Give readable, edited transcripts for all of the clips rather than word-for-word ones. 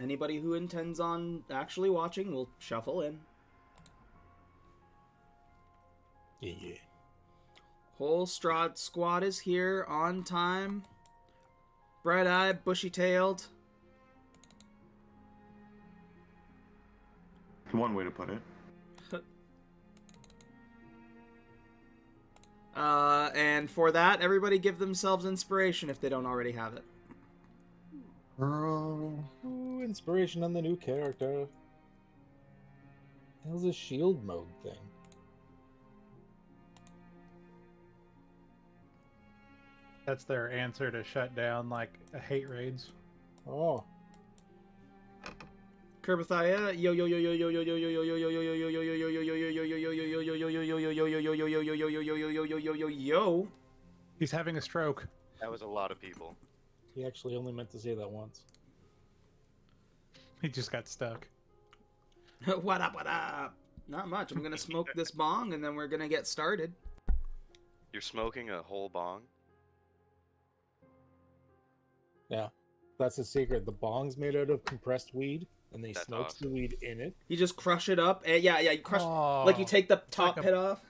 Anybody who intends on actually watching will shuffle in. Yeah. Whole Strahd squad is here on time. Bright-eyed, bushy-tailed. One way to put it. And for that, everybody give themselves inspiration if they don't already have it. Ooh, inspiration on the new character. How's a shield mode thing? That's their answer to shut down like hate raids. Oh. Kerbathia, yo yo yo yo yo yo yo yo yo yo yo yo yo yo yo yo yo. He's having a stroke. That was a lot of people. He actually only meant to say that once. He just got stuck. What up, what up? Not much. I'm gonna smoke this bong and then we're gonna get started. You're smoking a whole bong? Yeah. That's the secret. The bong's made out of compressed weed, and they smoke the weed in it. You just crush it up. And yeah, you crush like you take the top pit off.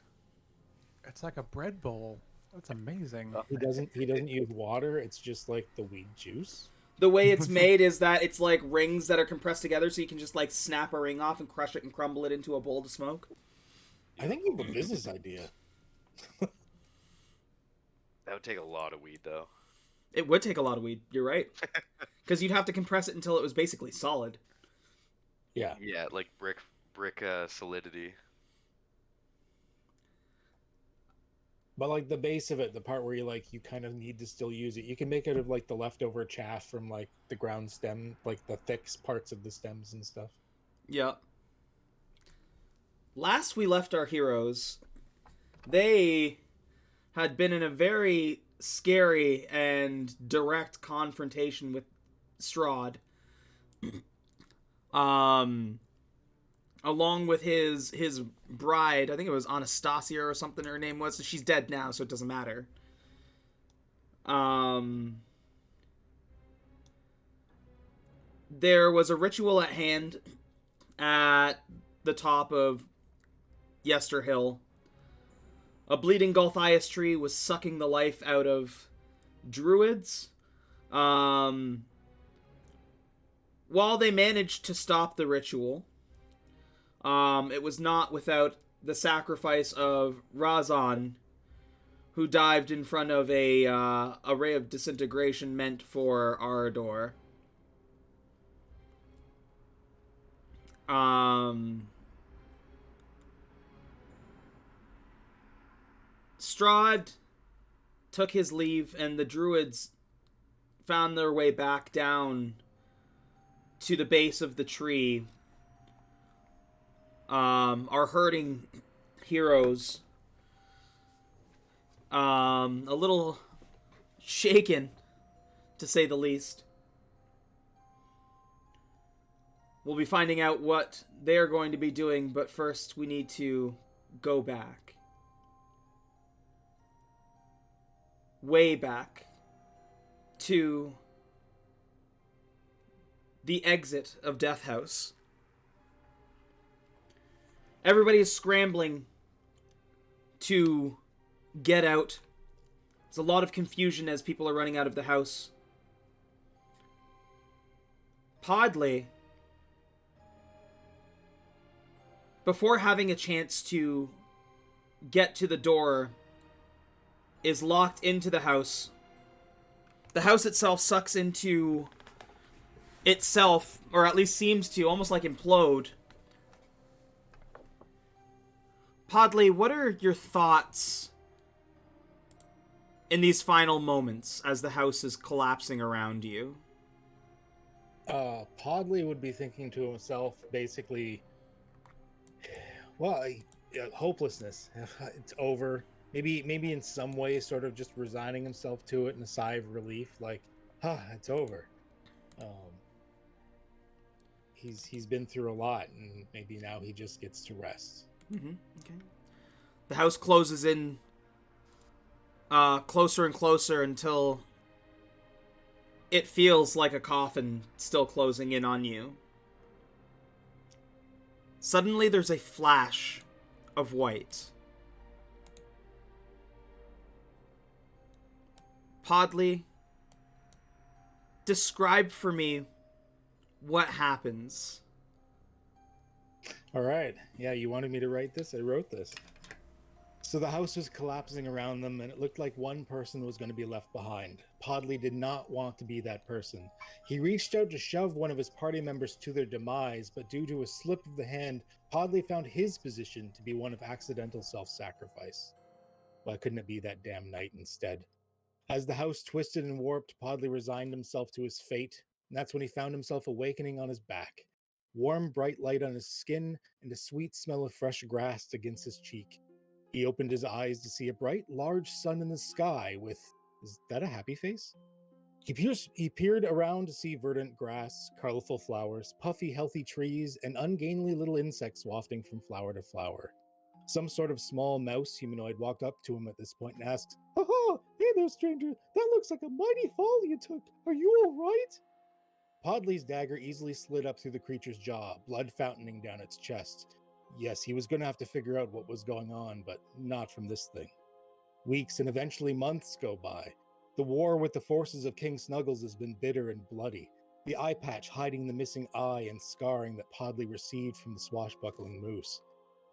It's like a bread bowl. That's amazing. He doesn't use water. It's just like the weed juice. The way it's made is that it's like rings that are compressed together, so you can just like snap a ring off and crush it and crumble it into a bowl to smoke. I think you have a business idea. That would take a lot of weed, though. It would take a lot of weed. You're right, because you'd have to compress it until it was basically solid. Yeah. Yeah, like brick solidity. But like the base of it, the part where you kind of need to still use it, you can make it of like the leftover chaff from like the ground stem, like the thick parts of the stems and stuff. Yeah. Last we left our heroes, they had been in a very scary and direct confrontation with Strahd. Along with his bride, I think it was Anastasia or something her name was. She's dead now, so it doesn't matter. There was a ritual at hand at the top of Yester Hill. A bleeding Golthias tree was sucking the life out of druids. While they managed to stop the ritual, it was not without the sacrifice of Razan, who dived in front of a ray of disintegration meant for Ardor. Strahd took his leave, and the druids found their way back down to the base of the tree. Our herding heroes, a little shaken, to say the least. We'll be finding out what they're going to be doing, but first we need to go back. Way back to the exit of Death House. Everybody is scrambling to get out. There's a lot of confusion as people are running out of the house. Podley, before having a chance to get to the door, is locked into the house. The house itself sucks into itself, or at least seems to, almost like implode. Podley, what are your thoughts in these final moments as the house is collapsing around you? Podley would be thinking to himself, basically, well, hopelessness. It's over. Maybe in some way, sort of just resigning himself to it in a sigh of relief, like, it's over. He's been through a lot, and maybe now he just gets to rest. Mm-hmm. Okay. The house closes in closer and closer until it feels like a coffin still closing in on you. Suddenly there's a flash of white. Podley, describe for me what happens. All right. Yeah, you wanted me to write this? I wrote this. So the house was collapsing around them, and it looked like one person was going to be left behind. Podley did not want to be that person. He reached out to shove one of his party members to their demise, but due to a slip of the hand, Podley found his position to be one of accidental self-sacrifice. Why couldn't it be that damn knight instead? As the house twisted and warped, Podley resigned himself to his fate, and that's when he found himself awakening on his back. Warm, bright light on his skin, and a sweet smell of fresh grass against his cheek. He opened his eyes to see a bright, large sun in the sky with... Is that a happy face? He peered around to see verdant grass, colorful flowers, puffy, healthy trees, and ungainly little insects wafting from flower to flower. Some sort of small mouse humanoid walked up to him at this point and asked, "Haha, hey there, stranger. That looks like a mighty fall you took. Are you all right?" Podley's dagger easily slid up through the creature's jaw, blood fountaining down its chest. Yes, he was going to have to figure out what was going on, but not from this thing. Weeks and eventually months go by. The war with the forces of King Snuggles has been bitter and bloody, the eye patch hiding the missing eye and scarring that Podley received from the swashbuckling moose.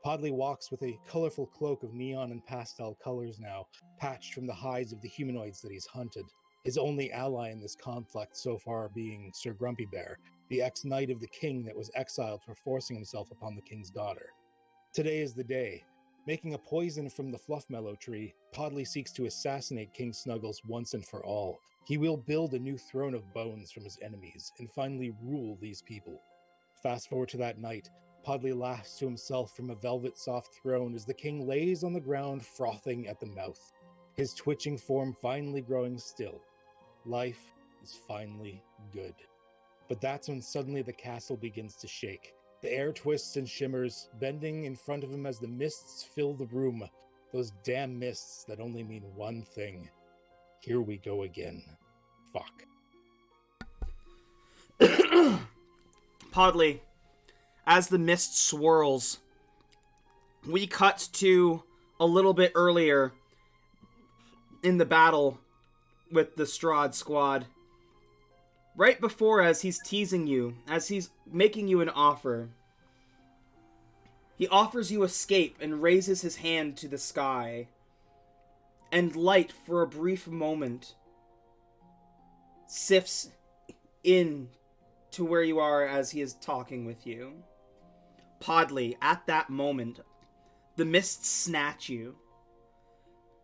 Podley walks with a colorful cloak of neon and pastel colors now, patched from the hides of the humanoids that he's hunted, his only ally in this conflict so far being Sir Grumpy Bear, the ex-knight of the king that was exiled for forcing himself upon the king's daughter. Today is the day. Making a poison from the fluffmallow tree, Podley seeks to assassinate King Snuggles once and for all. He will build a new throne of bones from his enemies and finally rule these people. Fast forward to that night, Podley laughs to himself from a velvet-soft throne as the king lays on the ground frothing at the mouth, his twitching form finally growing still. Life is finally good. But that's when suddenly the castle begins to shake. The air twists and shimmers, bending in front of him as the mists fill the room. Those damn mists that only mean one thing. Here we go again. Fuck. Podley, as the mist swirls, we cut to a little bit earlier in the battle with the Strahd squad. Right before, as he's teasing you, as he's making you an offer, he offers you escape and raises his hand to the sky. And light, for a brief moment, sifts in to where you are as he is talking with you. Podley, at that moment, the mists snatch you,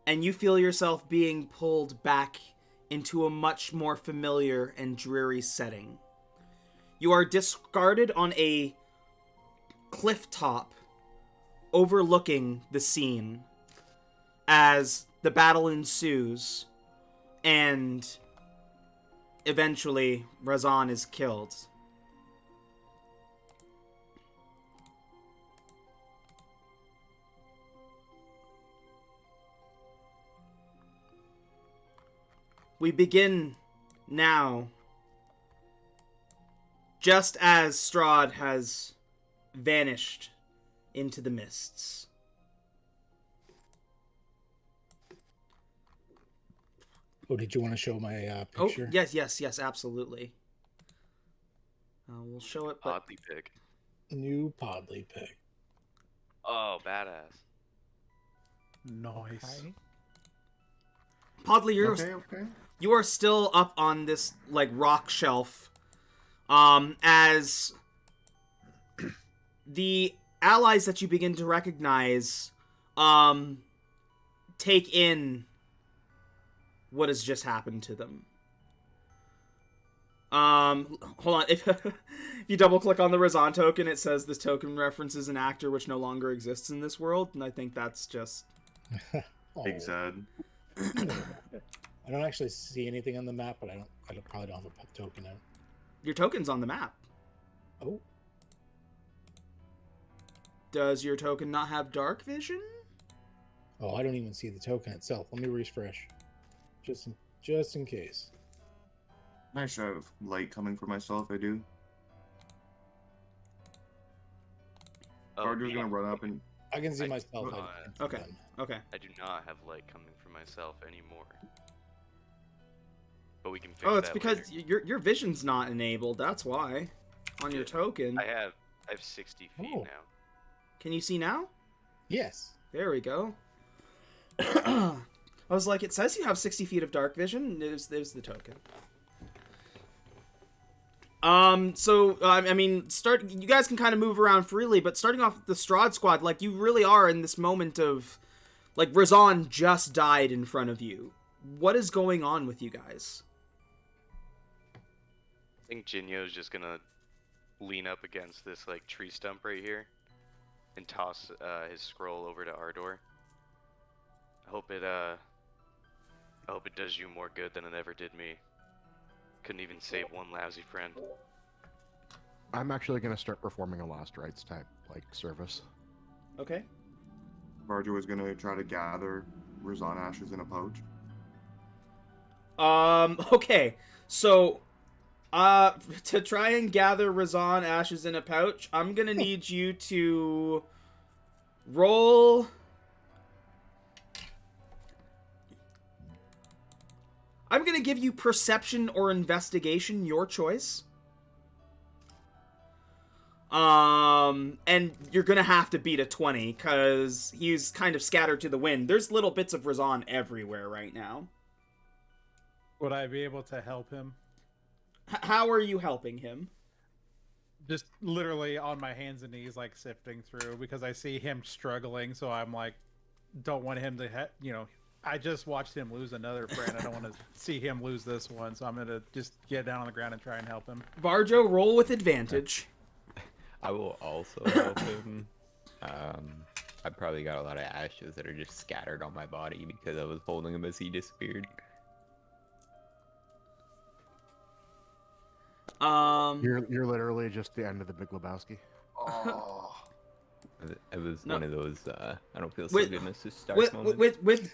and you feel yourself being pulled back into a much more familiar and dreary setting. You are discarded on a cliff top overlooking the scene as the battle ensues, and eventually Razan is killed. We begin now, just as Strahd has vanished into the mists. Oh, did you want to show my picture? Oh, yes, absolutely. We'll show it, but... Podley pig. New Podley pick. Oh, badass. Nice. Okay. Podley, Okay. you are still up on this, like, rock shelf, as the allies that you begin to recognize, take in what has just happened to them. Hold on, if you double click on the Razan token, it says this token references an actor which no longer exists in this world, and I think that's just... Big sad. I don't actually see anything on the map, but I probably don't have a token out. Your token's on the map. Oh. Does your token not have dark vision? Oh, I don't even see the token itself. Let me refresh. Just in case. I should have light coming for myself. I do. Barger's gonna run up and. I can see I- myself. uh, I can see Okay. them. Okay. I do not have light coming from myself anymore. But we can fix Oh, it's that because later. your vision's not enabled. That's why. On your token. I have 60 feet Oh. now. Can you see now? Yes. There we go. I was like, it says you have 60 feet of dark vision. There's the token. So, I mean, you guys can kind of move around freely, but starting off with the Strahd squad, like, you really are in this moment of, like, Razan just died in front of you. What is going on with you guys? I think Jinyo's just gonna lean up against this, like, tree stump right here and toss his scroll over to Ardor. I hope it does you more good than it ever did me. Couldn't even save one lousy friend. I'm actually going to start performing a last rites type like service. Okay. Barger was gonna try to gather Razan ashes in a pouch. Okay. So, to try and gather Razan ashes in a pouch, I'm gonna need you to roll. I'm gonna give you perception or investigation, your choice. And you're gonna have to beat a 20, because he's kind of scattered to the wind. There's little bits of Razan everywhere right now. Would I be able to help him? How are you helping him? Just literally on my hands and knees, like sifting through, because I see him struggling. So I'm like, don't want him to, I just watched him lose another friend. I don't want to see him lose this one. So I'm gonna just get down on the ground and try and help him. Barjo, roll with advantage. I will also help him. I probably got a lot of ashes that are just scattered on my body because I was holding him as he disappeared. You're literally just the end of the Big Lebowski. Oh. It was No. one of those I don't feel so With- goodness to start With moments.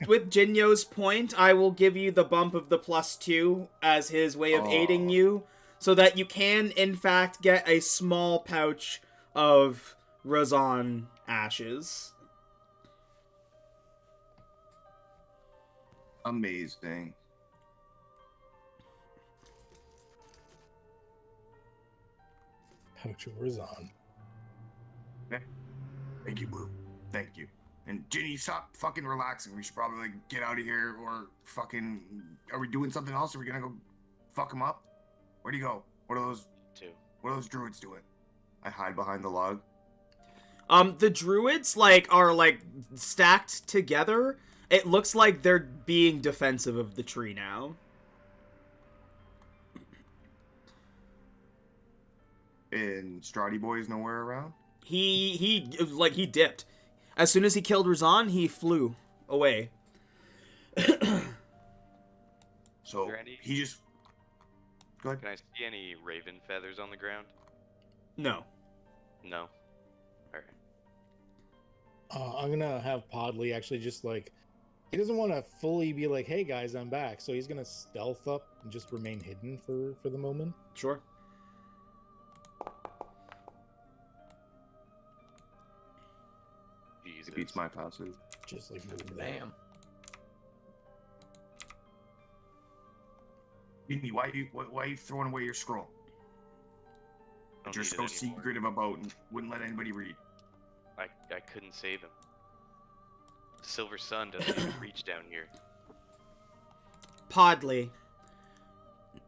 with Jinyo's point, I will give you the bump of the +2 as his way of aiding you, so that you can, in fact, get a small pouch of Razan ashes. Amazing. Pouch of Razan. Thank you, Blue. Thank you. And Ginny, stop fucking relaxing. We should probably like get out of here, or fucking. Are we doing something else? Are we gonna go fuck them up? Where do you go? What are those? What are those druids doing? I hide behind the log. The druids are stacked together. It looks like they're being defensive of the tree now. And Strahd boy is nowhere around. He dipped. As soon as he killed Razan, he flew away. So there any- he just. Go ahead. Can I see any raven feathers on the ground? No. No. Alright. I'm gonna have Podley actually just like, he doesn't want to fully be like, hey guys, I'm back. So he's gonna stealth up and just remain hidden for the moment. Sure. Jesus. It beats my passive. Just like move there. Damn. Ginny, why are you throwing away your scroll? Don't You're need it so anymore. secretive about and wouldn't let anybody read. I couldn't save him. The Silver Sun doesn't even reach down here. Podley.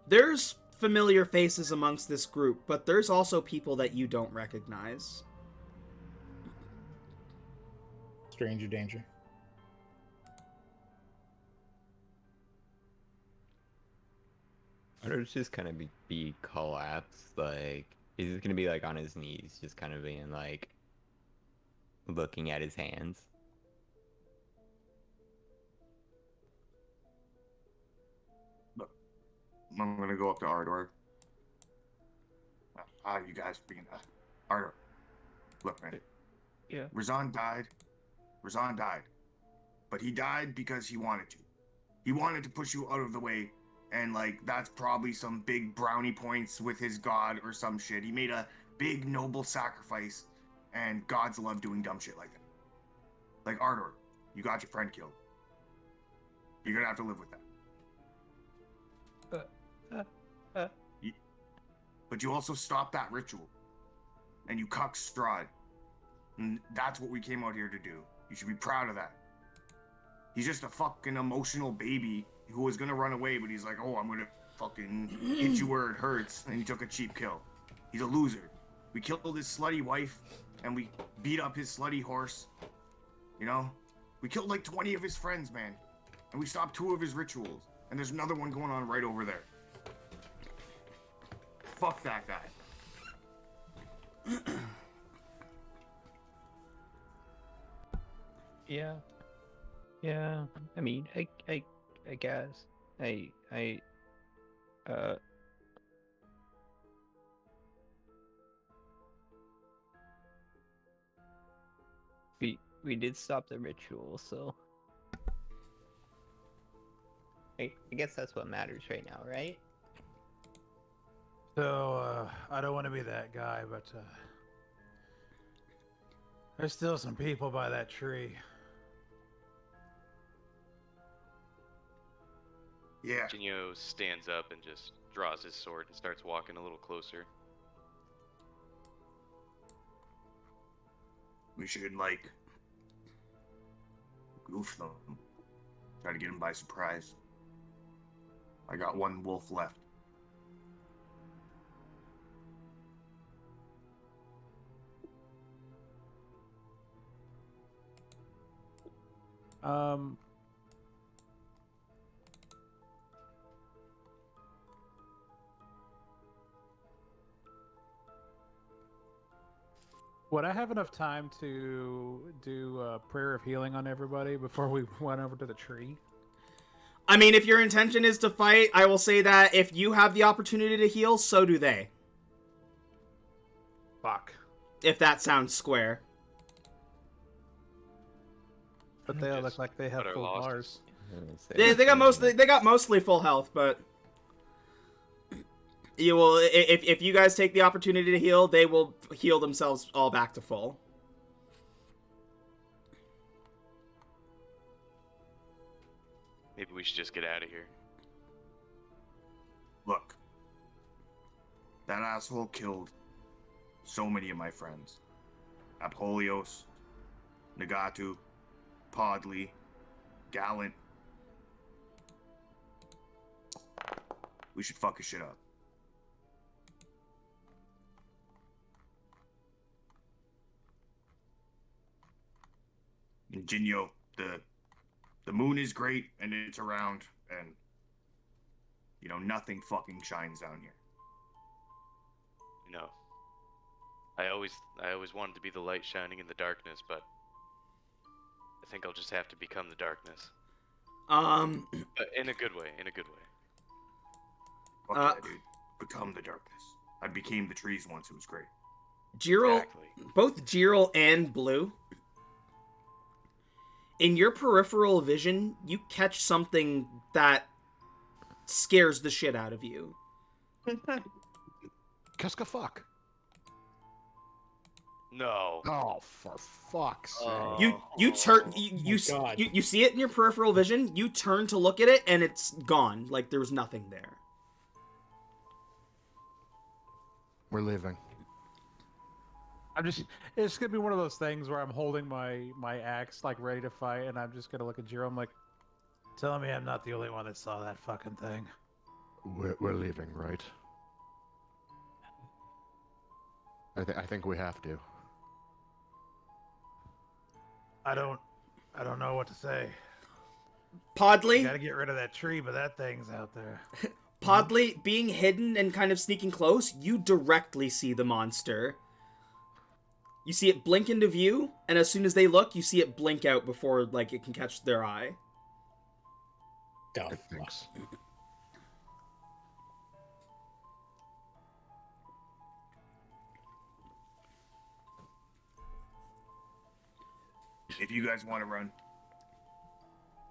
There's familiar faces amongst this group, but there's also people that you don't recognize. Stranger danger. Or it's just kind of be collapsed, like he's just gonna be like on his knees, just kind of being like looking at his hands. I'm gonna go up to Ardor. You guys being Ardor. Look, man. Yeah. Razan died. Razan died. But he died because he wanted to. He wanted to push you out of the way and like that's probably some big brownie points with his god or some shit. He made a big noble sacrifice, and gods love doing dumb shit like that. Like Ardor, you got your friend killed. You're gonna have to live with that. But you also stopped that ritual, and you cucked Strahd. And that's what we came out here to do. You should be proud of that. He's just a fucking emotional baby who was gonna run away, but he's like, oh, I'm gonna fucking hit you where it hurts, and he took a cheap kill. He's a loser. We killed his slutty wife, and we beat up his slutty horse. You know? We killed like 20 of his friends, man. And we stopped 2 of his rituals. And there's another one going on right over there. Fuck that guy. Yeah. Yeah. I mean, I guess. We did stop the ritual, so I guess that's what matters right now, right? So, I don't want to be that guy, but there's still some people by that tree. Yeah. Jinyo stands up and just draws his sword and starts walking a little closer. We should, like, goof them. Try to get them by surprise. I got 1 wolf left. Would I have enough time to do a prayer of healing on everybody before we went over to the tree? I mean, if your intention is to fight, I will say that if you have the opportunity to heal, so do they. Fuck. If that sounds square. But they all look like they have But our full losses. bars. They got mostly full health, but you will if you guys take the opportunity to heal, they will heal themselves all back to full. Maybe we should just get out of here. Look. That asshole killed so many of my friends. Apolios, Nagatu, Podley, Gallant. We should fuck his shit up. And Jinyo, the moon is great and it's around, and you know nothing fucking shines down here. You know, I always wanted to be the light shining in the darkness, but I think I'll just have to become the darkness. But in a good way, in a good way. Fuck yeah, dude. Become the darkness. I became the trees once, it was great. Jiril, Exactly. both Jiril and Blue, in your peripheral vision, you catch something that scares the shit out of you. Keska fuck. No. Oh, for fuck's sake. You turn you God. you see it in your peripheral vision. You turn to look at it, and it's gone. Like there was nothing there. We're leaving. It's gonna be one of those things where I'm holding my axe like ready to fight, and I'm just gonna look at Jiro. I'm like, tell me I'm not the only one that saw that fucking thing. We're leaving, right? I think we have to. I don't know what to say. Podley, Gotta get rid of that tree, but that thing's out there. Podley, being hidden and kind of sneaking close, you directly see the monster. You see it blink into view, and as soon as they look, you see it blink out before like it can catch their eye. Dumb. Thanks. If you guys want to run,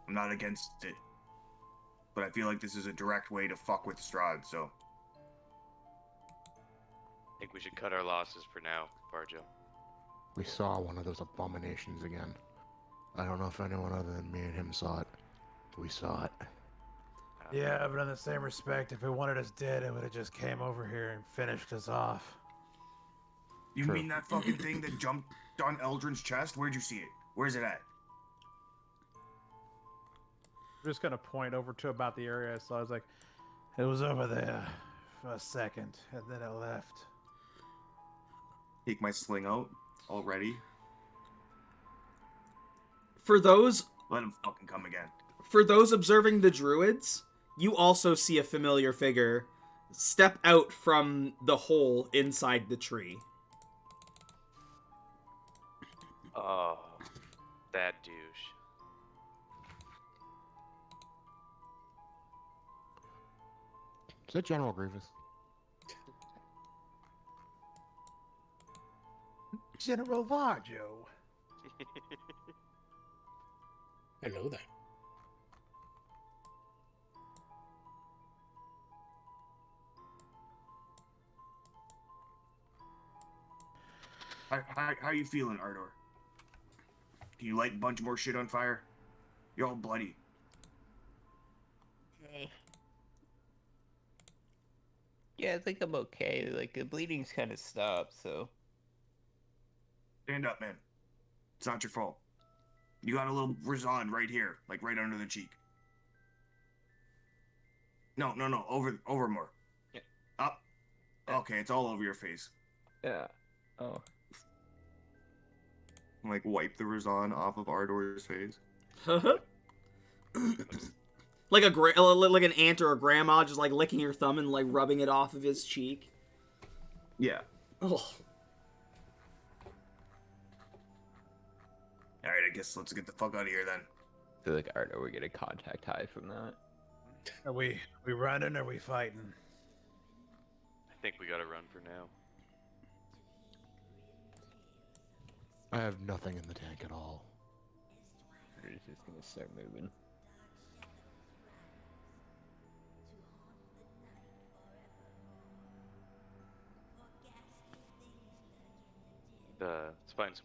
I'm not against it. but I feel like this is a direct way to fuck with Strahd, so... I think we should cut our losses for now, Barjo. We saw one of those abominations again. I don't know if anyone other than me and him saw it. We saw it. Yeah, but in the same respect, if it wanted us dead, it would have just came over here and finished us off. You True. mean that fucking thing that jumped on Eldrin's chest? Where'd you see it? Where's it at? I'm just gonna point over to about the area I saw. I was like, It was over there for a second, and then it left. Take my sling out already. For those Let him fucking come again. For those observing the druids, you also see a familiar figure step out from the hole inside the tree. Oh, that douche. Is that General Grievous? General Varjo. Hello there. How you feeling, Ardor? Can you light a bunch more shit on fire? You're all bloody. Yeah, I think I'm okay. Like, the bleeding's kind of stopped, so... Stand up, man. It's not your fault. You got a little Razan right here, like right under the cheek. No, over more. Yeah. Up. Okay, it's all over your face. Yeah. Oh. Like, wipe the Razan off of Ardor's face. Like like an aunt or a grandma just like licking your thumb and like rubbing it off of his cheek. Yeah. Oh. Alright, I guess let's get the fuck out of here then. I feel like Ardo would get a contact high from that. Are we running or are we fighting? I think we gotta run for now. I have nothing in the tank at all. We're just gonna start moving. Let's find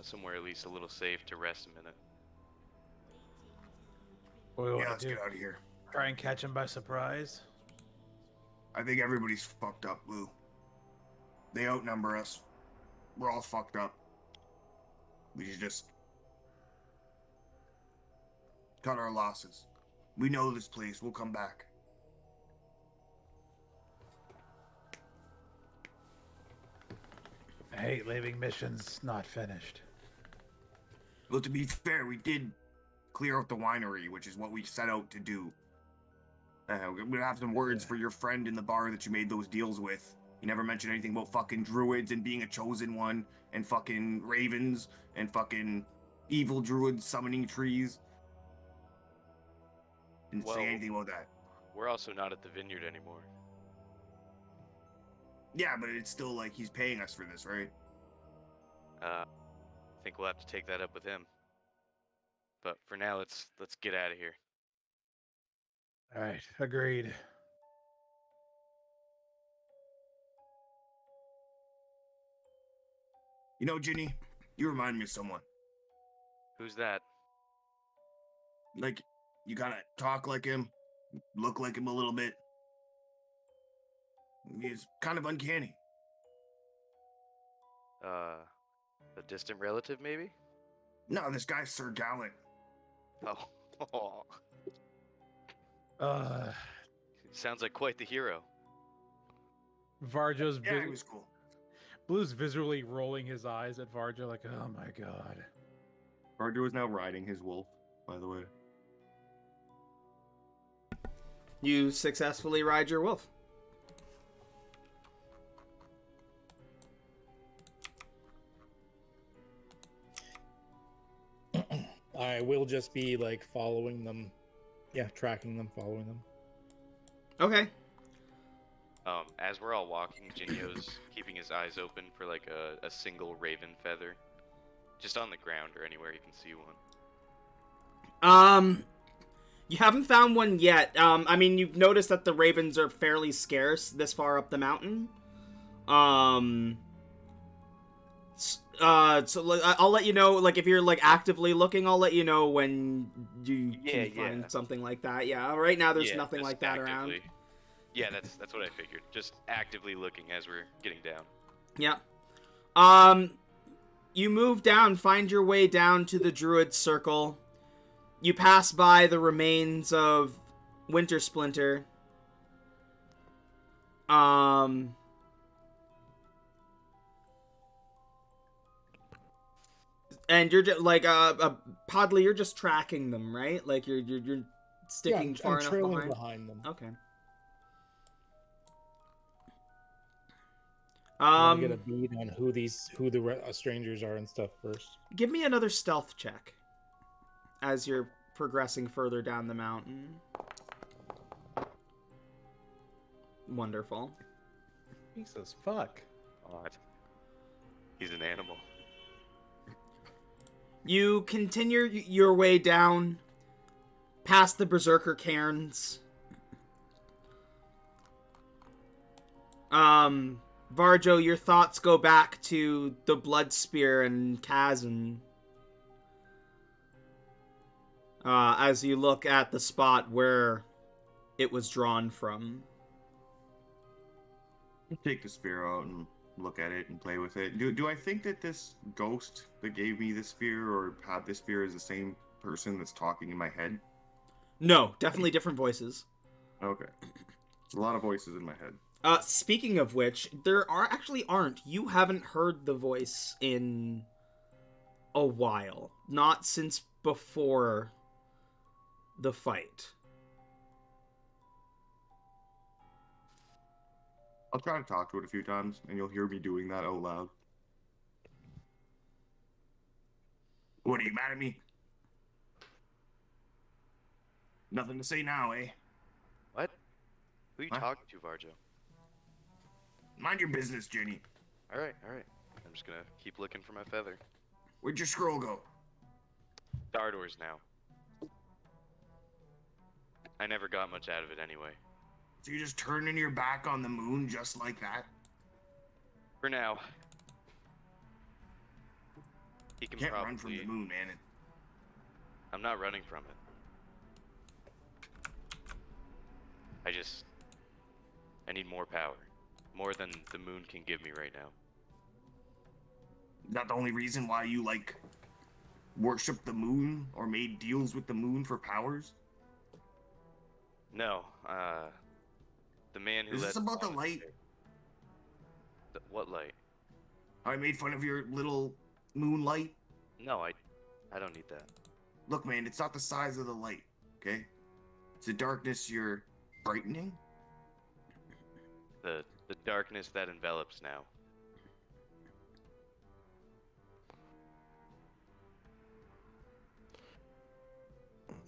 somewhere at least a little safe to rest a minute. What do we Yeah, want let's to do? get out of here. Try and catch him by surprise? I think everybody's fucked up, Lou. They outnumber us. We're all fucked up. We should just cut our losses. We know this place. We'll come back. I hate leaving missions not finished. Well, to be fair, we did clear out the winery, which is what we set out to do. We have some words for your friend in the bar that you made those deals with. You never mentioned anything about fucking druids and being a chosen one, and fucking ravens, and fucking evil druids summoning trees. Didn't Well, say anything about that. We're also not at the vineyard anymore. Yeah, but it's still like he's paying us for this, right? I think we'll have to take that up with him. But for now, let's get out of here. All right, agreed. You know, Ginny, you remind me of someone. Who's that? Like, you kind of talk like him, look like him a little bit. It's kind of uncanny. A distant relative, maybe? No, this guy's Sir Gallant. Oh. Sounds like quite the hero. Varjo's Yeah, he was cool. Blue's visually rolling his eyes at Varjo like, oh my god. Barger is now riding his wolf, by the way. You successfully ride your wolf. I will just be like following them. Yeah, tracking them, following them. Okay. As we're all walking, Jinyo's keeping his eyes open for like a single raven feather. Just on the ground or anywhere he can see one. You haven't found one yet. I mean, you've noticed that the ravens are fairly scarce this far up the mountain. So like, I'll let you know, like, if you're, like, actively looking, I'll let you know when you can find something like that. Yeah, right now there's nothing like that around. Yeah, that's what I figured. Just actively looking as we're getting down. Yeah. You move down, find your way down to the Druid Circle. You pass by the remains of Winter Splinter. And you're just like Podley, you're just tracking them, right? Like you're sticking far enough behind them. Okay. Get a bead on who the strangers are and stuff first. Give me another stealth check as you're progressing further down the mountain. Wonderful. Jesus fuck. Odd. He's an animal. You continue your way down past the Berserker cairns. Varjo, your thoughts go back to the Blood Spear and Chasm. As you look at the spot where it was drawn from. Take the spear out and look at it and play with it. Do I think that this ghost that gave me the spear or had this spear is the same person that's talking in my head? No, definitely different voices. Okay. There's a lot of voices in my head. Speaking of which, there aren't. You haven't heard the voice in a while. Not since before the fight. I'll try to talk to it a few times, and you'll hear me doing that out loud. What, are you mad at me? Nothing to say now, eh? What? Who are you talking to, Varjo? Mind your business, Jenny. Alright. I'm just gonna keep looking for my feather. Where'd your scroll go? Dardor's now. I never got much out of it anyway. So you're just turning your back on the moon just like that? For now. He can Can't probably run from the moon, man. I'm not running from it. I need more power. More than the moon can give me right now. Is that the only reason why you, like, worship the moon or made deals with the moon for powers? No, the man who Is this about the light? What light? I made fun of your little moonlight? No, I don't need that. Look, man, it's not the size of the light, okay? It's the darkness you're brightening. The darkness that envelops now.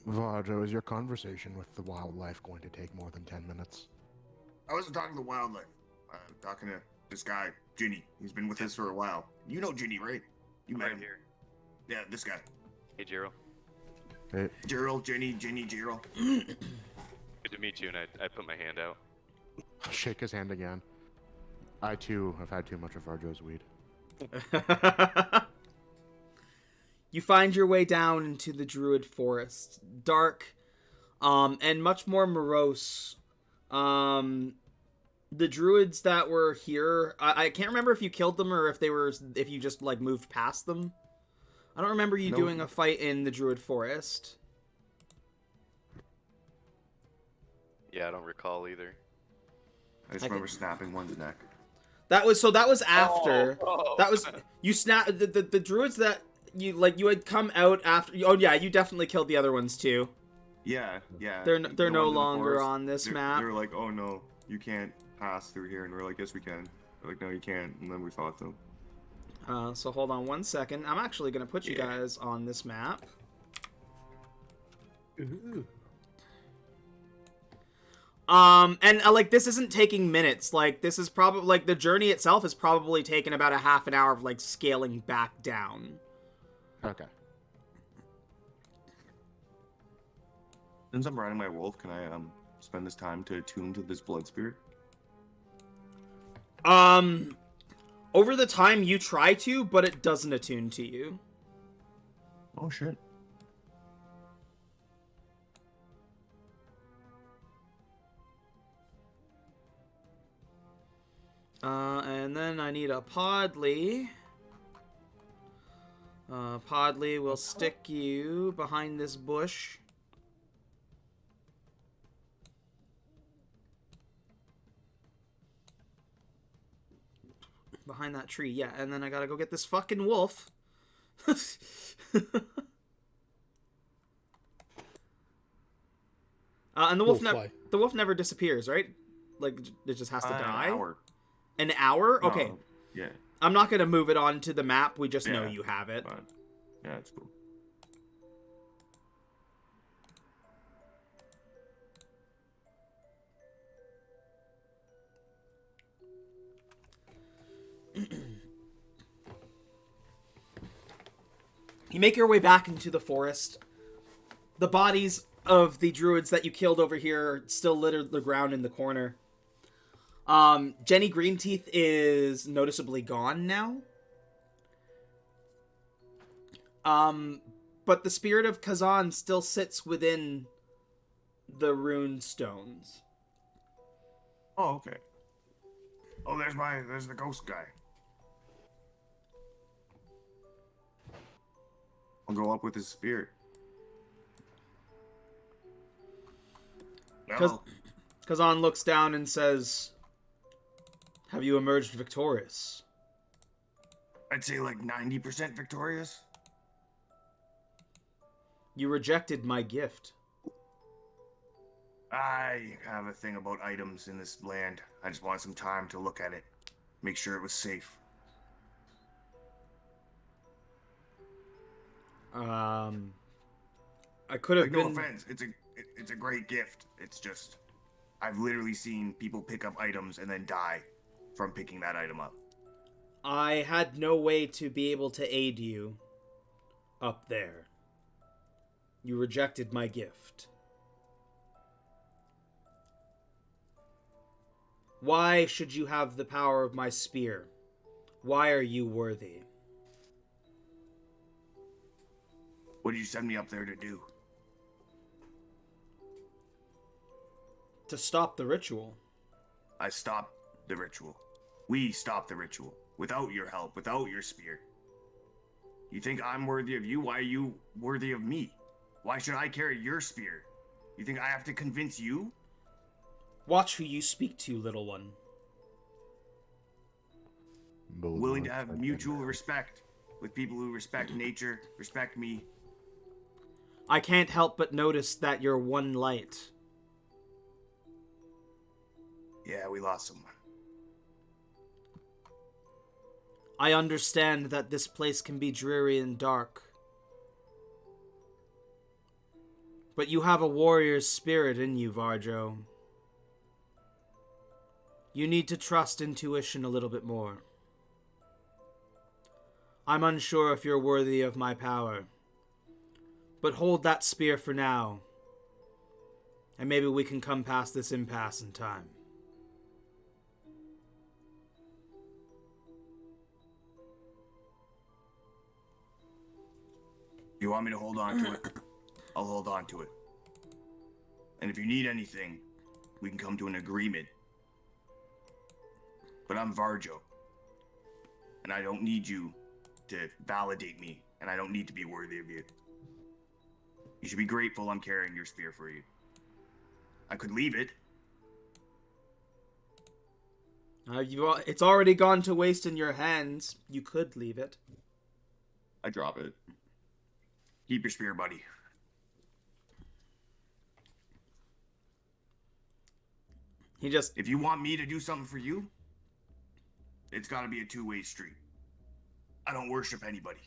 Varjo, is your conversation with the wildlife going to take more than 10 minutes? I wasn't talking to the wildlife. I'm talking to this guy, Ginny. He's been with us for a while. You know Ginny, right? You met him. Here. Yeah, this guy. Hey, Gerald. Hey. Gerald, Ginny, Gerald. Good to meet you, and I put my hand out. I'll shake his hand again. I, too, have had too much of Varjo's weed. You find your way down into the Druid Forest. Dark, and much more morose. The Druids that were here, I can't remember if you killed them or if you just, like, moved past them. I don't remember you doing a fight in the Druid Forest. Yeah, I don't recall either. I just remember snapping one's neck. That was after. Oh. That was you snap the Druids that you had come out after. Oh yeah, you definitely killed the other ones too. Yeah. They're The no ones in the longer forest, on this map. They're like, oh no, you can't pass through here, and we're like, yes we can. They're like, no, you can't, and then we fought them. So hold on one second. I'm actually gonna put you guys on this map. Ooh. And like this isn't taking minutes. Like this is probably like the journey itself is probably taken about a half an hour of like scaling back down. Okay. Since I'm riding my wolf, can I spend this time to attune to this blood spirit? Over the time you try to, but it doesn't attune to you. Oh shit. And then I need a Podley. Podley will stick you behind this bush. Behind that tree, yeah. And then I gotta go get this fucking wolf. And the wolf never disappears, right? Like, it just has to die? An hour. An hour? Okay. No, yeah. I'm not gonna move it onto the map. We just know you have it. Fine. Yeah, it's cool. You make your way back into the forest. The bodies of the druids that you killed over here still litter the ground in the corner. Jenny Greenteeth is noticeably gone now. But the spirit of Kazan still sits within the rune stones. Oh, okay. Oh, there's the ghost guy. I'll go up with his spirit. Kazan looks down and says, "Have you emerged victorious?" I'd say like 90% victorious. You rejected my gift. I have a thing about items in this land. I just wanted some time to look at it. Make sure it was safe. I could have No offense. It's a great gift. It's just I've literally seen people pick up items and then die from picking that item up. I had no way to be able to aid you up there. You rejected my gift. Why should you have the power of my spear? Why are you worthy? What did you send me up there to do? To stop the ritual. I stopped the ritual. We stopped the ritual. Without your help, without your spear. You think I'm worthy of you? Why are you worthy of me? Why should I carry your spear? You think I have to convince you? Watch who you speak to, little one. Willing to have mutual respect with people who respect nature, respect me. I can't help but notice that you're one light. Yeah, we lost someone. I understand that this place can be dreary and dark. But you have a warrior's spirit in you, Varjo. You need to trust intuition a little bit more. I'm unsure if you're worthy of my power. But hold that spear for now. And maybe we can come past this impasse in time. You want me to hold on to it? I'll hold on to it. And if you need anything, we can come to an agreement. But I'm Varjo. And I don't need you to validate me. And I don't need to be worthy of you. You should be grateful I'm carrying your spear for you. I could leave it. It's already gone to waste in your hands. You could leave it. I drop it. Keep your spear, buddy. If you want me to do something for you, it's got to be a two-way street. I don't worship anybody.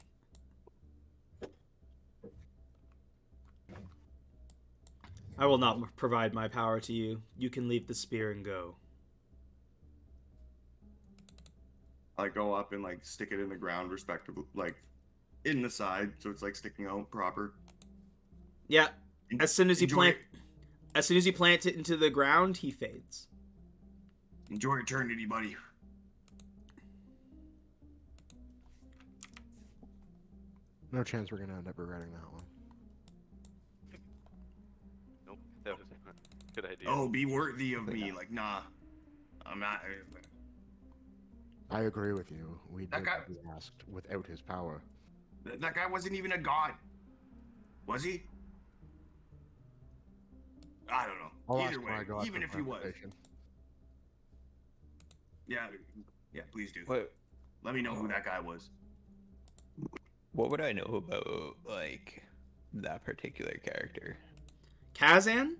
I will not provide my power to you. You can leave the spear and go. I go up and like stick it in the ground, respectively, like in the side, so it's like sticking out proper. Yeah, as soon as you Enjoy- plant it into the ground, he fades. Enjoy eternity, buddy. No chance we're gonna end up regretting that one. Nope, that was a good idea. Oh, be worthy of me. Like, nah, I'm not. I agree with you. We That did guy- what we asked without his power. That guy wasn't even a god, was he? I don't know. I'll Either ask my way, god even for if he was, clarification. yeah, please do. What Let me know who that guy was. what would I know about like that particular character? Kazan?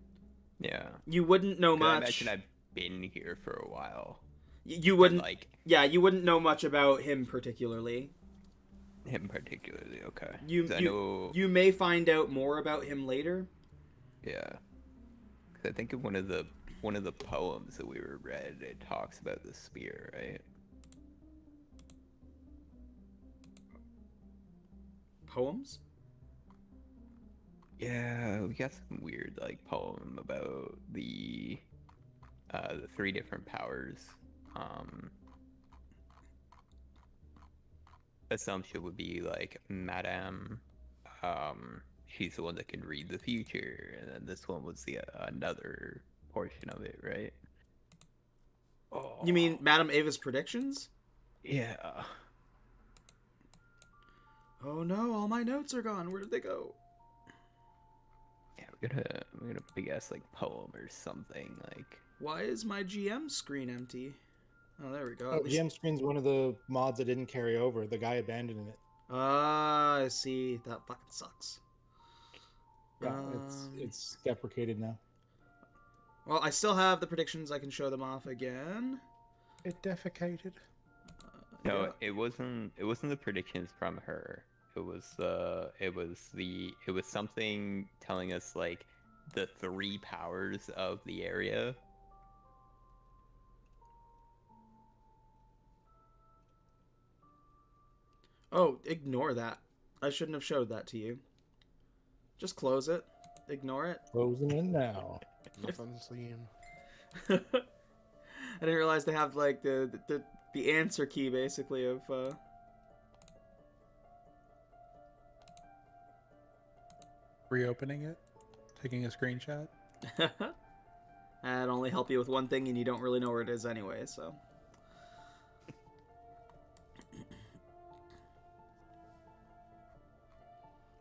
Yeah. You wouldn't know 'Cause I much. imagine I've been here for a while. You but, wouldn't. like You wouldn't know much about him particularly. him particularly. Okay. You 'Cause I know. you may find out more about him later. Yeah. 'Cause I think in one of the poems that we were read, it talks about the spear, right? Poems? Yeah, we got some weird like poem about the 3 different powers. Assumption would be like Madame, she's the one that can read the future, and then this one was the another portion of it, right? Oh, You mean Madame Ava's predictions? yeah. Oh no, all my notes are gone. Where did they go? Yeah, we got a big ass like poem or something like. Why is my GM screen empty? Oh, there we go. Oh, At least... GM screen's one of the mods that didn't carry over. The guy abandoned it. Ah, I see. That fucking sucks. Yeah, it's deprecated now. Well, I still have the predictions. I can show them off again. It defecated. No, Yeah. it wasn't the predictions from her. It was something telling us like the 3 powers of the area. Oh, ignore that. I shouldn't have showed that to you. Just close it. Ignore it. Closing in now. Nothing seen. I didn't realize they have like the answer key basically of Reopening it, taking a screenshot. That'd only help you with one thing, and you don't really know where it is anyway. So.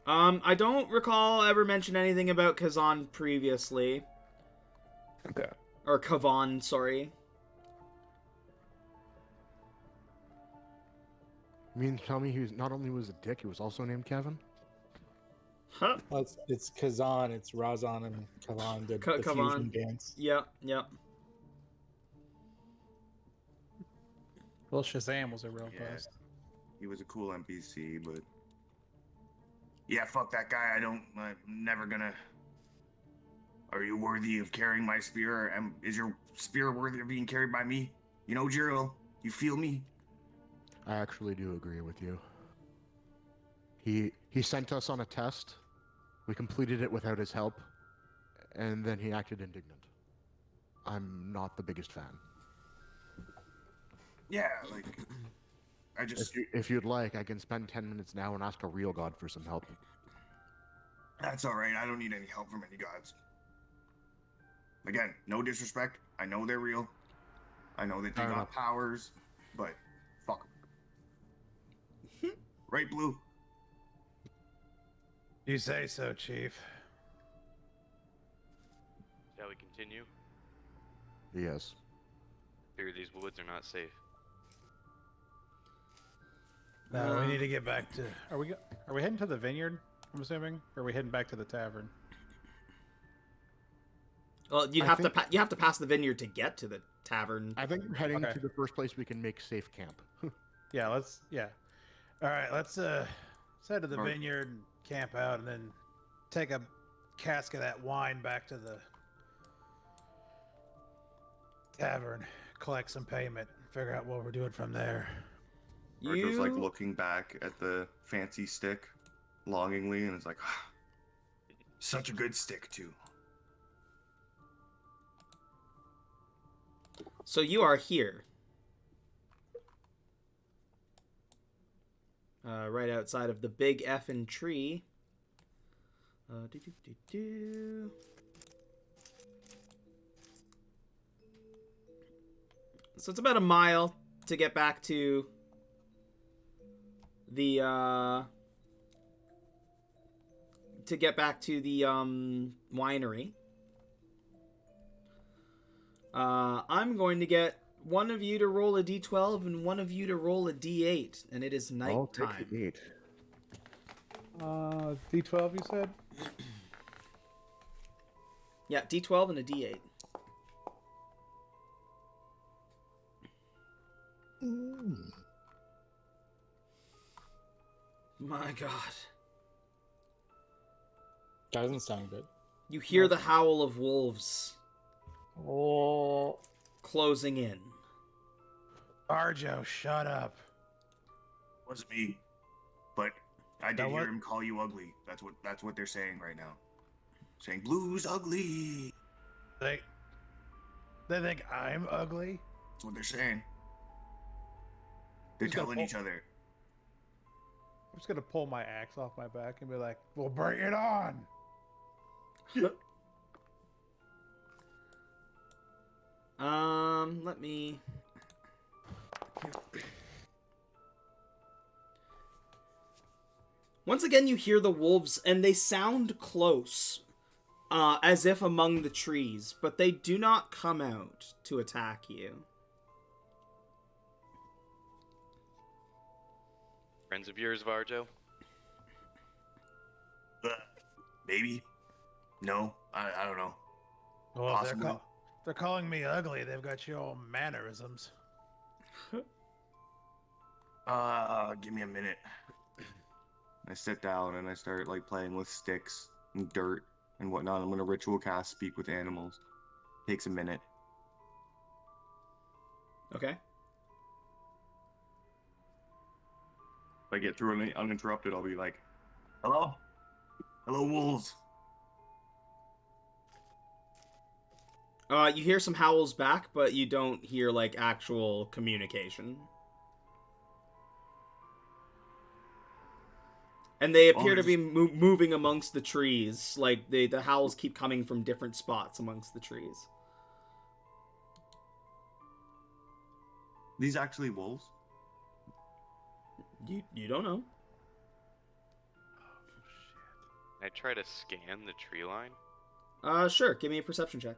I don't recall ever mention anything about Kazan previously. Okay. Or Kavan, sorry. You mean to tell me he was not only was a dick, he was also named Kevin? Huh? Well, it's Kazan, it's Razan and Kavan, the Kavan. fusion dance. Yep, yep. Well, Shazam was a real Yeah. bust. He was a cool NPC, but yeah, fuck that guy. I'm never gonna. Are you worthy of carrying my spear? Is your spear worthy of being carried by me? You know, Jiro, you feel me? I actually do agree with you. He sent us on a test. We completed it without his help, and then he acted indignant. I'm not the biggest fan. Yeah, like I just. If you'd like, I can spend 10 minutes now and ask a real god for some help. That's all right. I don't need any help from any gods. Again, no disrespect. I know they're real. I know that they got powers, but fuck 'em. Right, Blue? You say so, Chief. Shall we continue? Yes. I figure these woods are not safe. No, we need to get back to. Are we heading to the vineyard? I'm assuming. Or are we heading back to the tavern? Well, you I have think- to you have to pass the vineyard to get to the tavern. I think we're heading Okay. to the first place we can make safe camp. Yeah, let's. Yeah. All right, let's head to the Or- vineyard and camp out, and then take a cask of that wine back to the tavern, collect some payment, figure out what we're doing from there. Arthur's like looking back at the fancy stick longingly, and it's like, Such a good stick, too. So you are here. Right outside of the big effing tree. So it's about a mile to get back to the winery. I'm going to get one of you to roll a d12 and one of you to roll a d8, and it is I'll take nighttime. the 8. D12, you said? Yeah, d12 and a d8. My God. Doesn't sound good. You hear the howl of wolves Oh. closing in. Arjo, shut up. Wasn't me, but I did Now hear what? him call you ugly. That's what they're saying right now. Saying Blue's ugly. They think I'm ugly? That's what they're saying. They're Who's gonna telling pull- each other. I'm just gonna pull my axe off my back and be like, Well, bring it on. Let me... Once again, you hear the wolves, and they sound close, as if among the trees, but they do not come out to attack you. Friends of yours, Varjo? Maybe? No, I don't know. Well, if Possibly. they're calling me ugly. They've got your mannerisms. Give me a minute. I sit down and I start like playing with sticks and dirt and whatnot. I'm gonna ritual cast Speak with Animals. Takes a minute. Okay. If I get through it uninterrupted, I'll be like, "Hello, hello, wolves." You hear some howls back, but you don't hear, like, actual communication. And they appear to be moving amongst the trees. Like, the howls keep coming from different spots amongst the trees. These actually wolves? You don't know. I try to scan the tree line. Sure. Give me a perception check.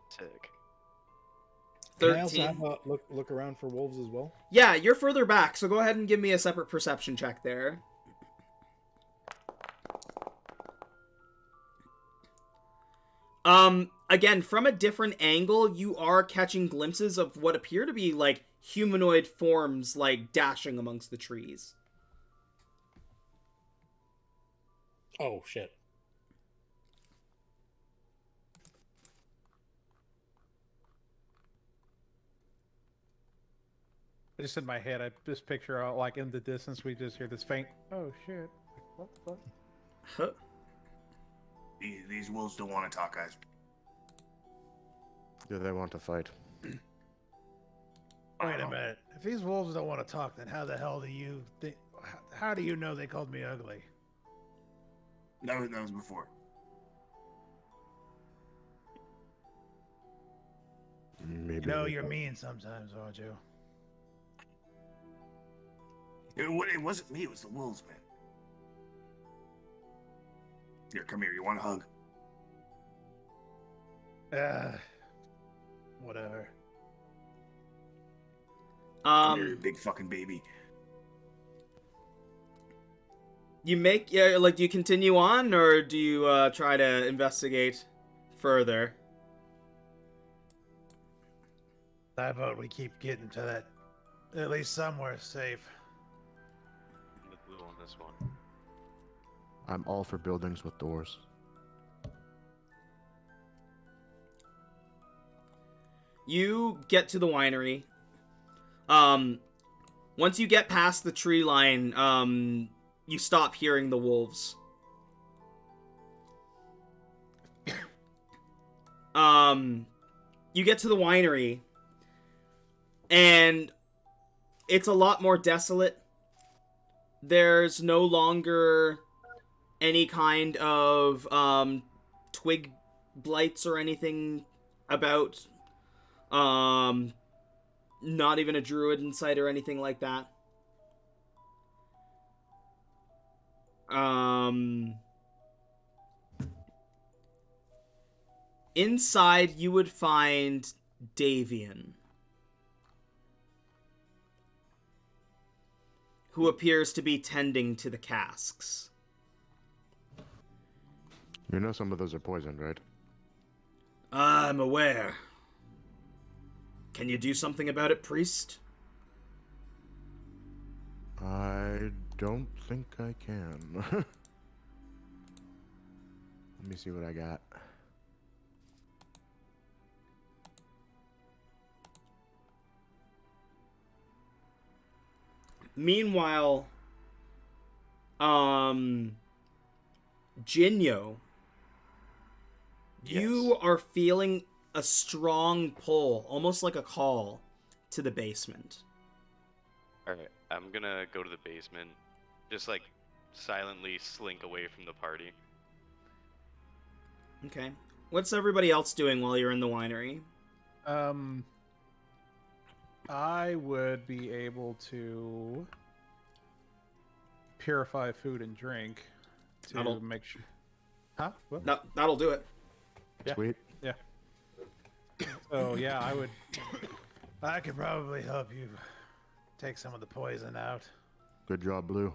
Sick. Can I also 13. have a look around for wolves as well? Yeah, you're further back, so go ahead and give me a separate perception check there. Again, from a different angle, you are catching glimpses of what appear to be, like, humanoid forms, like, dashing amongst the trees. Oh, shit. just in my head, I just picture out like in the distance, we just hear this faint, oh shit. What the fuck? Huh. These wolves don't want to talk, guys. Do they want to fight? Wait a minute. If these wolves don't want to talk, then how the hell do you think? How do you know they called me ugly? That was before. Maybe. You know you're mean sometimes, aren't you? It wasn't me. It was the wolves, man. Here, come here. You want a hug? Whatever. Come here, you big fucking baby. You make, like, do you continue on, or do you try to investigate further? I vote we keep getting to that, at least somewhere safe. I'm with Blue on this one. I'm all for buildings with doors. You get to the winery. Once you get past the tree line, you stop hearing the wolves. You get to the winery, and it's a lot more desolate. There's no longer any kind of twig blights or anything about. Not even a druid in sight or anything like that. Inside, you would find Davian, who appears to be tending to the casks. You know some of those are poisoned, right? I'm aware. Can you do something about it, priest? I don't think I can. Let me see what I got. Meanwhile, Jinyo, you are feeling a strong pull, almost like a call, to the basement. Alright, I'm gonna go to the basement. Just like silently slink away from the party. Okay. What's everybody else doing while you're in the winery? I would be able to purify food and drink to make sure. Huh? What? No, that'll do it. Yeah. Sweet. Yeah. So yeah, I would. I could probably help you take some of the poison out. Good job, Blue.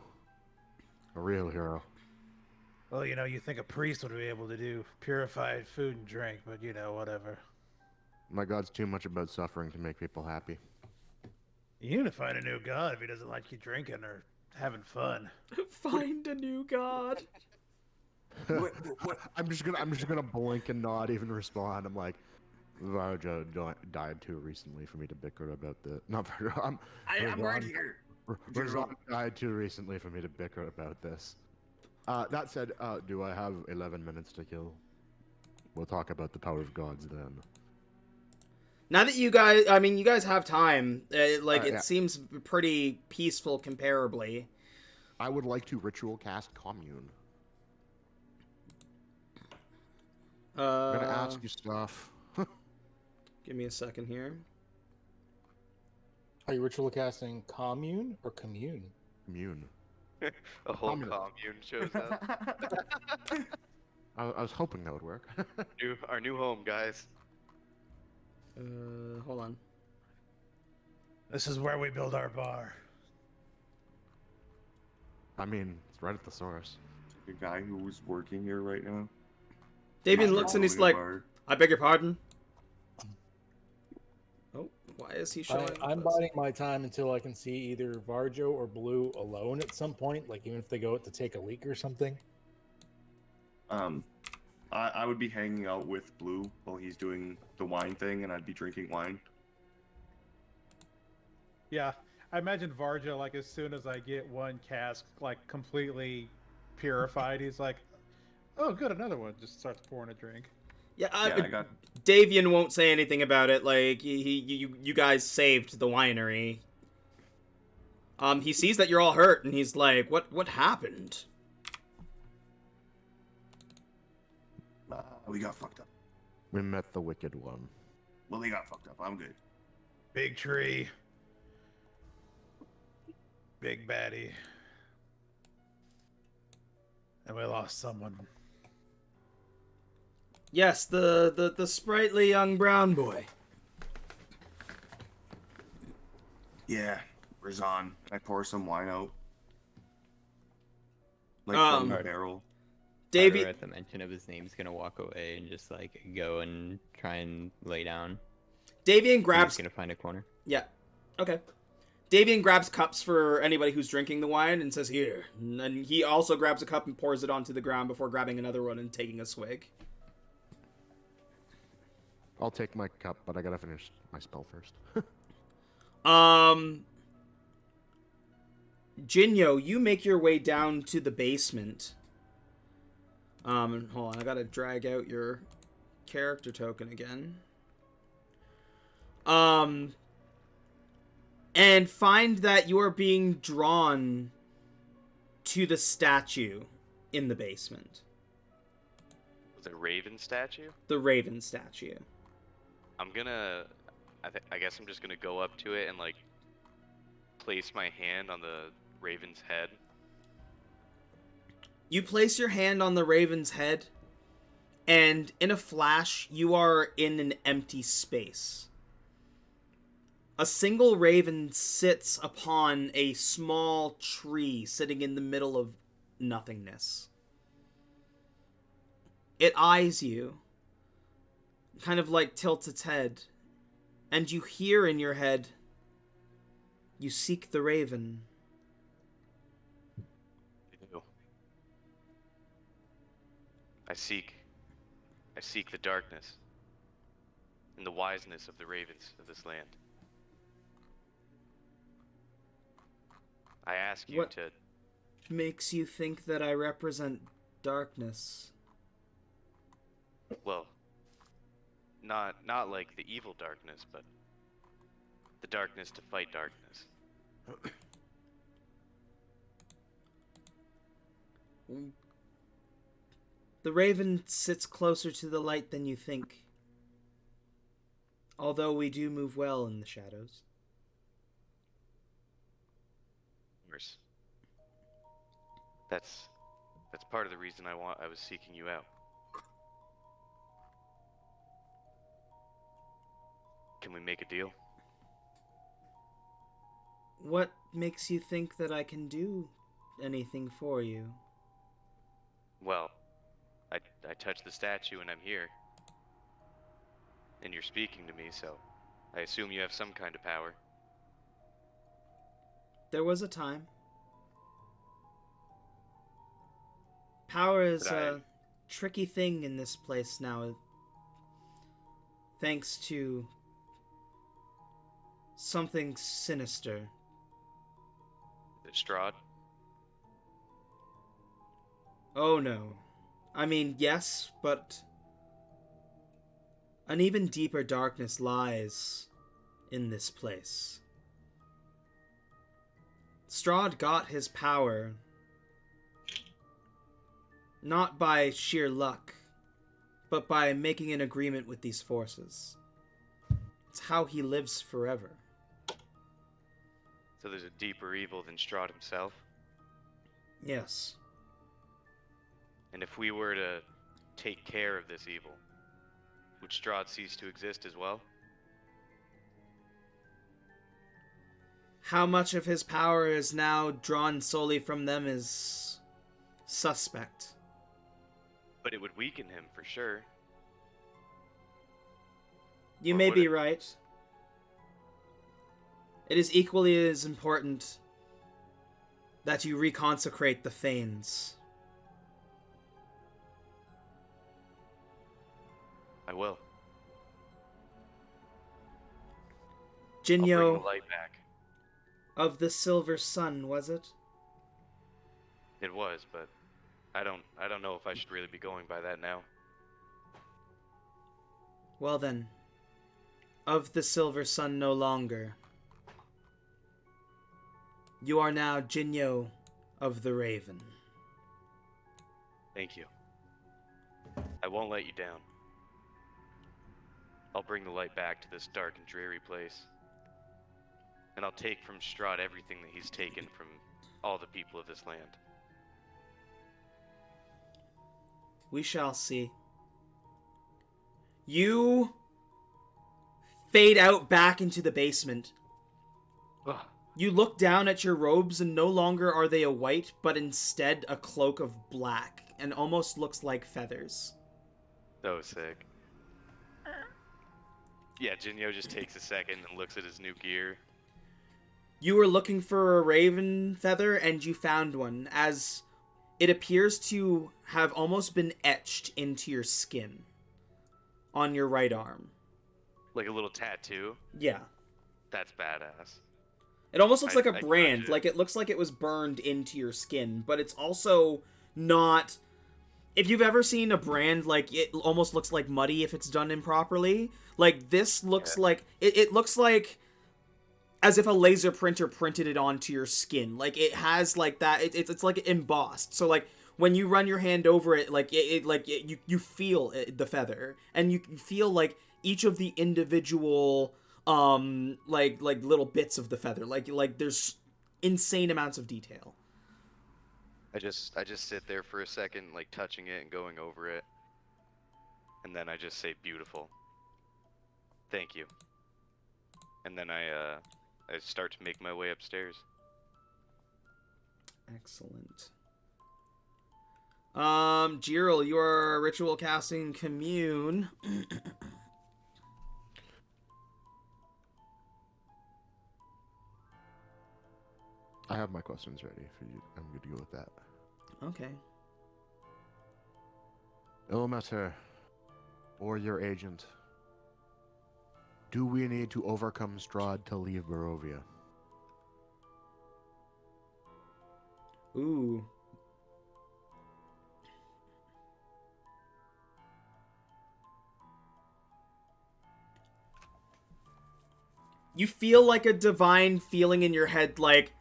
A real hero. Well, you know, you think a priest would be able to do purified food and drink, but you know, whatever. My god's too much about suffering to make people happy. You need to find a new god if he doesn't like you drinking or having fun. Find a new god. What? I'm just gonna blink and not even respond. I'm like, Varjo died too recently for me to bicker about the. Not Varjo. I'm right here. Razan died too recently for me to bicker about this. That said, do I have 11 minutes to kill? We'll talk about the power of gods then. Now that you guys have time. It yeah. seems pretty peaceful comparably. I would like to ritual cast commune. I'm gonna ask you stuff. Give me a second here. Are you ritual casting commune or commune? Commune. A whole Commune. commune shows up. I was hoping that would work. Our new home, guys. Hold on. This is where we build our bar. I mean, it's right at the source. The guy who was working here right now. Davian looks and he's like, I beg your pardon? Oh, why is he showing up? I'm biding my time until I can see either Varjo or Blue alone at some point, like even if they go out to take a leak or something. I would be hanging out with Blue while he's doing the wine thing, and I'd be drinking wine. Yeah, I imagine Varjo, like, as soon as I get one cask, like, completely purified, he's like, oh, good, another one. Just starts pouring a drink. Yeah, I got. Davian won't say anything about it. Like, you guys saved the winery. He sees that you're all hurt, and he's like, what happened? We got fucked up. We met the Wicked One. Well, they got fucked up. I'm good. Big tree. Big baddie. And we lost someone. Yes, the sprightly young brown boy. Yeah, Razan. I pour some wine out. Like from the barrel. Davey, At the mention of his name, he's gonna walk away and just like go and try and lay down. Davian grabs. He's gonna find a corner. Yeah. Okay. Davian grabs cups for anybody who's drinking the wine and says, here. And then he also grabs a cup and pours it onto the ground before grabbing another one and taking a swig. I'll take my cup, but I gotta finish my spell first. Jinyo, you make your way down to the basement. Hold on, I gotta drag out your character token again. And find that you are being drawn to the statue in the basement. Was it a raven statue? The raven statue. I'm gonna... I guess I'm just gonna go up to it and, like, place my hand on the raven's head. You place your hand on the raven's head, and in a flash, you are in an empty space. A single raven sits upon a small tree sitting in the middle of nothingness. It eyes you, kind of like tilts its head, and you hear in your head, "You seek the raven." I seek the darkness and the wiseness of the ravens of this land. I ask you What to... makes you think that I represent darkness? Well, not like the evil darkness, but the darkness to fight darkness. The raven sits closer to the light than you think. Although we do move well in the shadows. Worse. That's part of the reason I was seeking you out. Can we make a deal? What makes you think that I can do anything for you? Well, I touched the statue and I'm here. And you're speaking to me, so I assume you have some kind of power. There was a time. Power is a tricky thing in this place now. Thanks to something sinister. Is it Strahd? Oh no. I mean, yes, but an even deeper darkness lies in this place. Strahd got his power not by sheer luck, but by making an agreement with these forces. It's how he lives forever. So there's a deeper evil than Strahd himself? Yes. And if we were to take care of this evil, would Strahd cease to exist as well? How much of his power is now drawn solely from them is suspect. But it would weaken him for sure. You Or may would be it? right. It is equally as important that you reconsecrate the Thanes. I will. I'll bring the Jinyo light back. of the Silver Sun, was it? It was, but I don't know if I should really be going by that now. Well then, of the Silver Sun no longer. You are now Jinyo of the Raven. Thank you. I won't let you down. I'll bring the light back to this dark and dreary place. And I'll take from Strahd everything that he's taken from all the people of this land. We shall see. You fade out back into the basement. Ugh. You look down at your robes and no longer are they a white, but instead a cloak of black, and almost looks like feathers. So sick. Yeah, Jinyo just takes a second and looks at his new gear. You were looking for a raven feather, and you found one, as it appears to have almost been etched into your skin on your right arm. Like a little tattoo. Yeah. That's badass. It almost looks like a I brand. judge it. Like, it looks like it was burned into your skin, but it's also not... If you've ever seen a brand, like, it almost looks like muddy if it's done improperly. Like, this looks like... It looks like as if a laser printer printed it onto your skin. Like, it has, like, that... It's like embossed. So, like, when you run your hand over it, like, you feel the feather. And you feel, like, each of the individual... like little bits of the feather, like there's insane amounts of detail. I just sit there for a second, like touching it and going over it, and then I just say beautiful. Thank you. And then I start to make my way upstairs. Excellent. Jiril, you are ritual casting commune. I have my questions ready for you. I'm good to go with that. Okay. Ilmater, or your agent, do we need to overcome Strahd to leave Barovia? Ooh. You feel like a divine feeling in your head, like,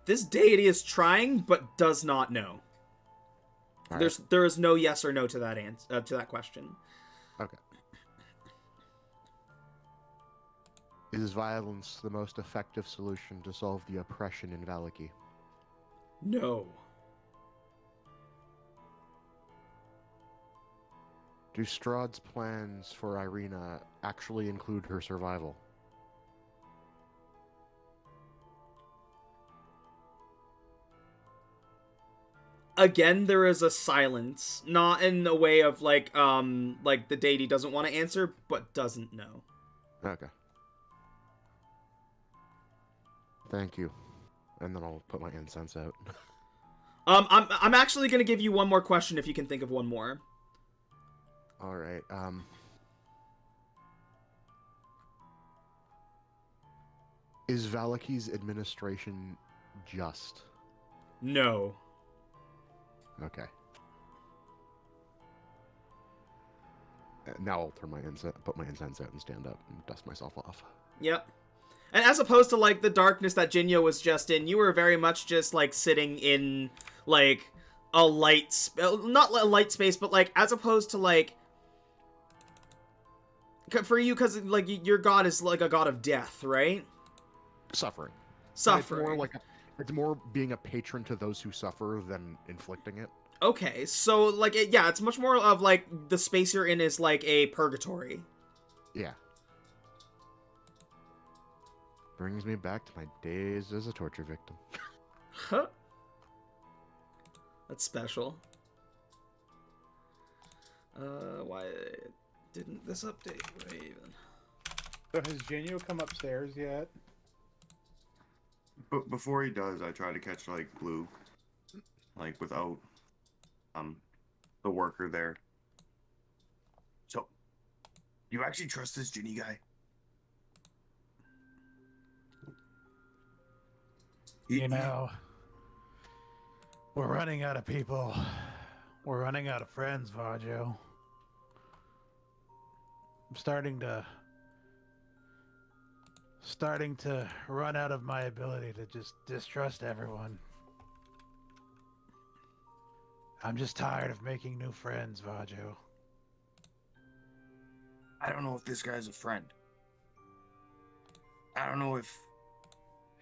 this deity is trying, but does not know. There is no yes or no to that to that question. Okay. Is violence the most effective solution to solve the oppression in Valaki? No. Do Strahd's plans for Irina actually include her survival? Again, there is a silence, not in the way of like the deity doesn't want to answer, but doesn't know. Okay. Thank you. And then I'll put my incense out. I'm actually gonna give you one more question if you can think of one more. All right. Is Valaki's administration just? No. Okay. Now I'll put my incense out and stand up and dust myself off. Yep. And as opposed to like the darkness that Jinyo was just in, you were very much just like sitting in like a not a light space, but like as opposed to like for you, because like your god is like a god of death, right? Suffering. Suffering. It's more being a patron to those who suffer than inflicting it. Okay, so like it's much more of like the space you're in is like a purgatory. Yeah. Brings me back to my days as a torture victim. Huh. That's special. Why didn't this update even? So has Jinyo come upstairs yet? But before he does, I try to catch like Blue, like without the worker there. So, you actually trust this Ginny guy? You know, we're running out of people. We're running out of friends, Varjo. I'm starting to run out of my ability to just distrust everyone. I'm just tired of making new friends, Varjo. I don't know if this guy's a friend. I don't know if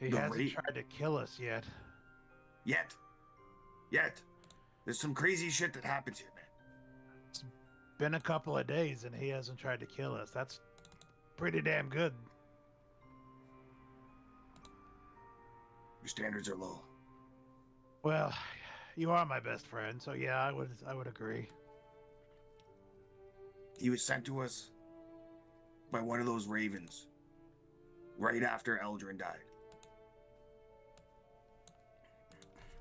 He hasn't tried to kill us yet. Yet. There's some crazy shit that happens here, man. It's been a couple of days and he hasn't tried to kill us. That's pretty damn good. Your standards are low. Well, you are my best friend, so yeah, I would agree. He was sent to us by one of those ravens right after Eldrin died.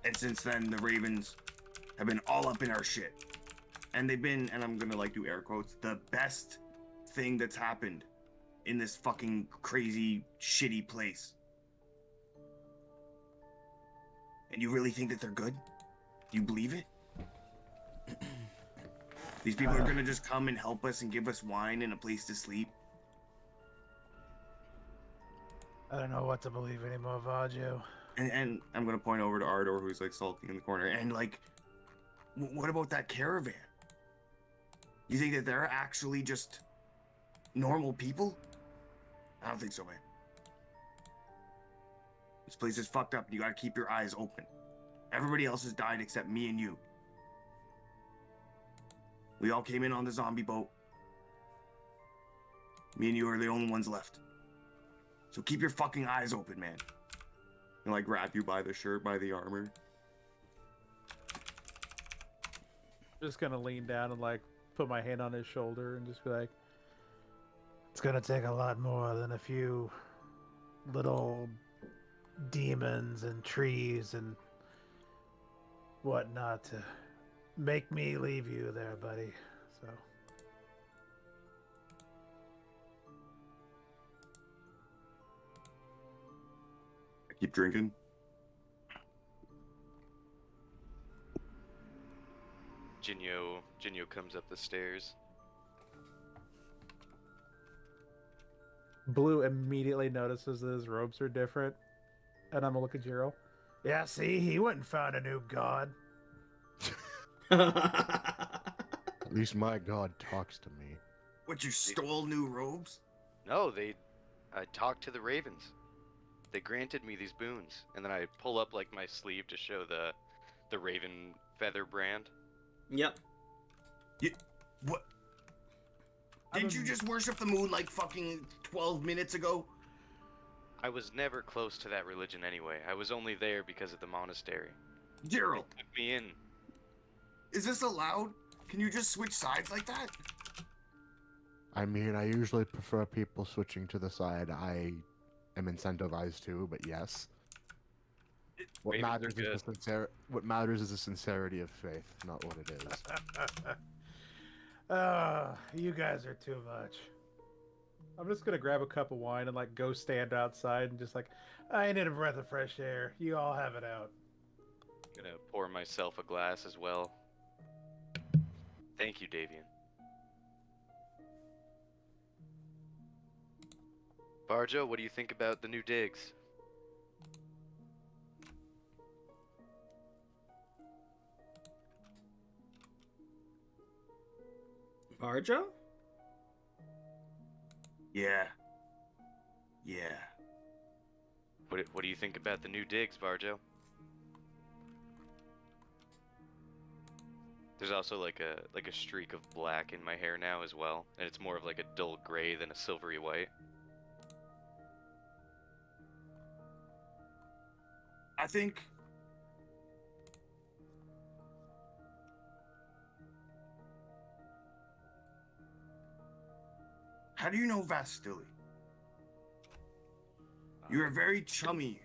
And since then, the ravens have been all up in our shit. And they've been, and I'm gonna like do air quotes, the best thing that's happened in this fucking crazy, shitty place. And you really think that they're good? You believe it? These people are gonna just come and help us and give us wine and a place to sleep? I don't know what to believe anymore, Varjo. And I'm gonna point over to Ardor, who's like sulking in the corner. And like, what about that caravan? You think that they're actually just normal people? I don't think so, man. This place is fucked up. You gotta keep your eyes open. Everybody else has died except me and you. We all came in on the zombie boat. Me and you are the only ones left. So keep your fucking eyes open, man. And like grab you by the shirt, by the armor. Just gonna lean down and like put my hand on his shoulder and just be like, It's gonna take a lot more than a few little demons and trees and whatnot to make me leave you there, buddy. So I keep drinking. Jinyo comes up the stairs. Blue immediately notices that his robes are different, and I'm gonna look at Jiro. yeah, see, he went and found a new god. At least my god talks to me. What, you stole new robes? No, I talked to the ravens. They granted me these boons, and then I pull up like my sleeve to show the raven feather brand. Yep. What? Didn't you just worship the moon like fucking 12 minutes ago? I was never close to that religion anyway. I was only there because of the monastery. Gerald, They took me in. is this allowed? Can you just switch sides like that? I mean, I usually prefer people switching to the side I am incentivized to, but yes. What Ravens are matters is good. what matters is the sincerity of faith, not what it is. You guys are too much. I'm just gonna grab a cup of wine and like go stand outside and just like, I need a breath of fresh air. You all have it out. I'm gonna pour myself a glass as well. Thank you, Davian. Barjo, what do you think about the new digs? Barjo? Yeah. Yeah. What do you think about the new digs, Barjo? There's also like a streak of black in my hair now as well, and it's more of like a dull gray than a silvery white. I think how do you know Vastili? You were very chummy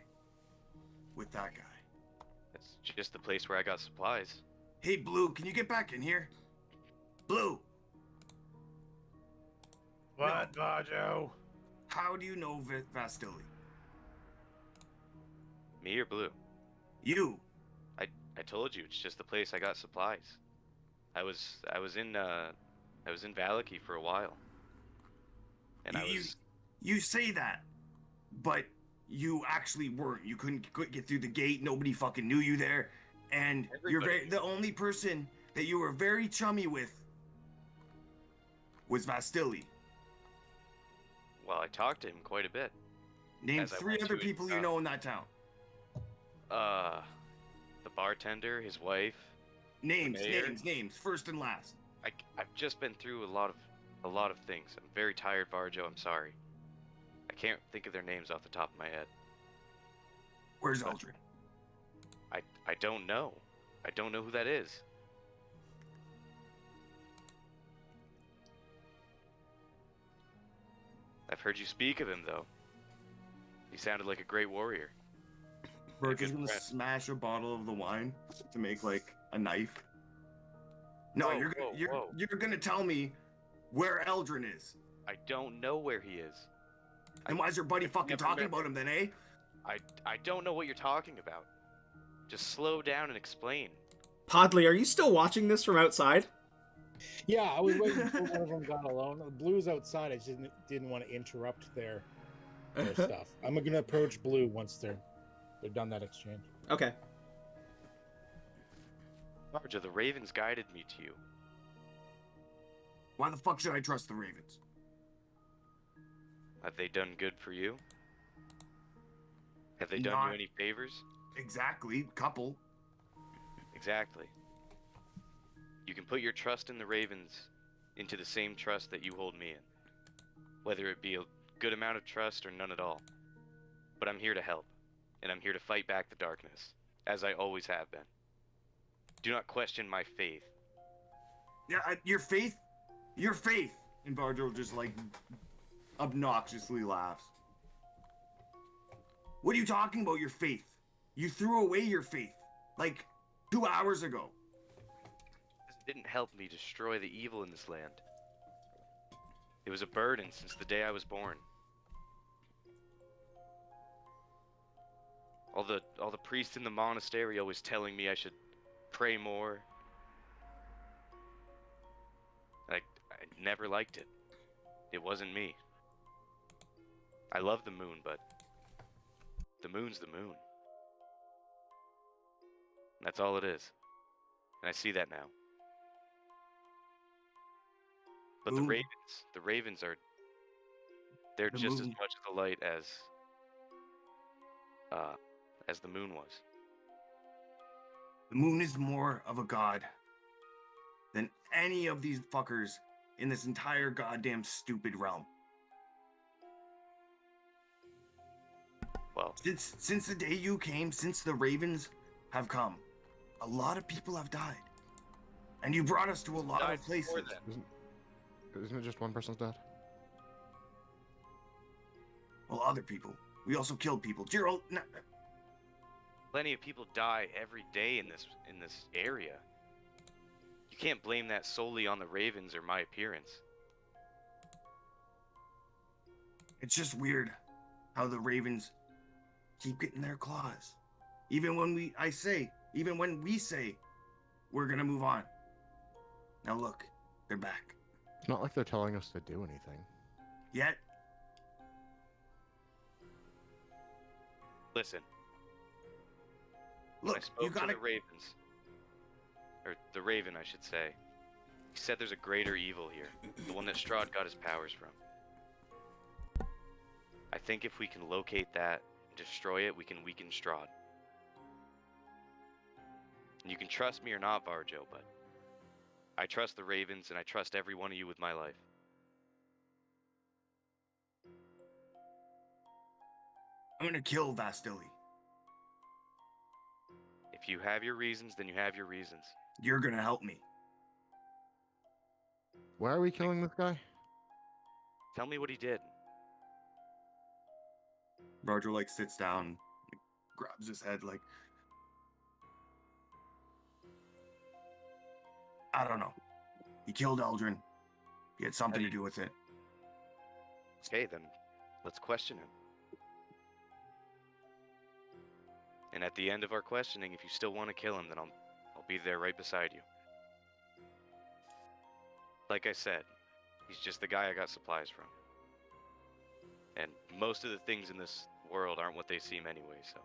with that guy. It's just the place where I got supplies. Hey, Blue, can you get back in here? Blue, What, Varjo? how do you know Vastili? Me or Blue? You. I told you, it's just the place I got supplies. I was in Valaki for a while. And You say that, but you actually weren't. You couldn't get through the gate. Nobody fucking knew you there, and the only person that you were very chummy with was Vastili. Well, I talked to him quite a bit. Name As I 3 went other to his people you house. know in that town. The bartender, his wife. Names, Mayor. names, first and last. I've just been through a lot of things. I'm very tired, Varjo. I'm sorry. I can't think of their names off the top of my head. Where's Eldrin? I don't know. I don't know who that is. I've heard you speak of him, though. He sounded like a great warrior. We're good just gonna friend. smash a bottle of the wine to make like a knife. No, Whoa, you're whoa. you're gonna tell me where Eldrin is. I don't know where he is. And why is your buddy fucking talking about him then, eh? I don't know what you're talking about. Just slow down and explain. Podley, are you still watching this from outside? Yeah, I was waiting until one of them got alone. The Blue's outside. I just didn't want to interrupt their stuff. I'm gonna approach Blue once they're done that exchange. Okay. Varjo, the Ravens guided me to you. Why the fuck should I trust the Ravens? Have they done good for you? Have they done you any favors? Exactly, couple. Exactly. You can put your trust in the Ravens into the same trust that you hold me in. Whether it be a good amount of trust or none at all. But I'm here to help, and I'm here to fight back the darkness, as I always have been. Do not question my faith. Yeah, your faith? Your faith! And Varjo just, like, obnoxiously laughs. What are you talking about, your faith? You threw away your faith, like, 2 hours ago. This didn't help me destroy the evil in this land. It was a burden since the day I was born. All the priests in the monastery always telling me I should pray more. I never liked it. It wasn't me. I love the moon, but the moon's the moon. That's all it is. And I see that now. But Moon. the Ravens are, they're The just moon. as much of the light as the moon was. The moon is more of a god than any of these fuckers in this entire goddamn stupid realm. Well, Since the day you came, since the Ravens have come, a lot of people have died. And you brought us to a lot died of places. before then. Isn't it just one person's dead? Well, other people. We also killed people. Gerald, Plenty of people die every day in this area. You can't blame that solely on the Ravens or my appearance. it's just weird how the Ravens keep getting their claws. Even when we say we're gonna move on. Now look, they're back. It's not like they're telling us to do anything. Yet, Listen, when I look, spoke you gotta. to the Ravens, or the Raven, I should say, he said there's a greater evil here, the one that Strahd got his powers from. I think if we can locate that and destroy it, we can weaken Strahd. And you can trust me or not, Varjo, but I trust the Ravens and I trust every one of you with my life. I'm gonna kill Vastili. If you have your reasons, then you have your reasons. You're gonna help me. Why are we killing this guy? Tell me what he did. Roger like sits down, grabs his head like, I don't know. He killed Eldrin. He had something to do with it. Okay, then let's question him. And at the end of our questioning, if you still want to kill him, then I'll be there right beside you. Like I said, he's just the guy I got supplies from. And most of the things in this world aren't what they seem anyway, so.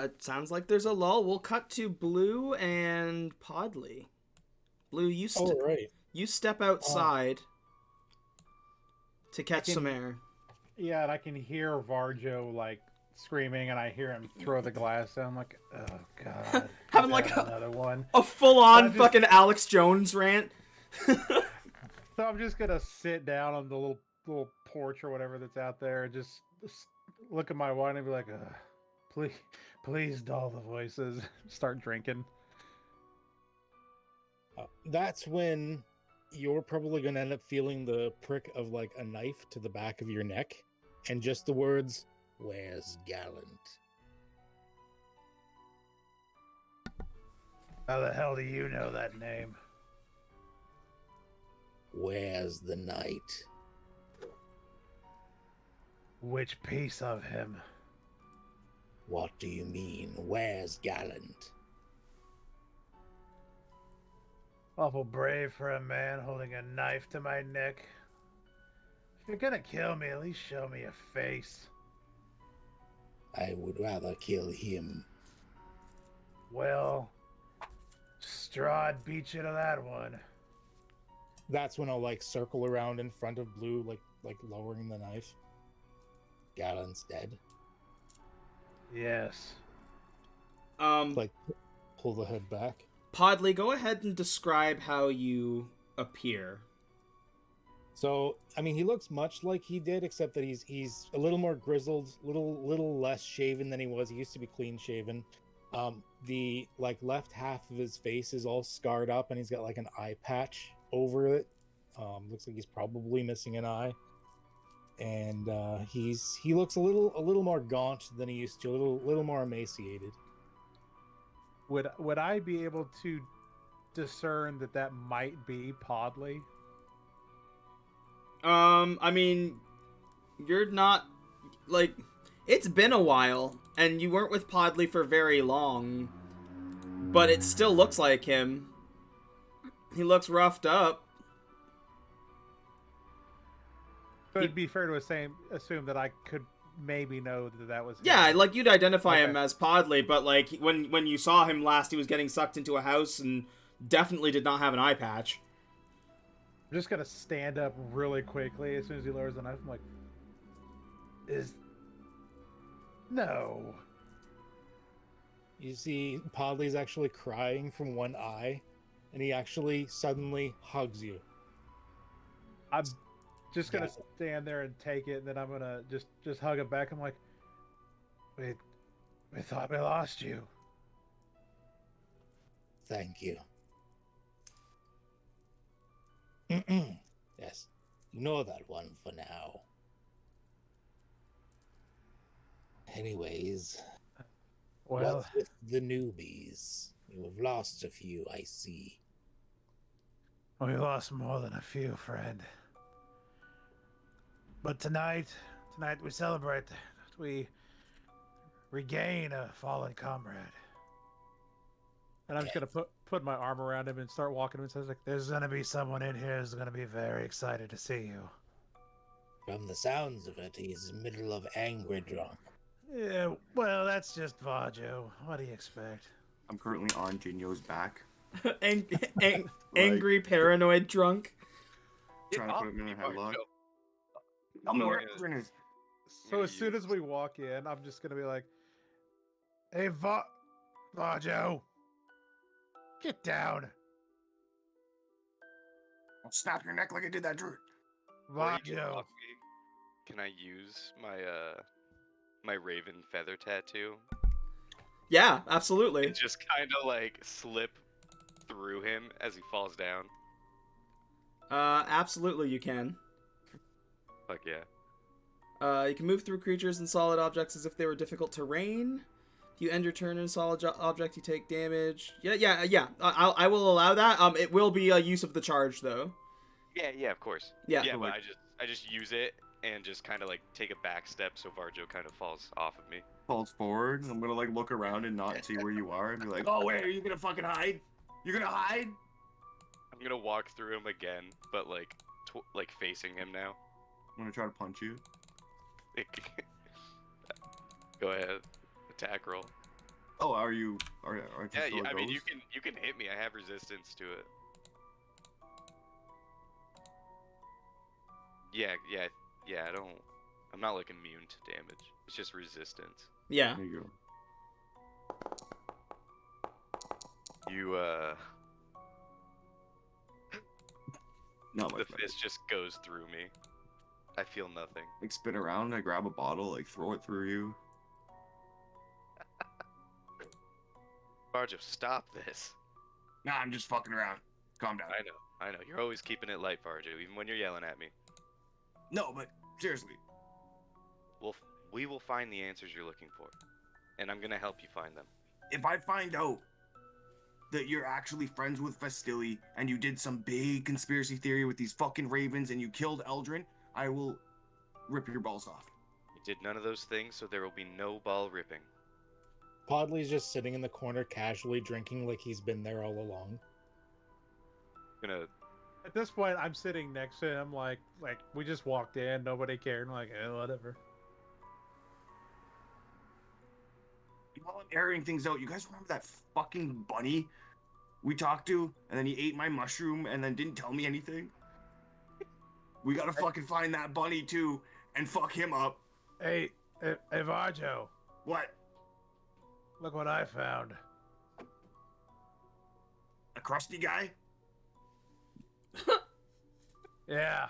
It sounds like there's a lull. We'll cut to Blue and Podley. Blue, you step outside to catch some air. Yeah, and I can hear Varjo like screaming, and I hear him throw the glass down. I'm like, oh god, Having like another one. A full-on fucking Alex Jones rant. So I'm just gonna sit down on the little porch or whatever that's out there, and just look at my wine and be like, please dull the voices. Start drinking. That's when you're probably going to end up feeling the prick of like a knife to the back of your neck and just the words, "Where's Gallant?" How the hell do you know that name? Where's the knight? Which piece of him? What do you mean, where's Gallant? Awful brave for a man holding a knife to my neck. If you're gonna kill me, at least show me a face. I would rather kill him. Well, Strahd beat you to that one. That's when I'll like circle around in front of Blue, like lowering the knife. Gallant's dead. Yes. Like pull the hood back. Podley, go ahead and describe how you appear. So, I mean, he looks much like he did, except that he's a little more grizzled, little less shaven than he was. He used to be clean shaven. The like left half of his face is all scarred up, and he's got like an eye patch over it. Looks like he's probably missing an eye, and he looks a little more gaunt than he used to, a little more emaciated. Would I be able to discern that might be Podley? I mean, you're not, like, it's been a while, and you weren't with Podley for very long, but it still looks like him. He looks roughed up. So it'd be fair to assume that I could maybe know that was him. Yeah, like, you'd identify Okay. him as Podley, but, like, when you saw him last, he was getting sucked into a house and definitely did not have an eye patch. I'm just gonna stand up really quickly as soon as he lowers the knife. I'm like, no. You see, Podley's actually crying from one eye, and he actually suddenly hugs you. I'm just gonna stand there and take it, and then I'm gonna just hug him back. I'm like, we thought we lost you. Thank you. Yes, ignore that one for now. Anyways, Well, what's with the newbies? You have lost a few, I see. we lost more than a few, friend. But tonight we celebrate that we regain a fallen comrade. And I'm just gonna put my arm around him and start walking him and says like, There's gonna be someone in here who's gonna be very excited to see you. From the sounds of it, he's middle of angry drunk. Yeah, well, that's just Vajo. What do you expect? I'm currently on Jinyo's back, Angry, paranoid, drunk. trying to put him in a headlock. I'm No, gonna- we're gonna- So as soon as we walk in, I'm just gonna be like, Hey, Vajo! Get down! I'll snap your neck like I did that druid. While you Vajo! walk me, can I use my my raven feather tattoo Yeah, absolutely. and just kind of like slip through him as he falls down? Absolutely you can. Fuck yeah. You can move through creatures and solid objects as if they were difficult terrain. If you end your turn in a solid object, you take damage. Yeah. I will allow that. It will be a use of the charge, though. Yeah, of course. Yeah. Yeah, but I just use it and just kind of like take a back step so Varjo kind of falls off of me. Falls forward. I'm gonna like look around and not see where you are and be like, oh wait, are you gonna fucking hide? You gonna hide? I'm gonna walk through him again, but like facing him now. I'm gonna try to punch you. Go ahead, attack roll. Oh, aren't you Yeah, still a I mean ghost? you can hit me. I have resistance to it. Yeah. I'm not like immune to damage. It's just resistance. Yeah. There you go. You Not the much better. fist just goes through me. I feel nothing. Like spin around, I grab a bottle, like throw it through you. Barjo, stop this. Nah, I'm just fucking around. Calm down. I know, you're always keeping it light, Varjo, even when you're yelling at me. No, but seriously. We will find the answers you're looking for. And I'm gonna help you find them. If I find out that you're actually friends with Fastili and you did some big conspiracy theory with these fucking ravens and you killed Eldrin, I will rip your balls off. You did none of those things, so there will be no ball ripping. Podley's just sitting in the corner casually drinking like he's been there all along. Gonna At this point, I'm sitting next to him, like we just walked in, nobody cared, and like, whatever. While I'm airing things out, you guys remember that fucking bunny we talked to, and then he ate my mushroom and then didn't tell me anything? We gotta fucking find that bunny too and fuck him up. Hey, Varjo, What? look what I found. A crusty guy? Yeah,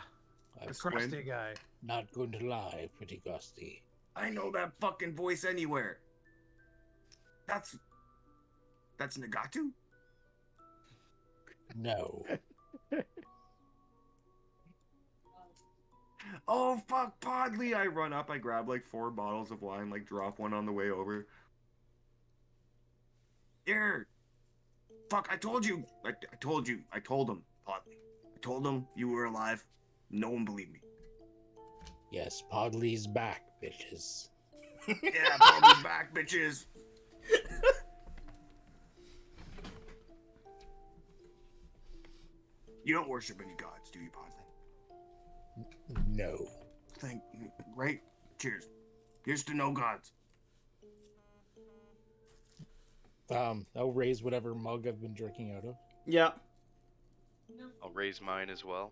I'm the crusty guy. not going to lie, pretty gusty. I know that fucking voice anywhere. That's Nagatu? No. Oh, fuck, Podley! I run up, I grab like 4 bottles of wine, like drop one on the way over. Here! Fuck, I told you! I told him, Podley. I told him you were alive. No one believed me. Yes, Podley's back, bitches. Yeah, Podley's back, bitches! You don't worship any gods, do you, Podley? No. Right? Cheers. Here's to no gods. I'll raise whatever mug I've been drinking out of. Yeah. I'll raise mine as well.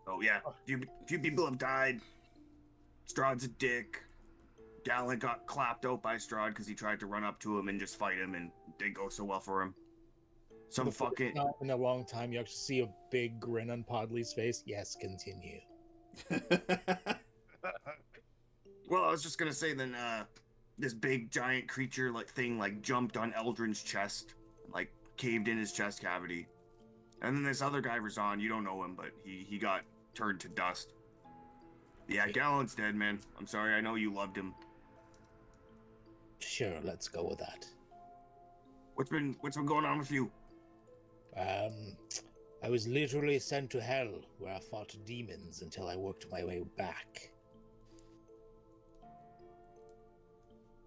Oh yeah, few people have died. Strahd's a dick. Gallant got clapped out by Strahd because he tried to run up to him and just fight him, and it didn't go so well for him. Some The first fucking... time in a long time, you actually see a big grin on Podley's face. Yes, continue. Well, I was just gonna say then, this big giant creature jumped on Eldrin's chest, like caved in his chest cavity. And then this other guy, Razan, you don't know him, but he got turned to dust. Yeah, Gallant's dead, man. I'm sorry, I know you loved him. Sure, let's go with that. What's been going on with you? I was literally sent to hell, where I fought demons until I worked my way back.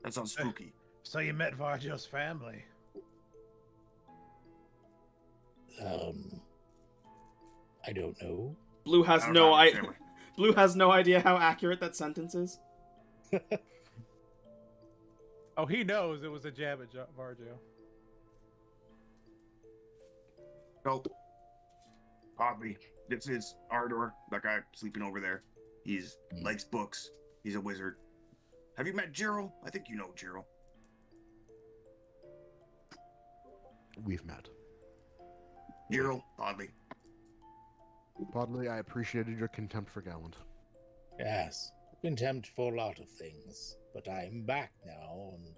That sounds spooky. So you met Varjo's family. I don't know. Blue has I don't no know, idea. family. Blue has no idea how accurate that sentence is. Oh, he knows it was a jab at Varjo. Nope. Podley. This is Ardor, that guy sleeping over there. He's likes books. He's a wizard. Have you met Jiro? I think you know Jiro. We've met. Jiro, Podley. Podley, I appreciated your contempt for Gallant. Yes, contempt for a lot of things, but I'm back now, and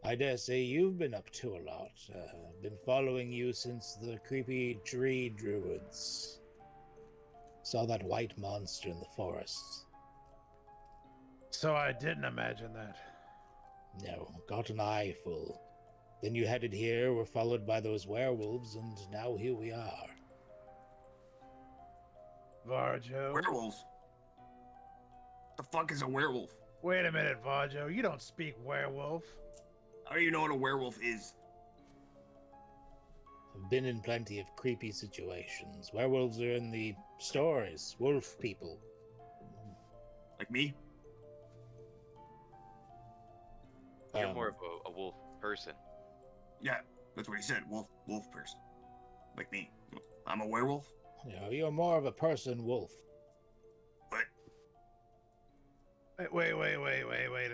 I dare say you've been up to a lot. I've been following you since the creepy tree druids. Saw that white monster in the forests. So I didn't imagine that. No, got an eye full. Then you headed here, were followed by those werewolves, and now here we are. Varjo. Werewolves? The fuck is a werewolf? Wait a minute, Varjo. You don't speak werewolf. How do you know what a werewolf is? I've been in plenty of creepy situations. Werewolves are in the stories. Wolf people. Like me? You're more of a wolf person. Yeah, that's what he said. Wolf person. Like me. I'm a werewolf? No, you're more of a person wolf. But Wait a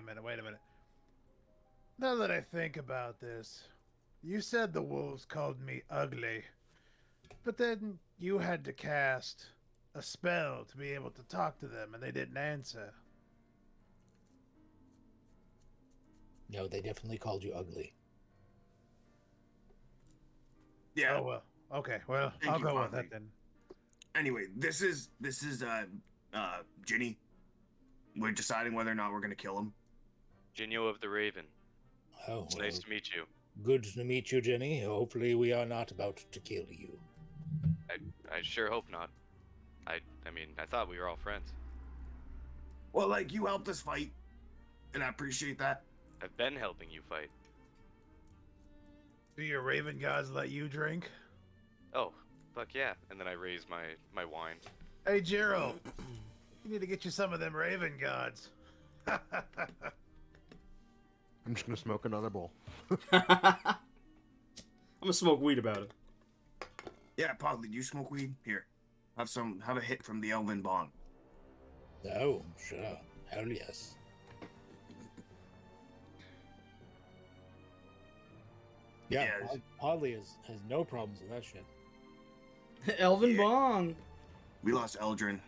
minute. Now that I think about this, you said the wolves called me ugly, but then you had to cast a spell to be able to talk to them, and they didn't answer. No, they definitely called you ugly. Yeah. Oh well. Okay. Well, Thank I'll you go with kindly. that then. Anyway, this is Ginny. We're deciding whether or not we're gonna kill him. Jinyo of the Raven. Oh, It's well, nice to meet you. good to meet you, Jenny. Hopefully, we are not about to kill you. I sure hope not. I mean, I thought we were all friends. Well, like, you helped us fight, and I appreciate that. I've been helping you fight. Do your Raven gods let you drink? Oh, fuck yeah. And then I raise my wine. Hey, Jiro, you need to get you some of them Raven gods. I'm just gonna smoke another bowl. I'm gonna smoke weed about it. Yeah, Podley, do you smoke weed? Here, have a hit from the Elven Bong. Oh, sure. Hell yes. Yeah, Yeah, Podley has no problems with that shit. Elvin Yeah. Bong. We lost Eldrin,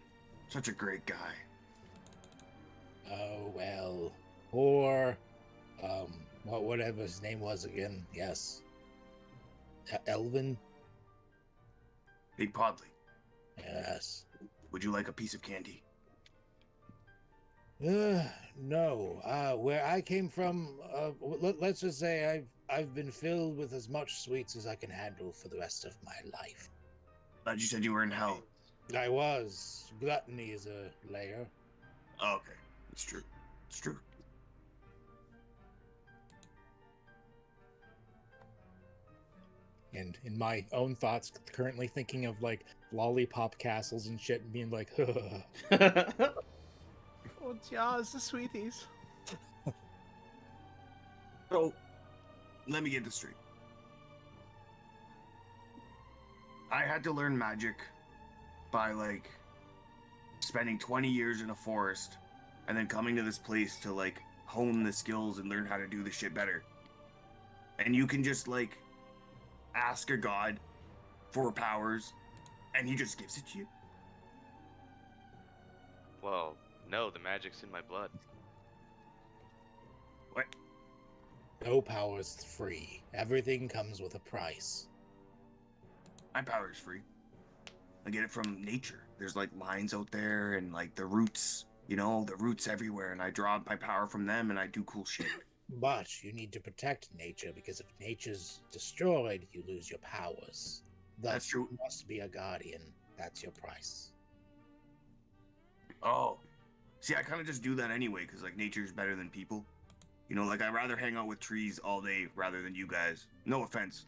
such a great guy. Oh, well. Or, whatever his name was again. Yes. Elvin? Big Podley, Yes. would you like a piece of candy? No. Where I came from, let's just say I've been filled with as much sweets as I can handle for the rest of my life. You said you were in hell. I was. Gluttony is a layer. Oh, okay, it's true. It's true. And in my own thoughts, currently thinking of like lollipop castles and shit and being like, Oh, yeah, it's the sweeties. So, let me get this straight. I had to learn magic by, like, spending 20 years in a forest and then coming to this place to, like, hone the skills and learn how to do the shit better. And you can just, like, ask a god for powers and he just gives it to you? Well, no, the magic's in my blood. What? no power is free. Everything comes with a price. My power is free. I get it from nature. There's like lines out there and like the roots, you know, the roots everywhere, and I draw my power from them and I do cool shit. But you need to protect nature because if nature's destroyed, you lose your powers. Thus, That's true. You must be a guardian. That's your price. Oh. See, I kind of just do that anyway because like nature's better than people. You know, like I'd rather hang out with trees all day rather than you guys. No offense.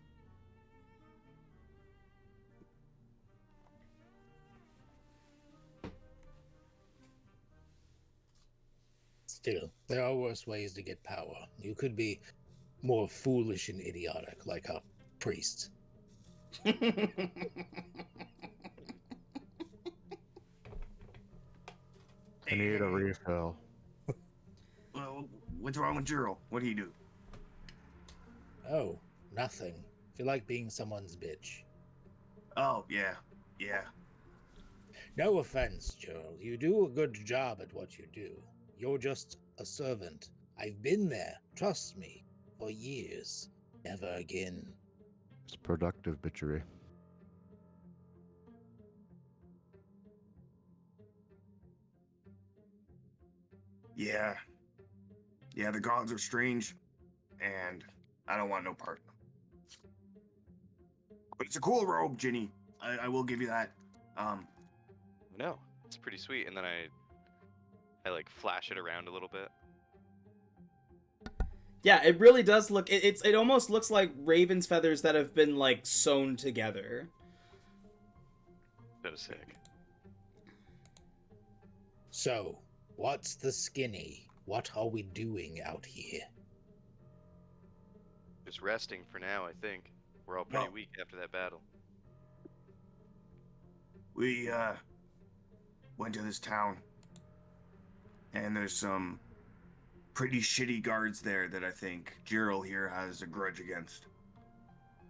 Still, there are worse ways to get power. You could be more foolish and idiotic, like a priest. I need a refill. Well, what's wrong with Jiro? What'd he do? Oh, nothing. If you like being someone's bitch. Oh, yeah. Yeah. No offense, Gerald. You do a good job at what you do. You're just a servant. I've been there, trust me, for years. Never again. It's productive bitchery. Yeah. Yeah, the gods are strange, and I don't want no part. But it's a cool robe, Ginny. I will give you that. No, it's pretty sweet. And then I like flash it around a little bit. Yeah, it really does look. It almost looks like raven's feathers that have been like sewn together. So sick. So, what's the skinny? What are we doing out here? Just resting for now, I think. We're all pretty Well- weak after that battle. We, went to this town, and there's some pretty shitty guards there that I think Jiro here has a grudge against.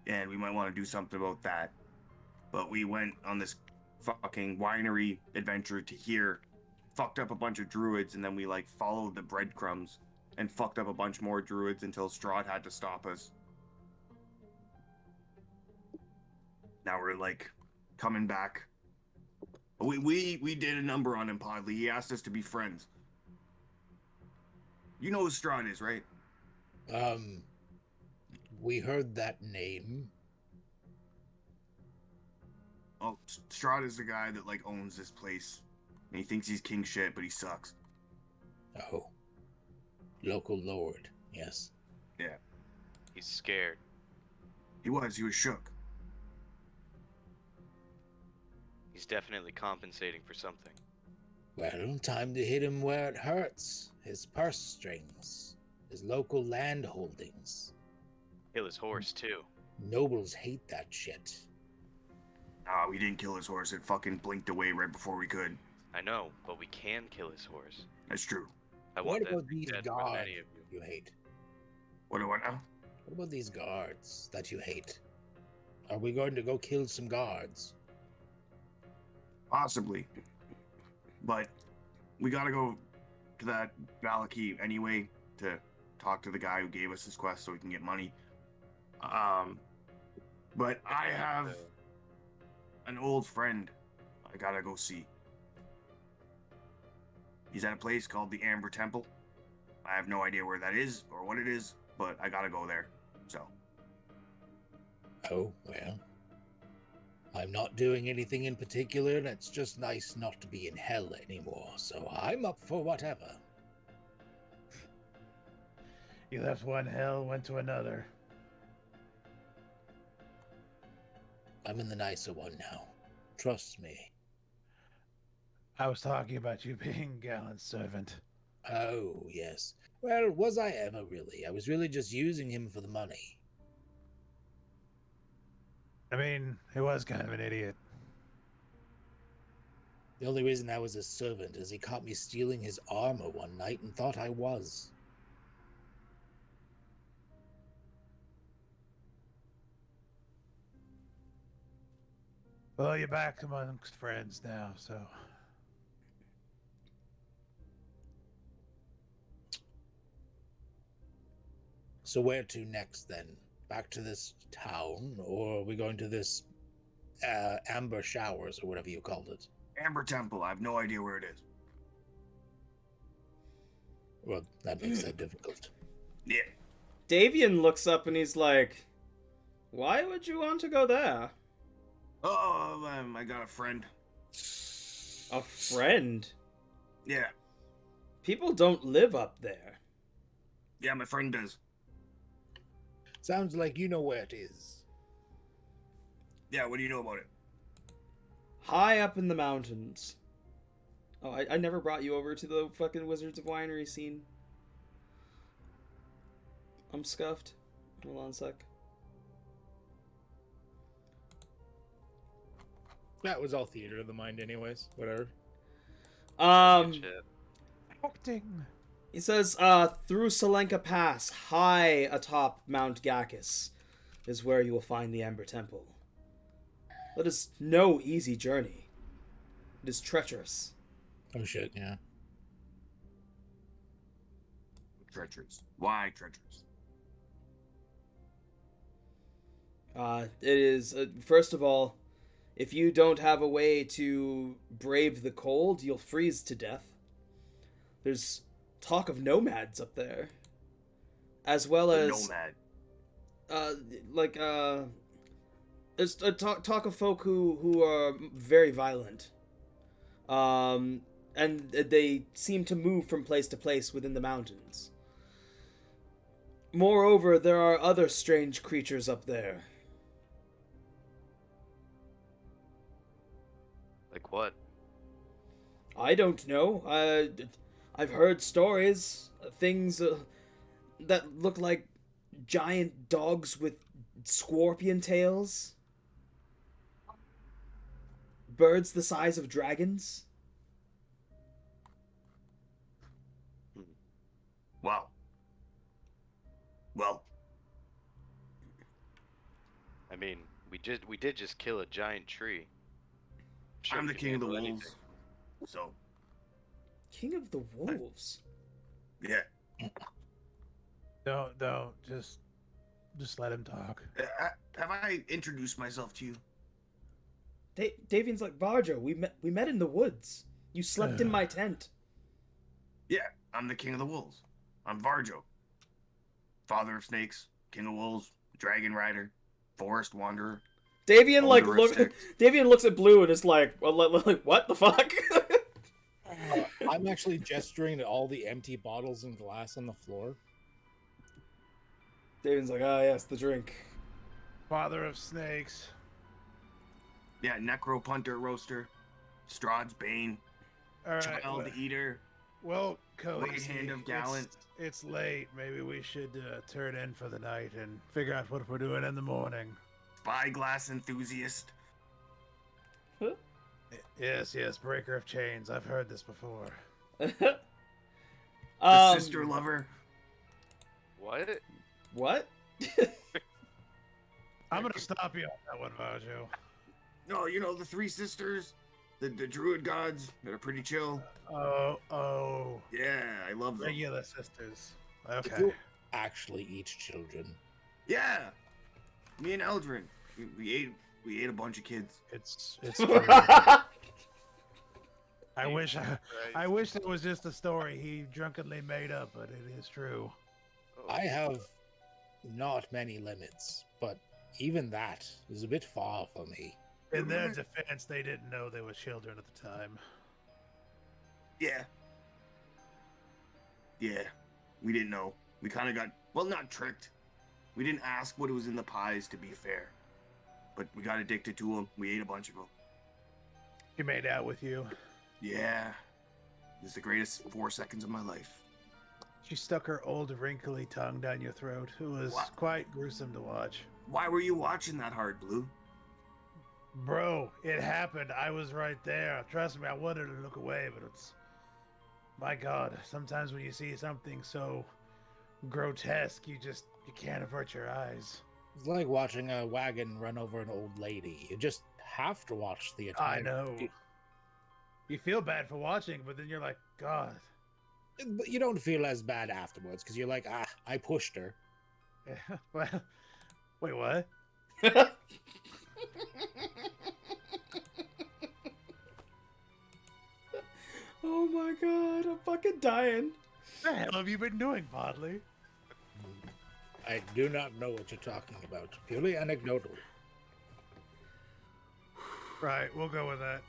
And we might want to do something about that. But we went on this fucking winery adventure to here, fucked up a bunch of druids, and then we like followed the breadcrumbs and fucked up a bunch more druids until Strahd had to stop us. now we're like coming back. We did a number on him, Podley. He asked us to be friends. You know who Strahd is, right? We heard that name. Oh, Strahd is the guy that like owns this place. And he thinks he's king shit, but he sucks. Oh. Local lord, yes. Yeah. He's scared. He was shook. He's definitely compensating for something. Well, time to hit him where it hurts. His purse strings. His local land holdings. Kill his horse, too. Nobles hate that shit. Nah, we didn't kill his horse. It fucking blinked away right before we could. I know, but we can kill his horse. That's true. I What want that about to be these dead more than guards any of you. you hate? What do I know? What about these guards that you hate? Are we going to go kill some guards? Possibly. But we gotta go to that Valaki anyway to talk to the guy who gave us this quest so we can get money. But I have an old friend I gotta go see. He's at a place called the Amber Temple. I have no idea where that is or what it is, but I gotta go there. So. Oh, well. I'm not doing anything in particular, and it's just nice not to be in hell anymore, so I'm up for whatever. You left one hell, went to another. I'm in the nicer one now. Trust me. I was talking about you being Gallant's servant. Oh, yes. Well, was I ever really? I was really just using him for the money. I mean, he was kind of an idiot. The only reason I was his servant is he caught me stealing his armor one night and thought I was. Well, you're back amongst friends now, so... So where to next, then? Back to this town, or are we going to this Amber Showers, or whatever you called it? Amber Temple. I have no idea where it is. Well, that makes that difficult. Yeah. Davian looks up and he's like, "Why would you want to go there?" Oh, I got a friend. A friend? Yeah. People don't live up there. Yeah, my friend does. Sounds like you know where it is. Yeah, what do you know about it? High up in the mountains. Oh, I never brought you over to the fucking Wizards of Winery scene. I'm scuffed. Hold on a sec. That was all theater of the mind anyways. Whatever. Good shit. Acting. He says, through Selenka Pass, high atop Mount Gakis, is where you will find the Amber Temple. That is no easy journey. It is treacherous. Oh shit, yeah. Treacherous. Why treacherous? It is, first of all, if you don't have a way to brave the cold, you'll freeze to death. There's talk of nomads up there, as well as nomad. there's a talk of folk who are very violent, and they seem to move from place to place within the mountains. Moreover, there are other strange creatures up there. Like what? I don't know. I've heard stories, things that look like giant dogs with scorpion tails, birds the size of dragons. Wow. Well, I mean, we did just kill a giant tree. Sure, I'm we the can king of the handle wolves. anything. So, King of the Wolves. yeah. Don't. Just let him talk. Have I introduced myself to you? Davian's like, Varjo, we met in the woods. You slept in my tent. Yeah, I'm the king of the wolves. I'm Varjo. Father of snakes, king of wolves, dragon rider, forest wanderer. Davian Older Davian looks at Blue and is like what the fuck? I'm actually gesturing to all the empty bottles and glass on the floor. Davian's like, ah, yes, the drink. Father of snakes. Yeah, necropunter roaster, Strahd's bane, All right. child eater. Well, Khaleesi, Right hand of gallant. It's late. Maybe we should turn in for the night and figure out what we're doing in the morning. Spyglass enthusiast. Yes, breaker of chains. I've heard this before. The sister lover. What? What? I'm gonna stop you on that one, Varjo. No, you know the three sisters, the druid gods that are pretty chill. Oh. Yeah, I love them. Regular sisters. Do Okay. you actually eat children? Yeah, me and Eldrin, we ate a bunch of kids. It's true. I wish it was just a story he drunkenly made up, but it is true. I have not many limits, but even that is a bit far for me. In their defense, they didn't know they were children at the time. Yeah, we didn't know. We kind of got, well, not tricked. We didn't ask what was in the pies, to be fair. But we got addicted to them. We ate a bunch of them. She made out with you. Yeah. It was the greatest 4 seconds of my life. She stuck her old wrinkly tongue down your throat. It was What? quite gruesome to watch. Why were you watching that hard, Blue? Bro, it happened. I was right there. Trust me, I wanted to look away, but it's... My God, sometimes when you see something so grotesque, you can't avert your eyes. It's like watching a wagon run over an old lady. You just have to watch the entire I know. You feel bad for watching, but then you're like, God. But you don't feel as bad afterwards because you're like, I pushed her. Yeah, well, wait, what? Oh my god, I'm fucking dying. What the hell have you been doing, Bodley? I do not know what you're talking about. Purely anecdotal. Right, we'll go with that.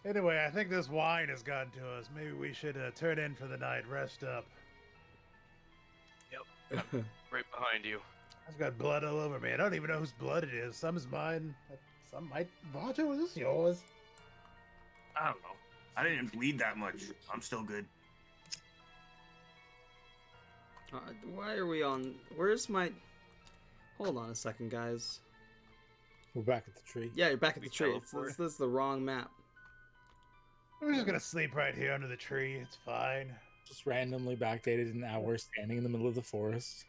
Anyway, I think this wine has gotten to us. Maybe we should turn in for the night, rest up. Yep. Right behind you. I've got blood all over me. I don't even know whose blood it is. Some is mine. Some might... Roger, was this yours? I don't know. I didn't bleed that much. I'm still good. Why are we on... Where's my... Hold on a second, guys. We're back at the tree. Yeah, you're back at the We tree. teleport. This is the wrong map. We're just gonna sleep right here under the tree. It's fine. Just randomly backdated an hour standing in the middle of the forest.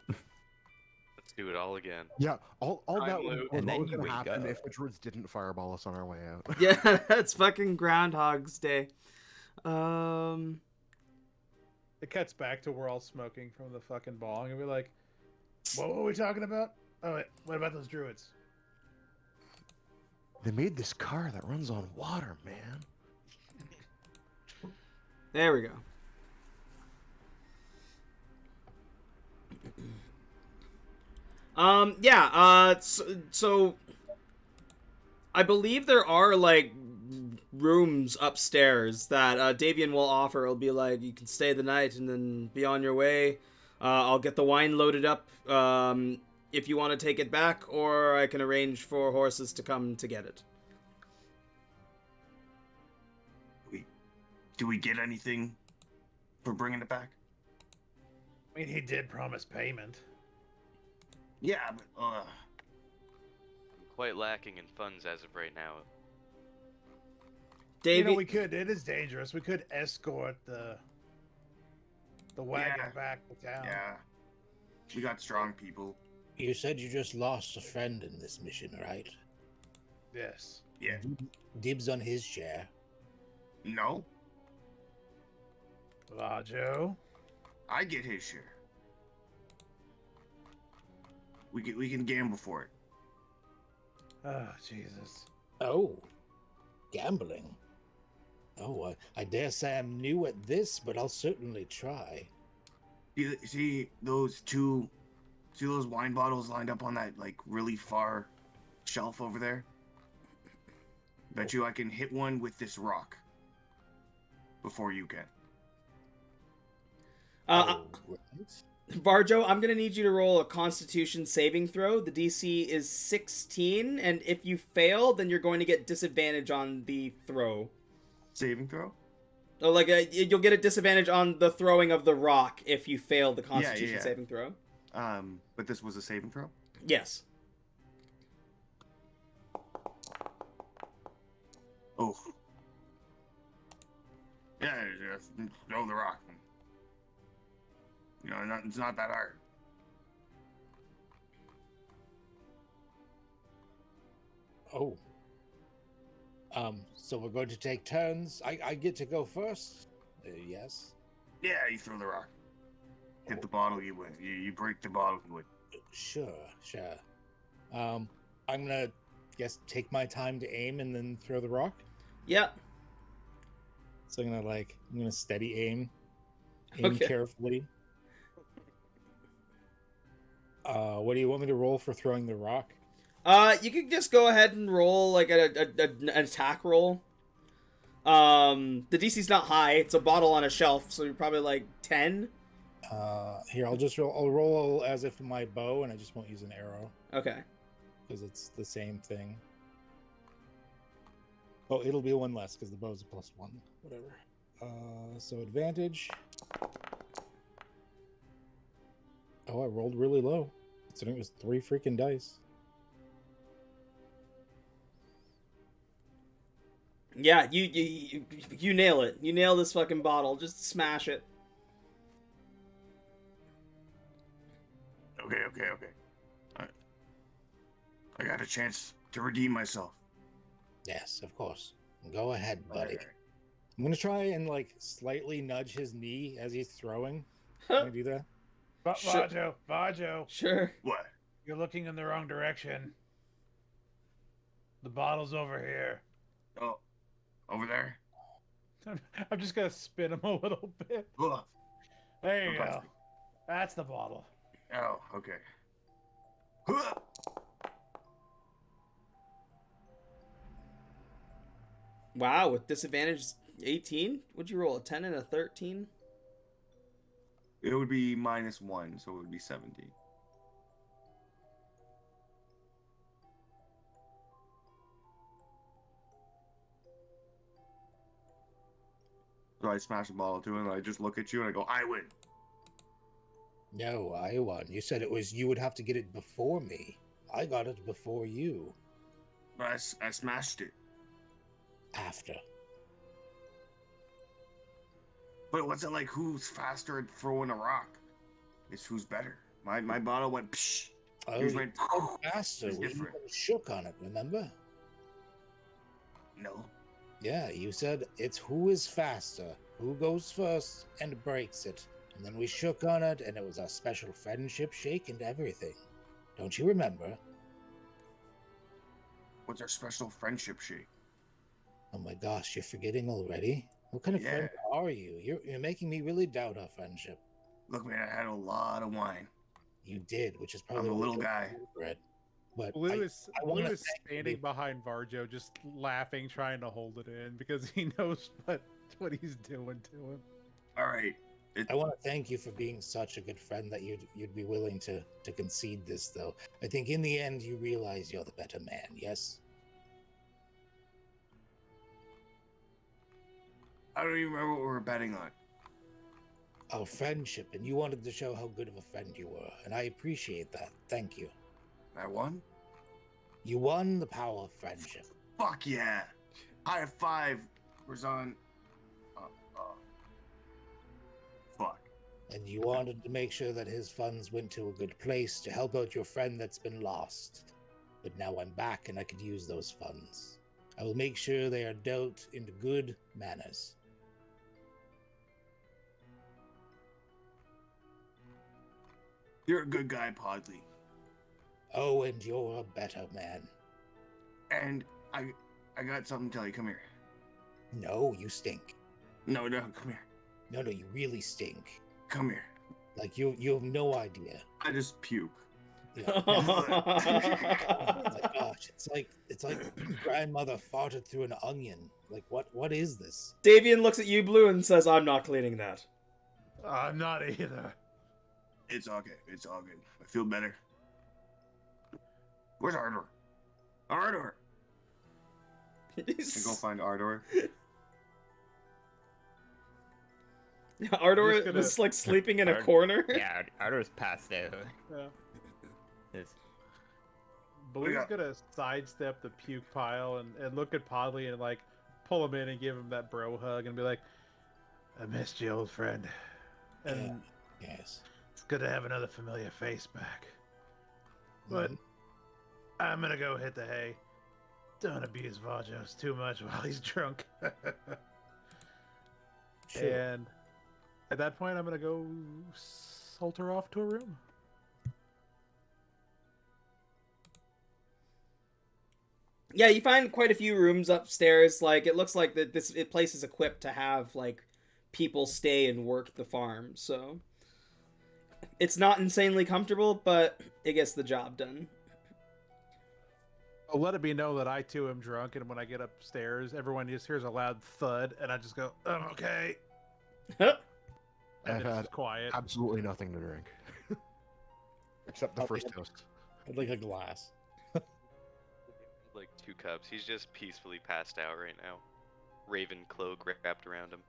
Let's do it all again. Yeah, all that Time was loop. what And then was you gonna wake happen up. if the druids didn't fireball us on our way out. Yeah, that's fucking Groundhog's Day. It cuts back to we're all smoking from the fucking bong, and we're like, What were we talking about? Oh, wait, what about those druids? They made this car that runs on water, man. There we go. So I believe there are like rooms upstairs that Davian will offer. It'll be like, you can stay the night and then be on your way. I'll get the wine loaded up if you want to take it back, or I can arrange for horses to come to get it. Do we get anything for bringing it back? I mean, he did promise payment. Yeah, but I'm quite lacking in funds as of right now. You know, Davian, we could. It is dangerous. We could escort the wagon Yeah. back to town. yeah. We got strong people. You said you just lost a friend in this mission, right? Yes. Yeah. Dibs on his share. No, Joe. I get his share. we can gamble for it. Oh, Jesus. Oh, gambling. Oh, I dare say I'm new at this, but I'll certainly try. See those wine bottles lined up on that like really far shelf over there? Bet you I can hit one with this rock before you can. Right. Varjo, I'm gonna need you to roll a Constitution saving throw. The DC is 16, and if you fail, then you're going to get disadvantage on the throw. Saving throw? Oh, like you'll get a disadvantage on the throwing of the rock if you fail the Constitution saving throw. But this was a saving throw? Yes. Oh. Yeah, just throw the rock. You know, it's not that hard. Oh. So we're going to take turns. I get to go first? Yes. Yeah, you throw the rock. Hit the bottle, you win. You break the bottle, you win. Sure. I'm gonna take my time to aim and then throw the rock. Yep. So I'm gonna steady aim carefully. What do you want me to roll for throwing the rock? You could just go ahead and roll like an attack roll. The DC's not high. It's a bottle on a shelf, so you're probably like 10. Here, I'll roll as if my bow, and I just won't use an arrow. Okay. Because it's the same thing. Oh, it'll be one less because the bow's a +1. Whatever. So advantage. Oh, I rolled really low. Considering it was 3 freaking dice. Yeah, you nail it. You nail this fucking bottle. Just smash it. Okay. I got a chance to redeem myself. Yes, of course. Go ahead, buddy. Right. I'm gonna try and slightly nudge his knee as he's throwing. Can I do that? Vajo. Sure. What? You're looking in the wrong direction. The bottle's over here. Oh, over there? I'm just gonna spin him a little bit. Ugh. There you Don't go. touch me. That's the bottle. Oh, okay. Huh. Wow, with disadvantage 18? Would you roll a 10 and a 13? It would be -1, so it would be 17. So I smash the bottle to him, and I just look at you and I go, I win. No, I won. You said it was you would have to get it before me. I got it before you. But I smashed it. After. But it wasn't like who's faster at throwing a rock. It's who's better. My bottle went psh. Oh, Yours you went said faster. It's We different. shook on it, remember? No. Yeah, you said it's who is faster, who goes first, and breaks it. And then we shook on it, and it was our special friendship shake and everything. Don't you remember? What's our special friendship shake? Oh my gosh, you're forgetting already? What kind of friend are you? You're making me really doubt our friendship. Look, man, I had a lot of wine. You did, which is probably I'm a what little you're guy. regret. But Blue I is wanna Blue is thank standing you. behind Varjo, just laughing, trying to hold it in because he knows what he's doing to him. All right. I want to thank you for being such a good friend that you'd be willing to concede this, though. I think in the end you realize you're the better man. Yes. I don't even remember what we were betting on. Our friendship, and you wanted to show how good of a friend you were, and I appreciate that. Thank you. I won? You won the power of friendship. Fuck yeah. High five, Razan. Fuck. And you wanted to make sure that his funds went to a good place to help out your friend that's been lost. But now I'm back and I could use those funds. I will make sure they are dealt into good manners. You're a good guy, Podley. grow and you're a better man. And I got something to tell you. Come here. No, you stink. No, come here. No, you really stink. Come here. Like you have no idea. I just puke. Yeah. Oh my gosh, it's like grandmother farted through an onion. Like what is this? Davian looks at you, Blue, and says, "I'm not cleaning that." I'm not either. It's all good. It's all good. I feel better. Where's Ardor? Ardor! I go find Ardor. Ardor is like sleeping in a corner. Yeah, Ardor's passed out. Yeah. It's- Blue's gonna sidestep the puke pile and look at Podley and like pull him in and give him that bro hug and be like, I missed you, old friend. And Yes. it's good to have another familiar face back. But I'm gonna go hit the hay. Don't abuse Vajos too much while he's drunk. Sure. and at that point, I'm gonna go solter off to a room. Yeah, you find quite a few rooms upstairs. Like, it looks like that this place is equipped to have like people stay and work the farm. So it's not insanely comfortable, but it gets the job done. I'll let it be known that I too am drunk, and when I get upstairs, everyone just hears a loud thud, and I just go, "I'm okay." And I've it's had just quiet. absolutely nothing to drink. Except the first toast. I'd like a glass. Like 2 cups. He's just peacefully passed out right now. Raven cloak wrapped around him.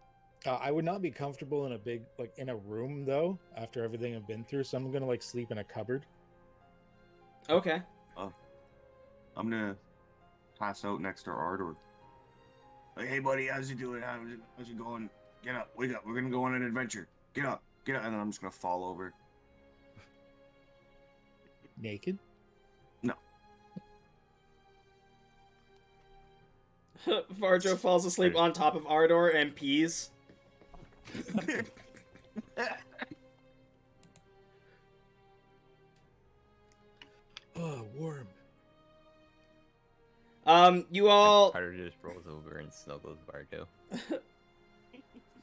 I would not be comfortable in a big, like, in a room, though, after everything I've been through, so I'm gonna, like, sleep in a cupboard. Okay. I'm gonna pass out next to Ardor. Like, hey buddy, how's you doing? How's you going? Get up, wake up. We're gonna go on an adventure. Get up, and then I'm just gonna fall over. Naked? No. Varjo falls asleep on top of Ardor and pees. Oh, warm. You all Carter just rolls over and snuggles Bardo.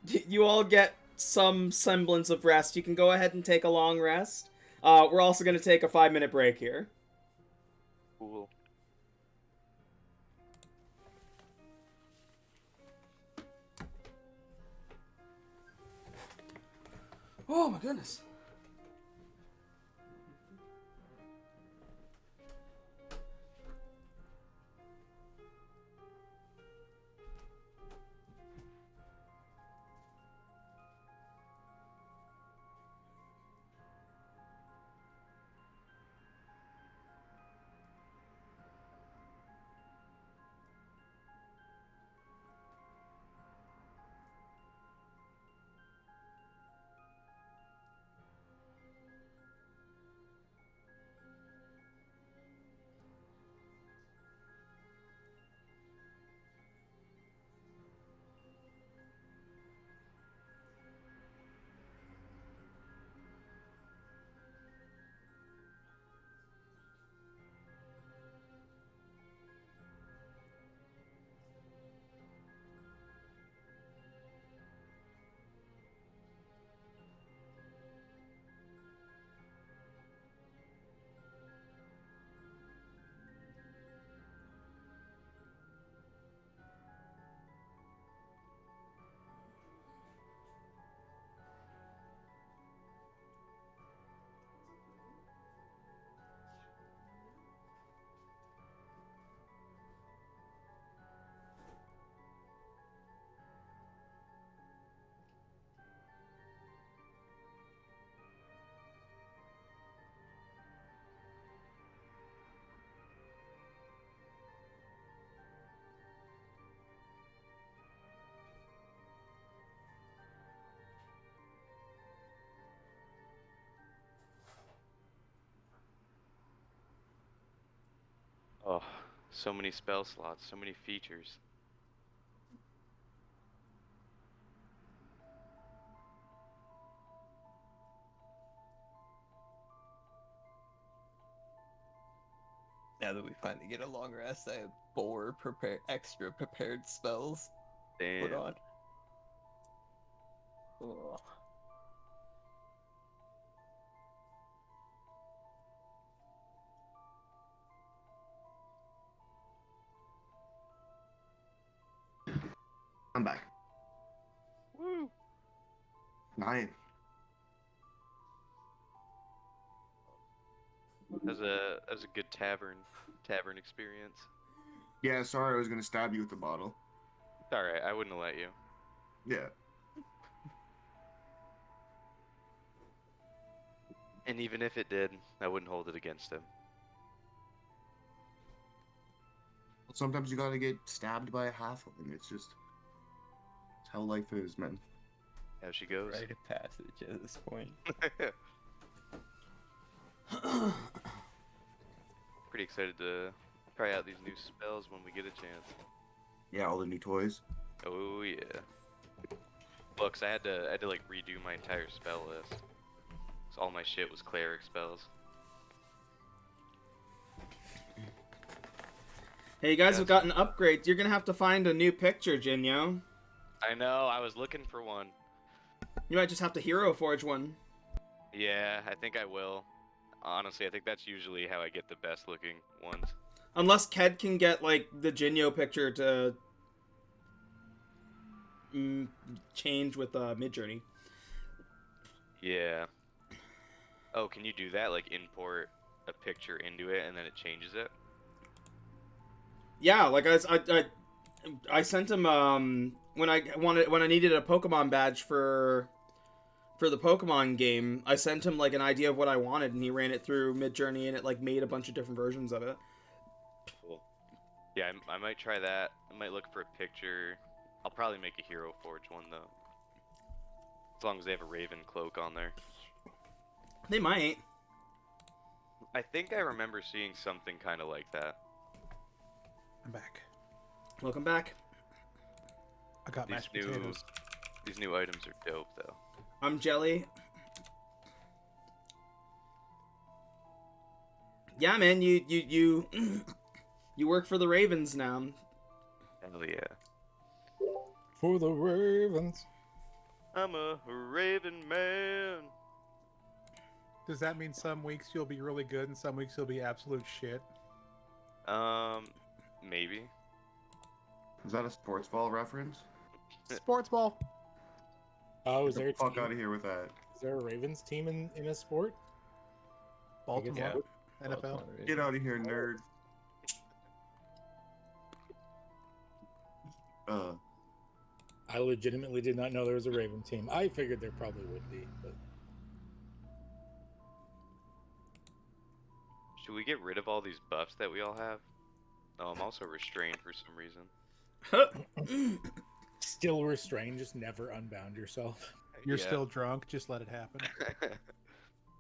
you all get some semblance of rest. You can go ahead and take a long rest. We're also going to take a 5-minute break here. Cool. Oh my goodness. Oh, so many spell slots, so many features. Now that we finally get a long rest, I have 4 extra prepared spells put Damn. on. Ugh. I'm back. Woo. 9. That was a good tavern experience. Yeah, sorry, I was gonna stab you with the bottle. It's all right. I wouldn't have let you. Yeah. And even if it did, I wouldn't hold it against him. Sometimes you gotta get stabbed by a halfling. It's how life is, man. How she goes. Rite of passage at this point. Pretty excited to try out these new spells when we get a chance. Yeah, all the new toys. Oh yeah. Well, 'cause I had to like redo my entire spell list. So all my shit was cleric spells. Hey, you guys have gotten upgrades. You're gonna have to find a new picture, Jinyo. I know. I was looking for one. You might just have to hero forge one. Yeah, I think I will. Honestly, I think that's usually how I get the best looking ones. Unless Ked can get, like, the Jinyo picture to change with Midjourney. Yeah. Oh, can you do that? Like import a picture into it and then it changes it? Yeah, like I sent him when I needed a Pokemon badge for the Pokemon game. I sent him like an idea of what I wanted, and he ran it through Midjourney, and it like made a bunch of different versions of it. Cool. Yeah, I might try that. I might look for a picture. I'll probably make a Hero Forge one though, as long as they have a Raven cloak on there. They might. I think I remember seeing something kind of like that. I'm back. Welcome back. I got mashed potatoes. These new items are dope though. I'm Jelly. Yeah, man, you you work for the Ravens now. Hell yeah. For the Ravens. I'm a Raven man. Does that mean some weeks you'll be really good and some weeks you'll be absolute shit? Maybe. Is that a sports ball reference? Sports ball. Oh, is Get there a the fuck team? out of here with that. Is there a Ravens team in a sport? Baltimore. NFL. Baltimore, Get out of here, nerd. I legitimately did not know there was a Raven team. I figured there probably would be, but Should we get rid of all these buffs that we all have? Oh, I'm also restrained for some reason. still restrained. Just never unbound yourself. You're Yeah. still drunk. Just let it happen.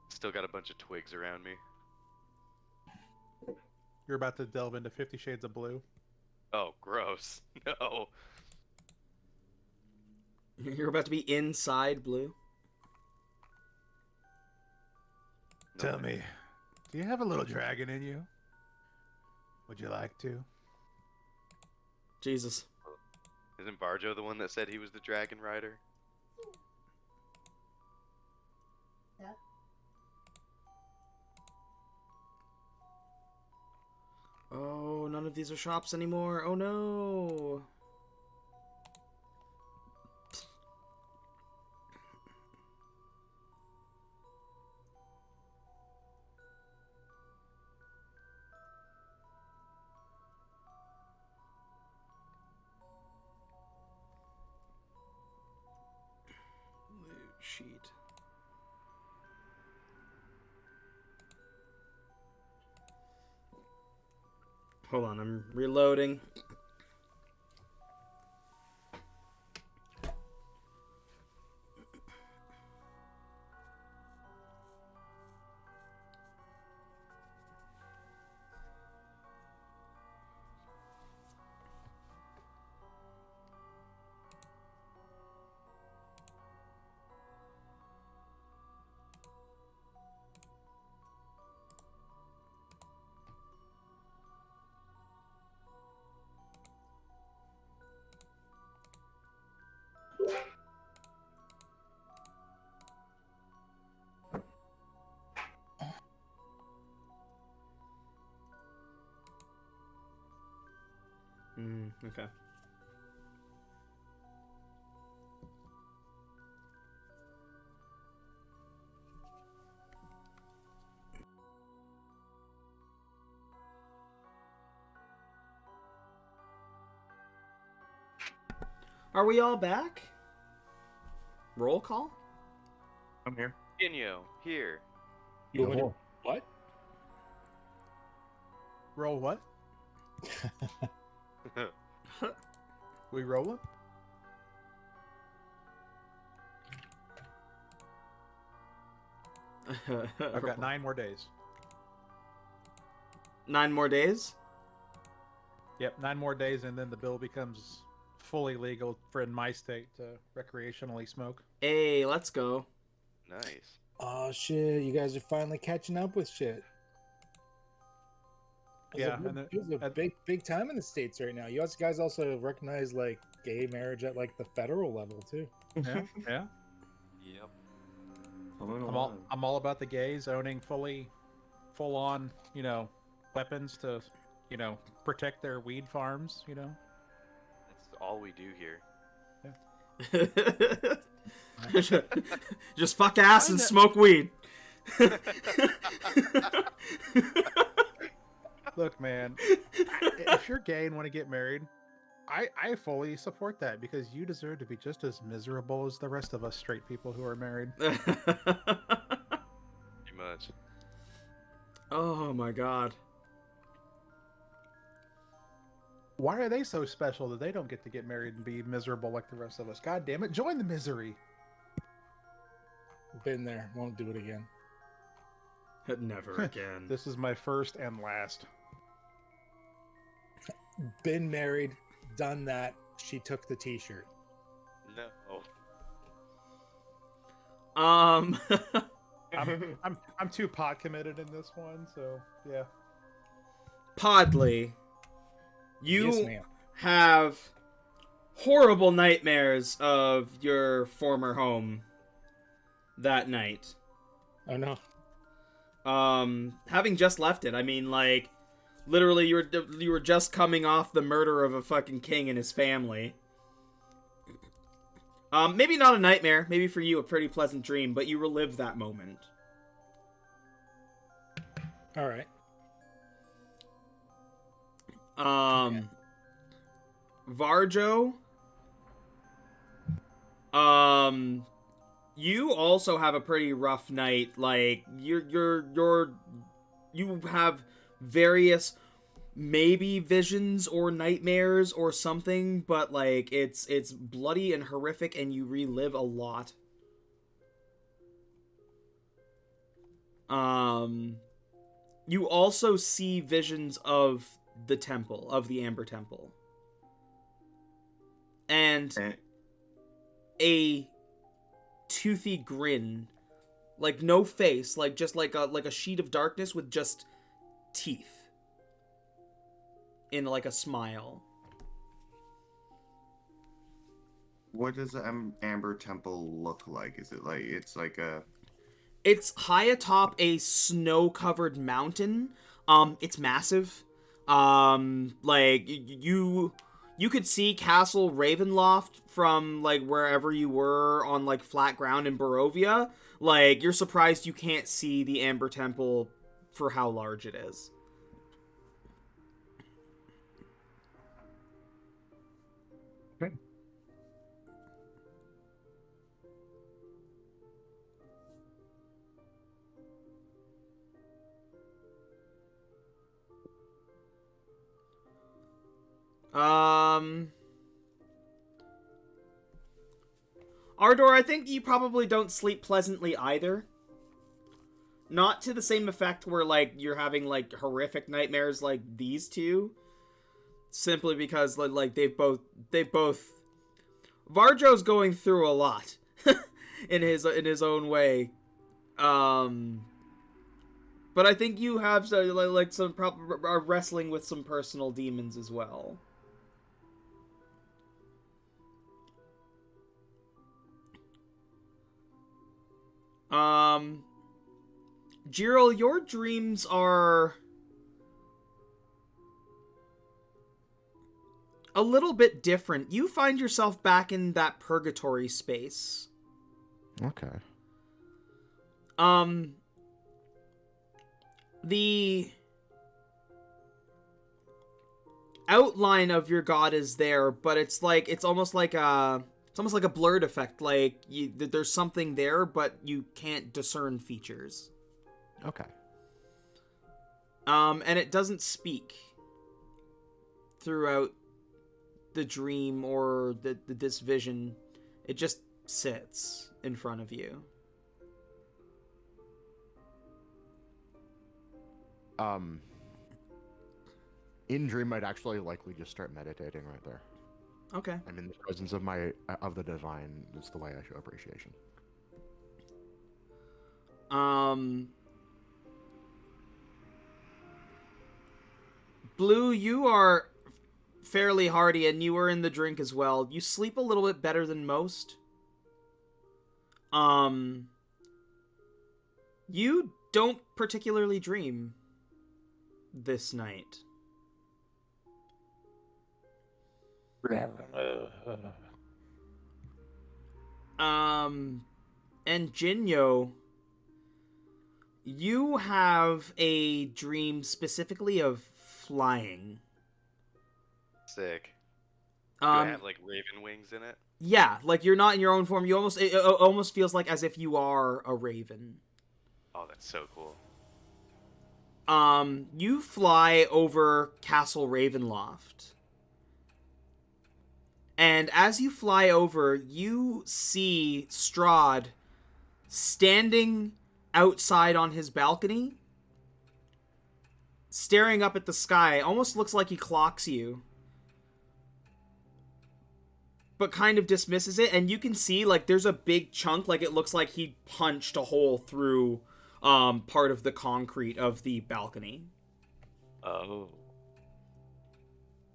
Still got a bunch of twigs around me. You're about to delve into 50 Shades of Blue. Oh, gross. No. You're about to be inside Blue. No Tell way. me, do you have a little dragon in you? Would you like to? Jesus. Isn't Barjo the one that said he was the dragon rider? Oh, none of these are shops anymore. Oh no. Loot sheet. Hold on, I'm reloading. Okay. Are we all back? Roll call? I'm here. Inyo, here. You want me what? Roll what? We rolling? I've got 9 more days. 9 more days? Yep, 9 more days, and then the bill becomes fully legal for in my state to recreationally smoke. Hey, let's go. Nice. Oh shit! You guys are finally catching up with shit. Yeah, It's a big time in the States right now. You guys also recognize like gay marriage at like the federal level too. Yeah, yeah. Yep. I'm all about the gays owning full on, weapons to, protect their weed farms. That's all we do here. Just fuck ass and smoke weed. Look, man, if you're gay and want to get married, I fully support that because you deserve to be just as miserable as the rest of us straight people who are married. Pretty much. Oh my god. Why are they so special that they don't get to get married and be miserable like the rest of us? God damn it, join the misery. Been there, won't do it again. Never again. This is my first and last. Been married, done that. She took the T-shirt. No. I'm too pot committed in this one, so yeah. Podley, you Yes, ma'am. have horrible nightmares of your former home that night. Oh no. Having just left it, I mean, like, literally you were just coming off the murder of a fucking king and his family. Maybe not a nightmare, maybe for you a pretty pleasant dream, but you relive that moment. All right. Varjo, you also have a pretty rough night. Like, you have various maybe visions or nightmares or something, but like it's bloody and horrific and you relive a lot. You also see visions of the temple, of the Amber Temple. And a toothy grin, like no face, like just like a sheet of darkness with just teeth in like a smile. What does the Amber Temple look like? Is it like It's high atop a snow-covered mountain. It's massive. Like you could see Castle Ravenloft from like wherever you were on like flat ground in Barovia. Like, you're surprised you can't see the Amber Temple for how large it is. Okay. Ardor, I think you probably don't sleep pleasantly either. Not to the same effect where, like, you're having, like, horrific nightmares like these two. Simply because, like, they've both... Varjo's going through a lot. in his own way. But I think you have, like, some are wrestling with some personal demons as well. Jiril, your dreams are a little bit different. You find yourself back in that purgatory space. Okay. The outline of your god is there, but it's almost like a blurred effect. Like there's something there, but you can't discern features. Okay. And it doesn't speak throughout the dream or this vision. It just sits in front of you. In dream, I'd actually likely just start meditating right there. Okay. I'm in the presence of the divine. That's the way I show appreciation. Blue, you are fairly hardy, and you were in the drink as well. You sleep a little bit better than most. You don't particularly dream this night. And Jinyo, you have a dream specifically of flying. Sick. Do I have like raven wings in it? Yeah, like you're not in your own form. It almost feels like as if you are a raven. Oh, that's so cool. You fly over Castle Ravenloft. And as you fly over, you see Strahd standing outside on his balcony, staring up at the sky. Almost looks like he clocks you, but kind of dismisses it. And you can see, like, there's a big chunk, like it looks like he punched a hole through part of the concrete of the balcony. Oh.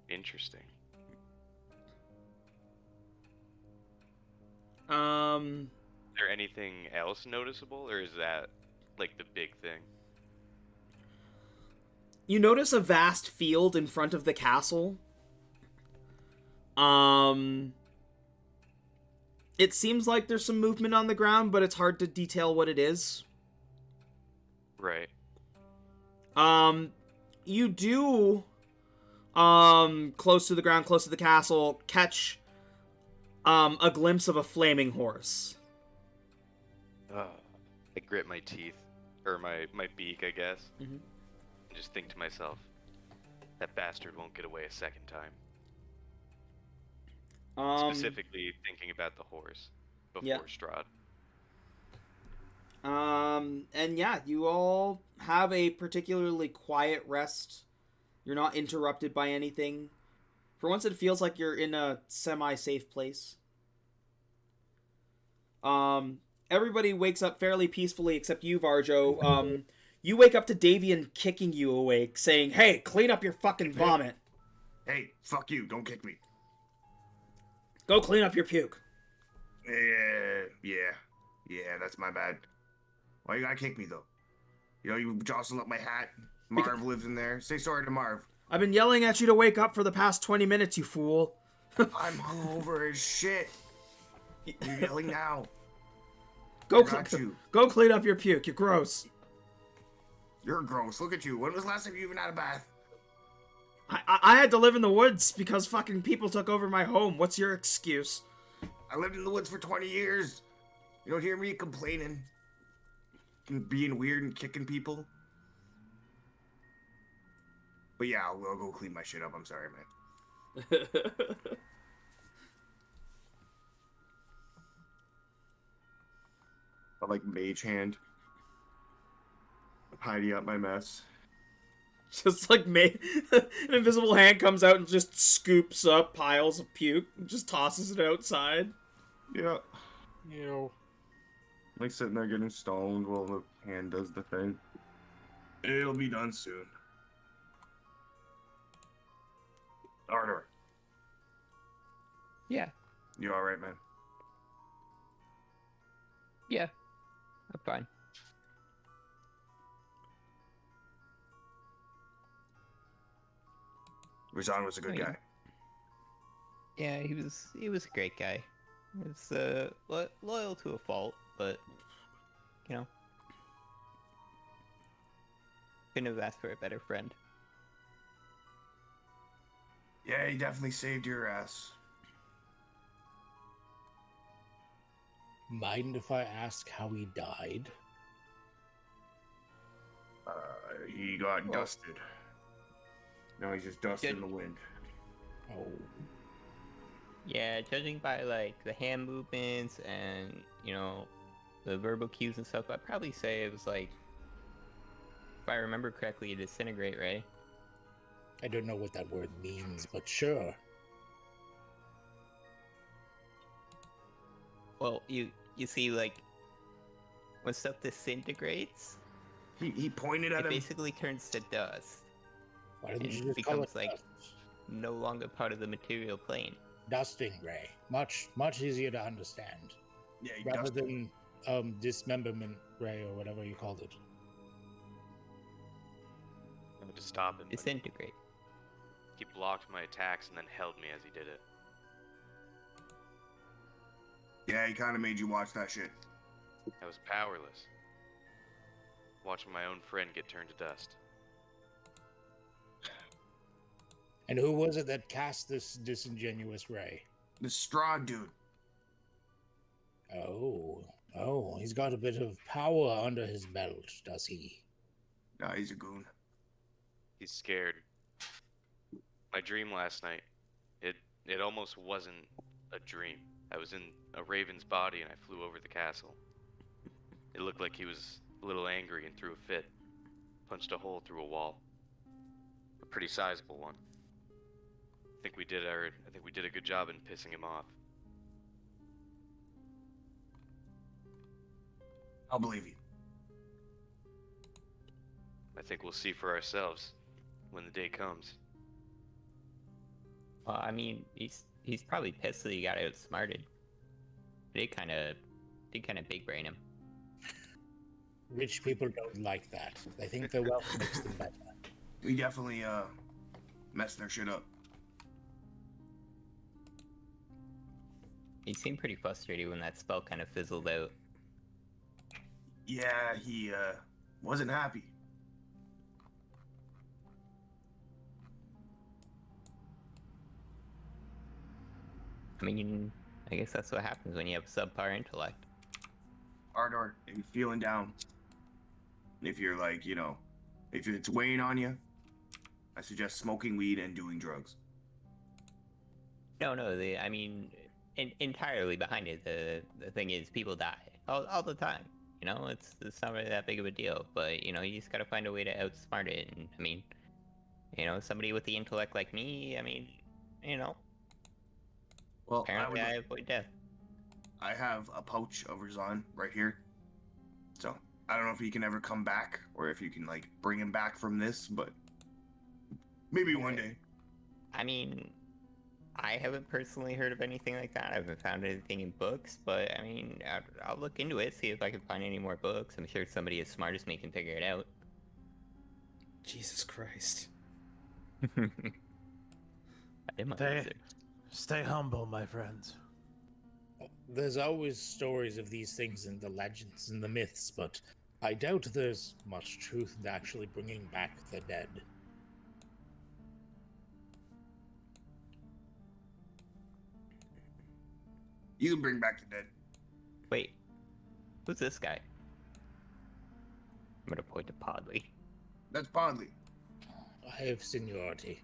Interesting. Is there anything else noticeable, or is that like the big thing? You notice a vast field in front of the castle. It seems like there's some movement on the ground, but it's hard to detail what it is. Right. You do, close to the ground, close to the castle, catch, a glimpse of a flaming horse. I grit my teeth, or my beak, I guess, and just think to myself, that bastard won't get away a second time. Specifically thinking about the horse before Strahd. And yeah, you all have a particularly quiet rest. You're not interrupted by anything. For once, it feels like you're in a semi-safe place. Everybody wakes up fairly peacefully except you, Varjo. You wake up to Davian kicking you awake, saying, "Hey, clean up your fucking vomit." Hey, fuck you, don't kick me. Go clean up your puke. Yeah, that's my bad. Why you gotta kick me, though? You know, you jostled up my hat. Marv lives in there. Say sorry to Marv. I've been yelling at you to wake up for the past 20 minutes, you fool. I'm hungover as shit. You're yelling now. Go clean up your puke. You're gross. You're gross. Look at you. When was the last time you even had a bath? I had to live in the woods because fucking people took over my home. What's your excuse? I lived in the woods for 20 years. You don't hear me complaining. And being weird and kicking people. But yeah, I'll go clean my shit up. I'm sorry, man. I like mage hand. Tidy up my mess. Just like an invisible hand comes out and just scoops up piles of puke and just tosses it outside. Yeah. Ew. Like sitting there getting stoned while the hand does the thing. It'll be done soon. Ardor. Yeah. You alright, man? Yeah. I'm fine. Rajan was a good guy. Yeah, he was a great guy. He was loyal to a fault, but you know, couldn't have asked for a better friend. Yeah, he definitely saved your ass. Mind if I ask how he died? He got dusted. Now he's just dust in the wind. Oh. Yeah, judging by like the hand movements and the verbal cues and stuff, I'd probably say it was like, if I remember correctly, disintegrate, right? I don't know what that word means, but sure. Well, you see, like when stuff disintegrates, He pointed at it him. basically turns to dust. Why didn't And you just becomes call it like dust? no longer part of the material plane. Dusting ray? Much easier to understand. Yeah, he Rather dusted. than dismemberment ray or whatever you called it. I had to stop him. But Disintegrate. he blocked my attacks and then held me as he did it. Yeah, he kind of made you watch that shit. I was powerless. Watching my own friend get turned to dust. And who was it that cast this disingenuous ray? The Strahd dude. Oh, he's got a bit of power under his belt, does he? Nah, he's a goon. He's scared. My dream last night, it almost wasn't a dream. I was in a raven's body and I flew over the castle. It looked like he was a little angry and threw a fit. Punched a hole through a wall. A pretty sizable one. I think we did a good job in pissing him off. I'll believe you. I think we'll see for ourselves when the day comes. Well, I mean, he's probably pissed that he got outsmarted. Did kind of big brain him. Rich people don't like that. They think their wealth makes them better. We definitely messed their shit up. He seemed pretty frustrated when that spell kind of fizzled out. Yeah, he wasn't happy. I mean, I guess that's what happens when you have subpar intellect. Ardor, if you're feeling down, if you're like, if it's weighing on you, I suggest smoking weed and doing drugs. No, I mean, entirely behind it. The thing is, people die all the time. It's not really that big of a deal. But you just gotta find a way to outsmart it. And I mean, somebody with the intellect like me. I mean, Well, apparently I avoid death. I have a pouch of Razan right here. So I don't know if he can ever come back or if you can like bring him back from this, but maybe one day. I mean, I haven't personally heard of anything like that. I haven't found anything in books, but I mean, I'll look into it, see if I can find any more books. I'm sure somebody as smart as me can figure it out. Jesus Christ. Stay humble, my friends. There's always stories of these things in the legends and the myths, but I doubt there's much truth in actually bringing back the dead. You can bring back the dead. Wait, who's this guy? I'm gonna point to Podley. That's Podley. I have seniority.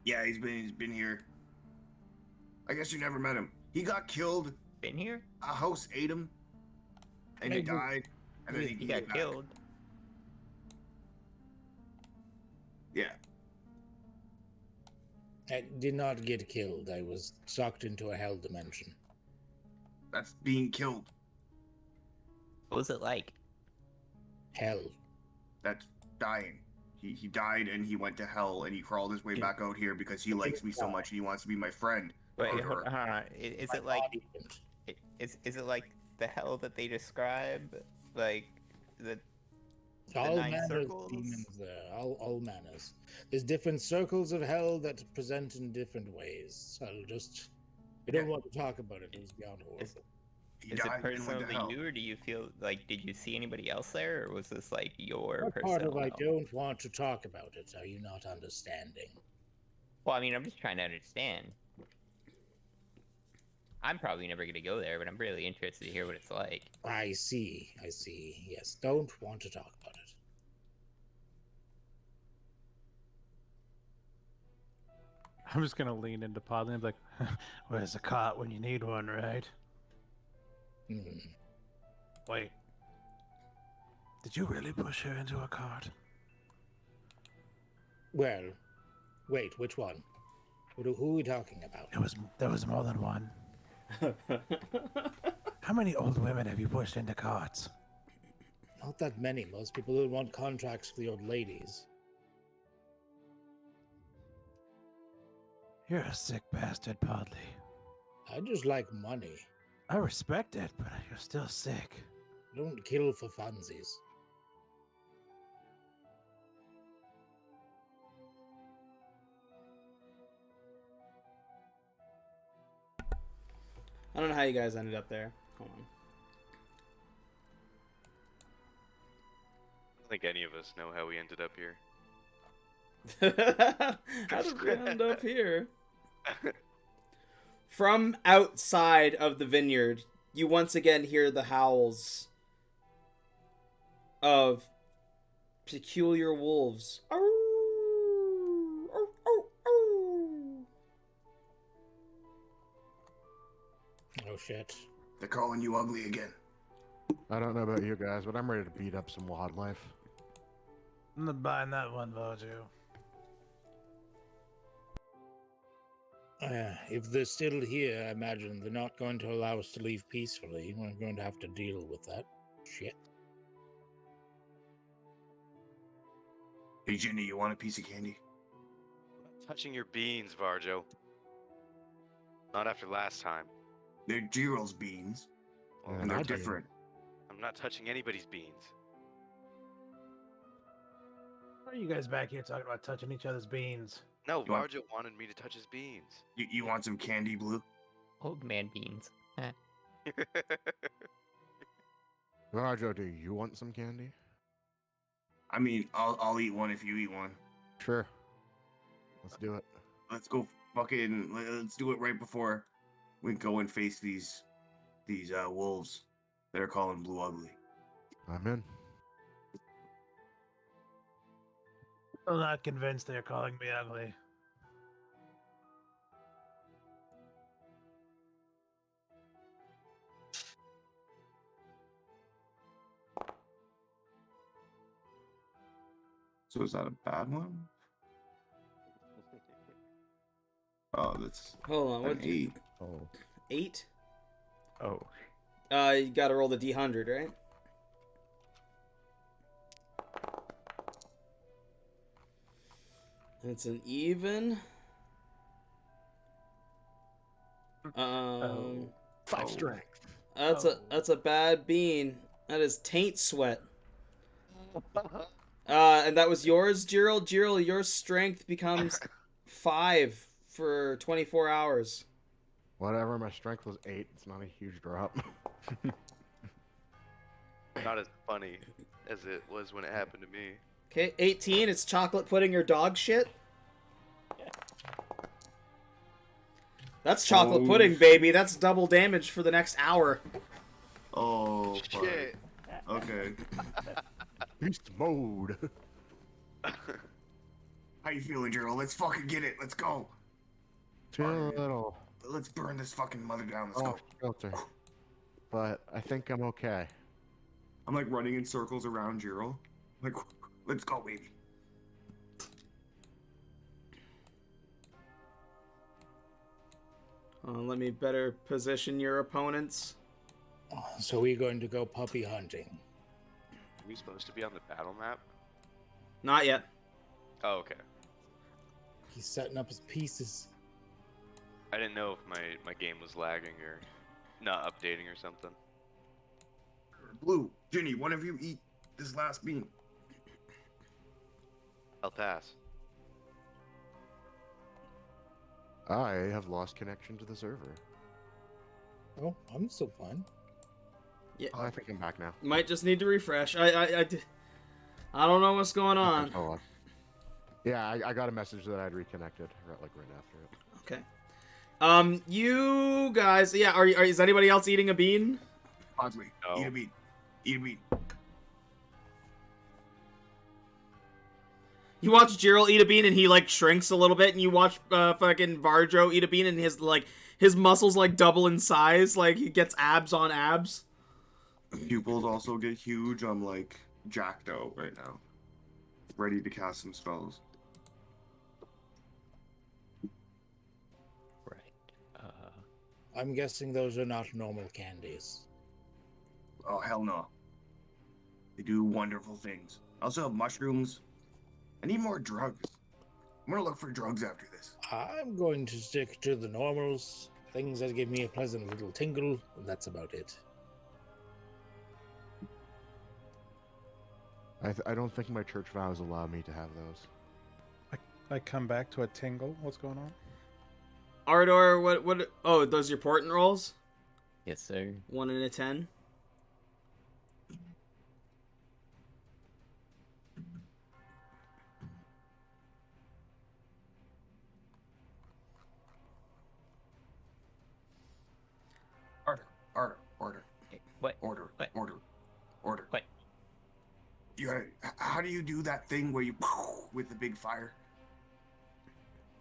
Yeah, he's been here. I guess you never met him. He got killed. Been here? A house ate him, and he died. And then He got killed. Yeah. I did not get killed. I was sucked into a hell dimension. That's being killed. What was it like? Hell. That's dying. He died and he went to hell and he crawled his way back out here because he likes me so much and he wants to be my friend. Wait, hold on. Is it like? Is it like the hell that they describe? Like the All nine manners circles? demons there. All manners. There's different circles of hell that present in different ways. We don't want to talk about it. It was beyond horrible. He Is it died and went to personally hell. you, or do you feel like, did you see anybody else there, or was this like your What part personal of I hell? don't want to talk about it are you not understanding? Well, I mean, I'm just trying to understand. I'm probably never going to go there, but I'm really interested to hear what it's like. I see. Yes, don't want to talk about it. I'm just gonna lean into Podley and be like, "Where's a cot when you need one, right?" Wait. Did you really push her into a cart? Well, wait, which one? Who are we talking about? There was more than one. How many old women have you pushed into carts? Not that many. Most people don't want contracts for the old ladies. You're a sick bastard, Podley. I just like money. I respect it, but you're still sick. Don't kill for funsies. I don't know how you guys ended up there. Hold on. I don't think any of us know how we ended up here. How did we end up here? From outside of the vineyard, you once again hear the howls of peculiar wolves. Oh shit. They're calling you ugly again. I don't know about you guys, but I'm ready to beat up some wildlife. I'm not buying that one, Voju. If they're still here, I imagine they're not going to allow us to leave peacefully. We're going to have to deal with that shit. Hey, Jenny, you want a piece of candy? Touching your beans, Varjo. Not after last time. They're Jiro's beans, Well, and they're I do. different. I'm not touching anybody's beans. Why are you guys back here talking about touching each other's beans? No, You want- Varjo wanted me to touch his beans. You want some candy, Blue? Old man beans. Rajo, do you want some candy? I mean, I'll eat one if you eat one. Sure. Let's do it. Let's go let's do it right before we go and face these wolves that are calling Blue ugly. I'm in. I'm not convinced they're calling me ugly. So is that a bad one? Oh, that's Hold on, an what? 8. Oh. 8? Oh. You gotta roll the D100, right? It's an even. Five strength. That's a bad bean. That is taint sweat. And that was yours, Gerald. Gerald, your strength becomes 5 for 24 hours. Whatever, my strength was 8. It's not a huge drop. Not as funny as it was when it happened to me. Okay, 18. It's chocolate pudding or dog shit. That's chocolate pudding, baby. That's double damage for the next hour. Oh, fuck. Shit. Okay. Beast mode. How you feeling, Gerald? Let's fucking get it. Let's go. Feel a little Let's burn this fucking mother down. Let's off kilter. But I think I'm okay. go. I'm like running in circles around Gerald. Like, let's go, baby. Let me better position your opponents. So we're going to go puppy hunting. Are we supposed to be on the battle map? Not yet. Oh, okay. He's setting up his pieces. I didn't know if my game was lagging or not updating or something. Blue, Ginny, one of you eat this last bean. I'll pass. I have lost connection to the server. Oh, I'm still fine. Yeah, I think I'm back now. might just need to refresh. I don't know what's going on. Hold on. Yeah, I got a message that I'd reconnected right after it. Okay. You guys, yeah, is anybody else eating a bean? Pogsley, No. eat a bean. Eat a bean. You watch Gerald eat a bean and he like shrinks a little bit, and you watch fucking Varjo eat a bean and his muscles like double in size, like he gets abs on abs. Pupils also get huge. I'm like jacked out right now. Ready to cast some spells. Right. I'm guessing those are not normal candies. Oh, hell no. They do wonderful things. I also have mushrooms. I need more drugs. I'm gonna look for drugs after this. I'm going to stick to the normals, things that give me a pleasant little tingle, and that's about it. I don't think my church vows allow me to have those. I come back to a tingle. What's going on? Ardor, what? Oh, those are your portent rolls? Yes, sir. 1 and a 10. Order. What? Order. What? Order. What? You gotta, how do you do that thing where you with the big fire?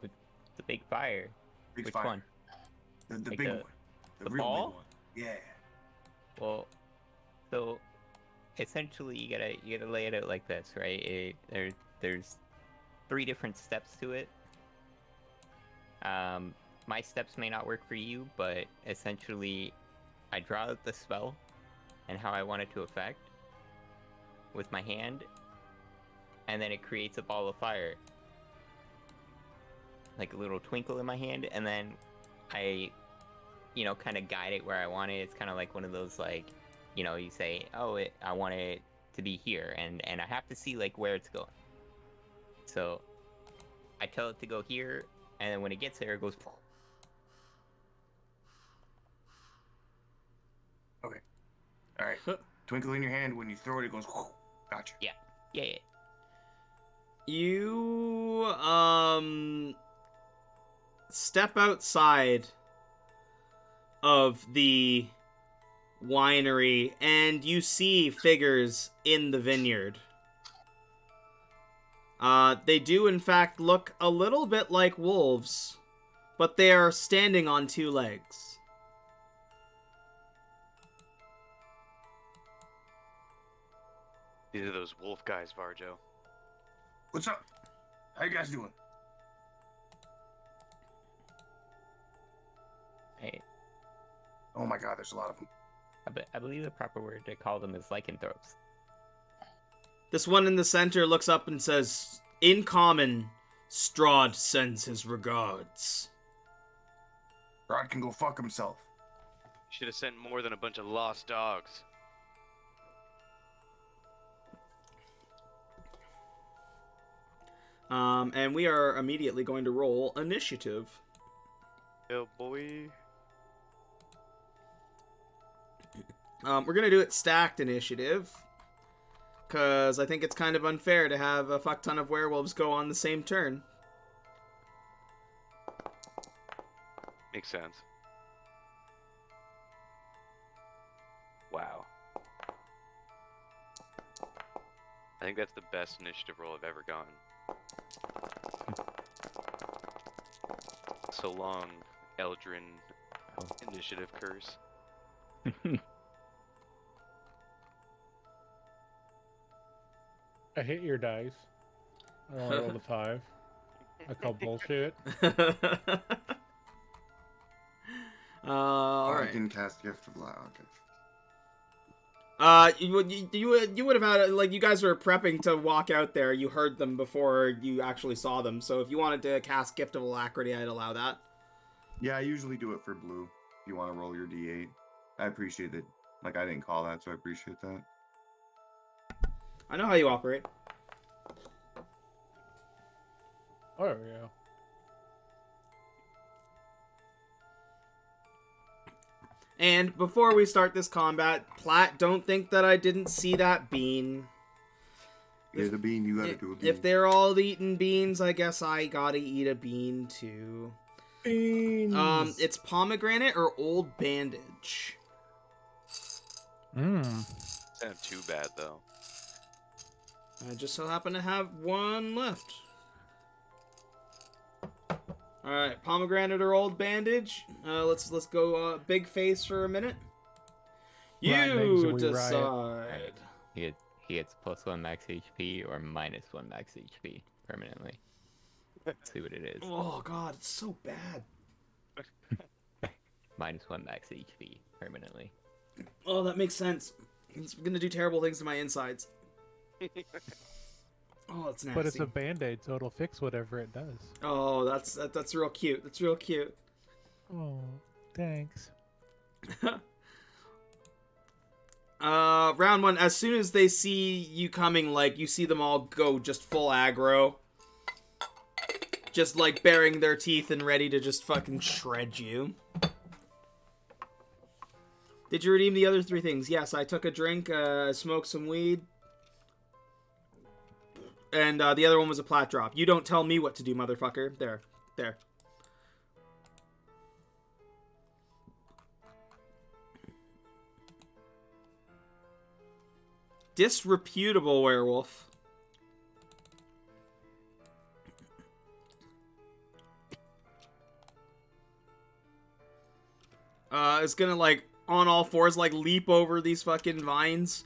The big fire. Big Which fire. one? The Like big the- one. the real ball? big one. Yeah. Well, so essentially you gotta lay it out like this, right? There's 3 different steps to it. My steps may not work for you, but essentially I draw out the spell and how I want it to affect with my hand, and then it creates a ball of fire. Like a little twinkle in my hand, and then I, kind of guide it where I want it. It's kind of like one of those, like, you say, oh, I want it to be here, and I have to see, like, where it's going. So I tell it to go here, and then when it gets there, it goes... Okay. All right. Twinkle in your hand. When you throw it, it goes. Gotcha. Yeah. You step outside of the winery and you see figures in the vineyard. They do in fact look a little bit like wolves, but they are standing on 2 legs. These are those wolf guys, Varjo. What's up? How you guys doing? Hey, Oh my God, there's a lot of them. I believe the proper word to call them is lycanthropes. This one in the center looks up and says, "In common, Strahd sends his regards." Rod can go fuck himself. Should have sent more than a bunch of lost dogs. And we are immediately going to roll initiative. Oh boy. We're going to do it stacked initiative, because I think it's kind of unfair to have a fuck ton of werewolves go on the same turn. Makes sense. Wow. I think that's the best initiative roll I've ever gone. So long, Eldrin initiative curse. I hit your dice. I only rolled a 5. I call bullshit. All I right. can cast Gift of Light. Okay. You would have had, like, you guys were prepping to walk out there. You heard them before you actually saw them. So if you wanted to cast Gift of Alacrity, I'd allow that. Yeah, I usually do it for blue. If you want to roll your D8, I appreciate it. Like, I didn't call that, so I appreciate that. I know how you operate. Oh yeah. And before we start this combat, Platt, don't think that I didn't see that bean. Get a bean, you gotta do a bean. If they're all eating beans, I guess I gotta eat a bean too. Beans. It's pomegranate or old bandage. It's not too bad though. I just so happen to have one left. All right, pomegranate or old bandage. Let's go big face for a minute. Right, names You and we decide. He gets +1 max HP or -1 max HP permanently. Let's see what it is. Oh god, it's so bad. -1 max HP permanently. Oh, that makes sense. It's gonna do terrible things to my insides. Oh, it's nasty. But it's a band-aid, so it'll fix whatever it does. Oh, that's real cute. That's real cute. Oh, thanks. Round one. As soon as they see you coming, like you see them all go just full aggro, just like baring their teeth and ready to just fucking shred you. Did you redeem the other 3 things? Yes, I took a drink, smoked some weed. And the other one was a plat drop. You don't tell me what to do, motherfucker. There. Disreputable werewolf. Is gonna, like, on all fours, like, leap over these fucking vines.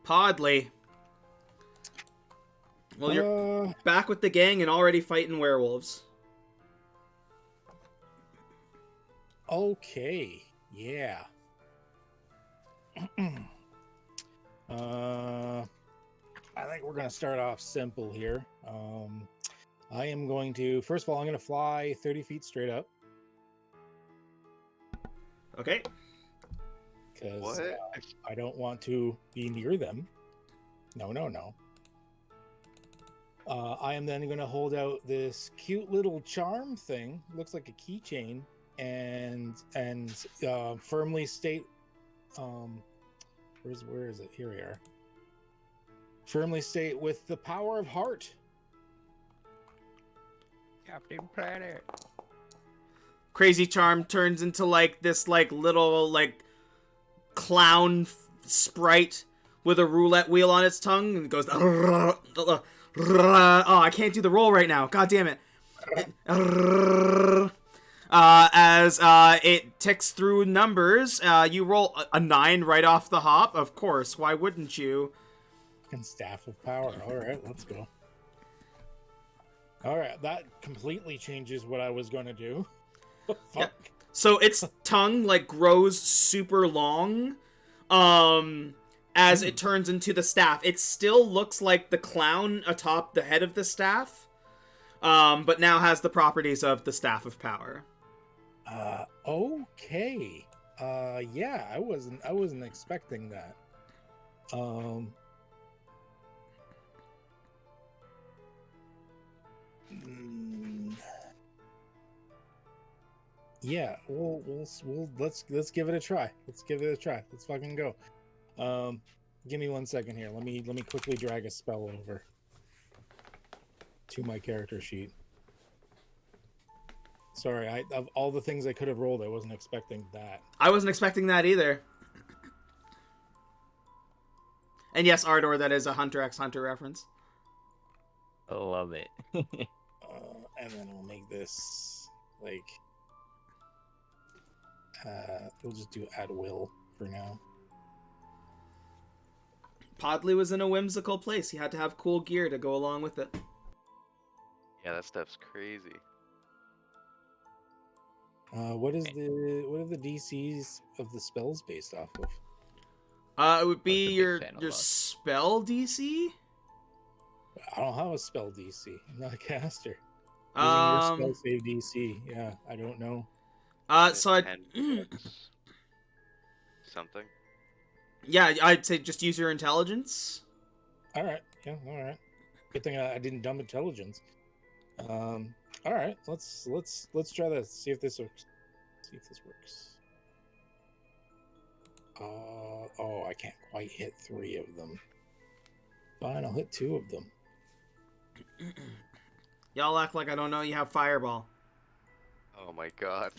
Podley. Well, you're back with the gang and already fighting werewolves. Okay. Yeah. I think we're gonna start off simple here. I am going to, first of all, I'm gonna fly 30 feet straight up. Okay. Because I don't want to be near them. No. I am then going to hold out this cute little charm thing. Looks like a keychain, and firmly state, where is it? Here we are. Firmly state with the power of heart. Captain Planet. Crazy Charm turns into like this like little like clown sprite with a roulette wheel on its tongue and it goes oh, I can't do the roll right now, god damn it. As it ticks through numbers, you roll a 9 right off the hop. Of course, why wouldn't you? And Staff of Power. All right, let's go. All right, that completely changes what I was going to do. Fuck. Yeah. So its tongue like grows super long as it turns into the staff. It still looks like the clown atop the head of the staff, but now has the properties of the Staff of Power. Okay. Yeah, I wasn't expecting that. Yeah, we'll let's give it a try. Let's give it a try. Let's fucking go. Give me 1 second here. Let me quickly drag a spell over to my character sheet. Sorry, of all the things I could have rolled, I wasn't expecting that. I wasn't expecting that either. And yes, Ardor, that is a Hunter x Hunter reference. I love it. And then we'll make this like we'll just do at will for now. Podley was in a whimsical place. He had to have cool gear to go along with it. Yeah, that stuff's crazy. What are the DCs of the spells based off of? It would be your spell DC. I don't have a spell DC. I'm not a caster. Using your spell save DC. Yeah, I don't know. So I something. Yeah, I'd say just use your intelligence. All right. Yeah. All right. Good thing I didn't dump intelligence. All right. Let's try this. See if this works. Oh, I can't quite hit 3 of them. Fine, I'll hit 2 of them. Y'all act like I don't know you have fireball. Oh my god.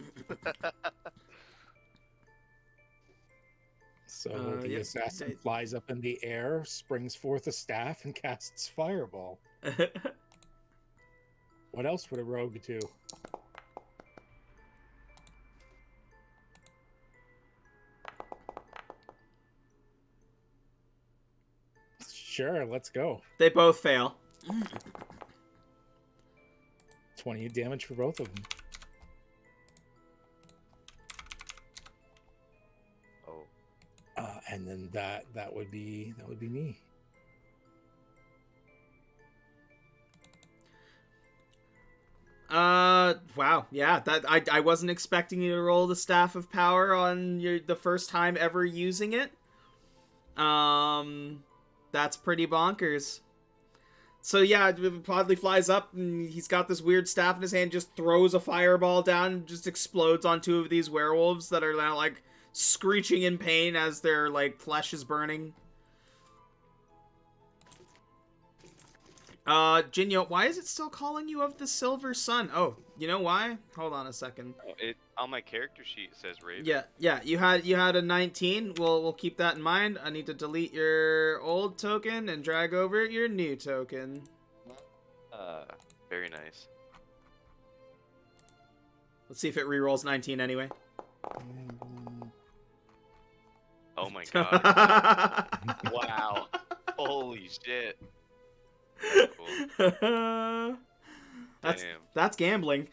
So the assassin flies up in the air, springs forth a staff, and casts fireball. What else would a rogue do? Sure, let's go. They both fail. 28 damage for both of them. Oh. And then that would be me. Wow. Yeah, that I wasn't expecting you to roll the Staff of Power on the first time ever using it. That's pretty bonkers. So yeah, Podley flies up and he's got this weird staff in his hand, just throws a fireball down and just explodes on 2 of these werewolves that are now like screeching in pain as their like flesh is burning. Jinyo, why is it still calling you of the Silver Sun? Oh, you know why? Hold on a second. Oh, on my character sheet it says Raven. Yeah. You had a 19. We'll keep that in mind. I need to delete your old token and drag over your new token. Very nice. Let's see if it rerolls 19 anyway. Oh my god. Wow. Holy shit. Cool. That's gambling.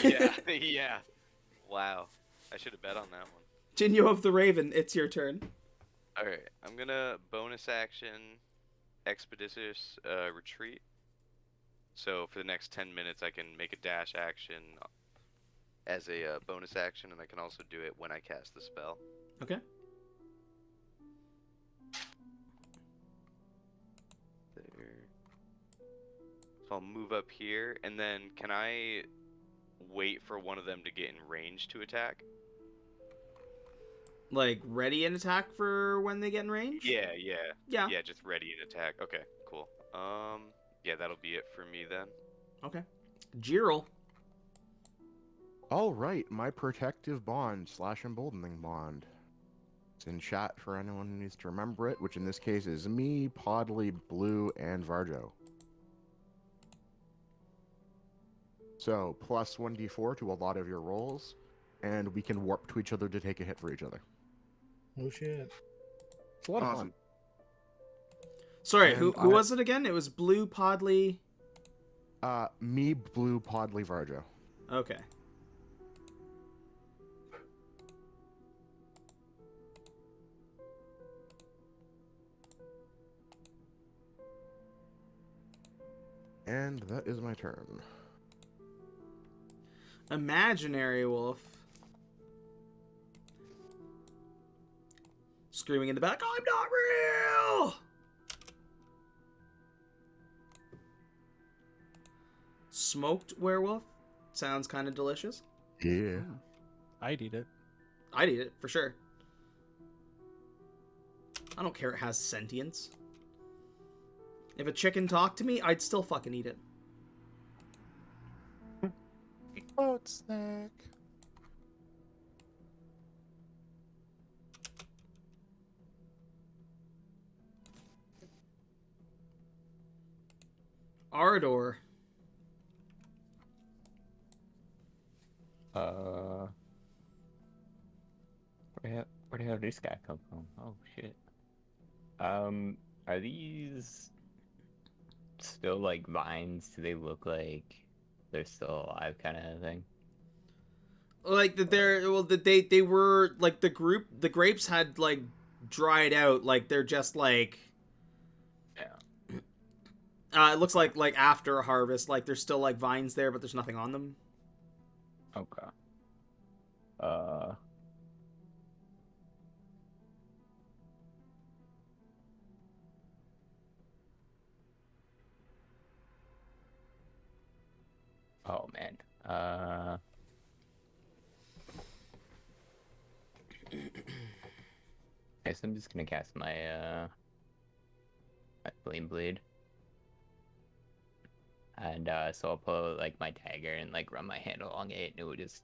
Yeah. Wow. I should have bet on that one. Jinyo of the Raven, it's your turn. Alright, I'm gonna bonus action Expeditious Retreat. So for the next 10 minutes I can make a dash action as a bonus action, and I can also do it when I cast the spell. Okay. So I'll move up here, and then can I wait for one of them to get in range to attack? Like, ready an attack for when they get in range? Yeah. Yeah. Yeah, just ready an attack. Okay, cool. Yeah, that'll be it for me then. Okay. Jiril. All right, my protective bond / emboldening bond. It's in chat for anyone who needs to remember it, which in this case is me, Podley, Blue, and Varjo. So, plus 1d4 to a lot of your rolls, and we can warp to each other to take a hit for each other. Oh shit. It's a lot of fun. Sorry, who was it again? It was Blue, Podley... Me, Blue, Podley, Varjo. Okay. And that is my turn. Imaginary wolf. Screaming in the back, I'm not real! Smoked werewolf. Sounds kind of delicious. Yeah. I'd eat it. I'd eat it, for sure. I don't care it has sentience. If a chicken talked to me, I'd still fucking eat it. Boat snack. Ardor. Where the hell did this guy come from? Oh shit. Are these still like vines? Do they look like they're still alive, kind of thing? Like they were like the grapes had like dried out. Like they're just like. Yeah. It looks like after a harvest, like there's still like vines there, but there's nothing on them. Okay. Oh man. Guess I'm just gonna cast my my flame blade. And so I'll pull like my dagger and like run my hand along it, and it will just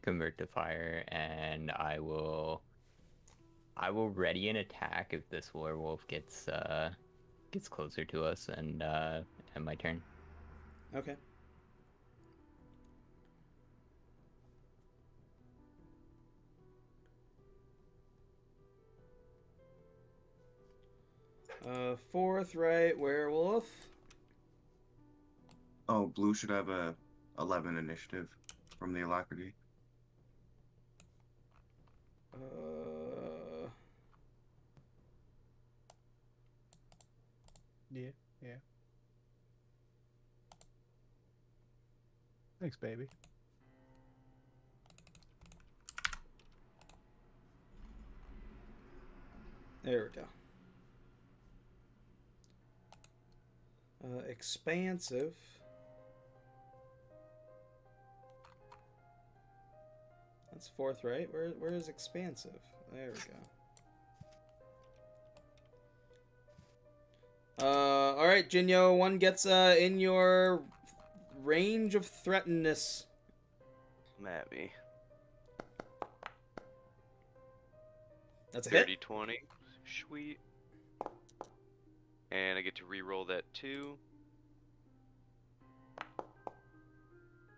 convert to fire. And I will ready an attack if this werewolf gets closer to us, and my turn. Okay. Forthright werewolf. Oh, blue should have a 11 initiative from the alacrity. Yeah, yeah. Thanks, baby. There we go. Expansive. That's forthright. Where is expansive? There we go. All right, Jinyo. One gets in your range of threatenness. Mabby. That's a 30, hit. 20. Sweet. And I get to re-roll that too.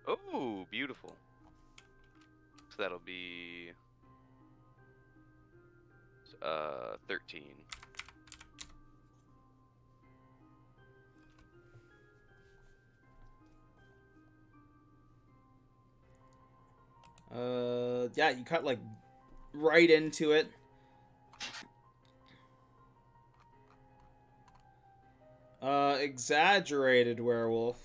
Oh, beautiful. So that'll be 13. Yeah, you cut like right into it. Exaggerated werewolf.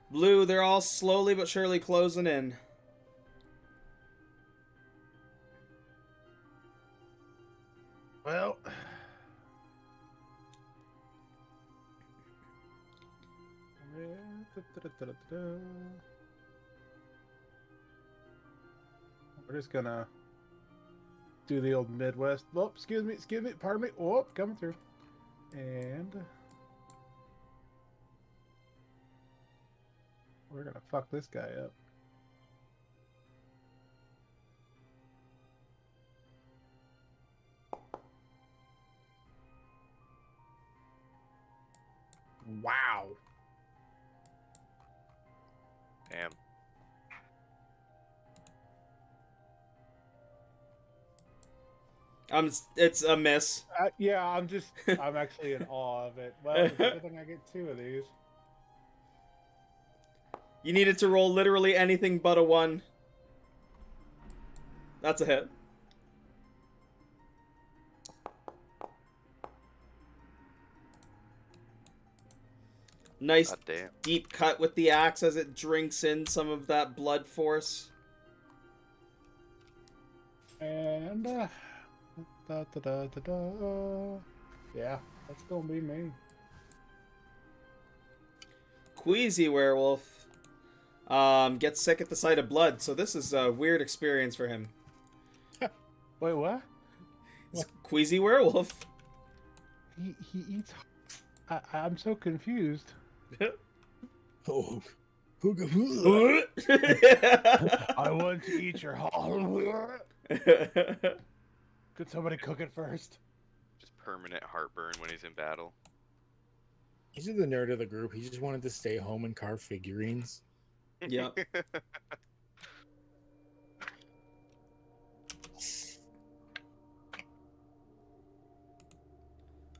Blue, they're all slowly but surely closing in. Well, we're just gonna do the old Midwest. Oh, excuse me, pardon me. Oh, coming through. And we're gonna fuck this guy up. Wow. Damn. It's a miss. Yeah, I'm actually in awe of it. Well, it's a good thing I get 2 of these. You needed to roll literally anything but a 1. That's a hit. Nice deep cut with the axe as it drinks in some of that blood force. And yeah, that's gonna be me. Queasy werewolf gets sick at the sight of blood, so this is a weird experience for him. Wait, what? It's Queasy werewolf. He eats. I'm so confused. Oh, I want to eat your heart. Could somebody cook it first? Just permanent heartburn when he's in battle. he's the nerd of the group. He just wanted to stay home and carve figurines. Yep.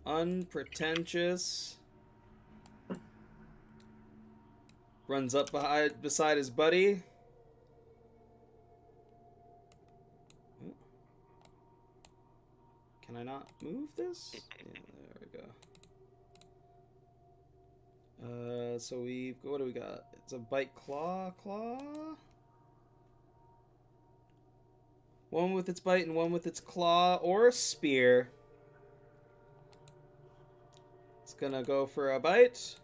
Unpretentious. Runs up beside his buddy. Can I not move this? Yeah, there we go. So what do we got? It's a bite claw. One with its bite and one with its claw or spear. It's gonna go for a bite.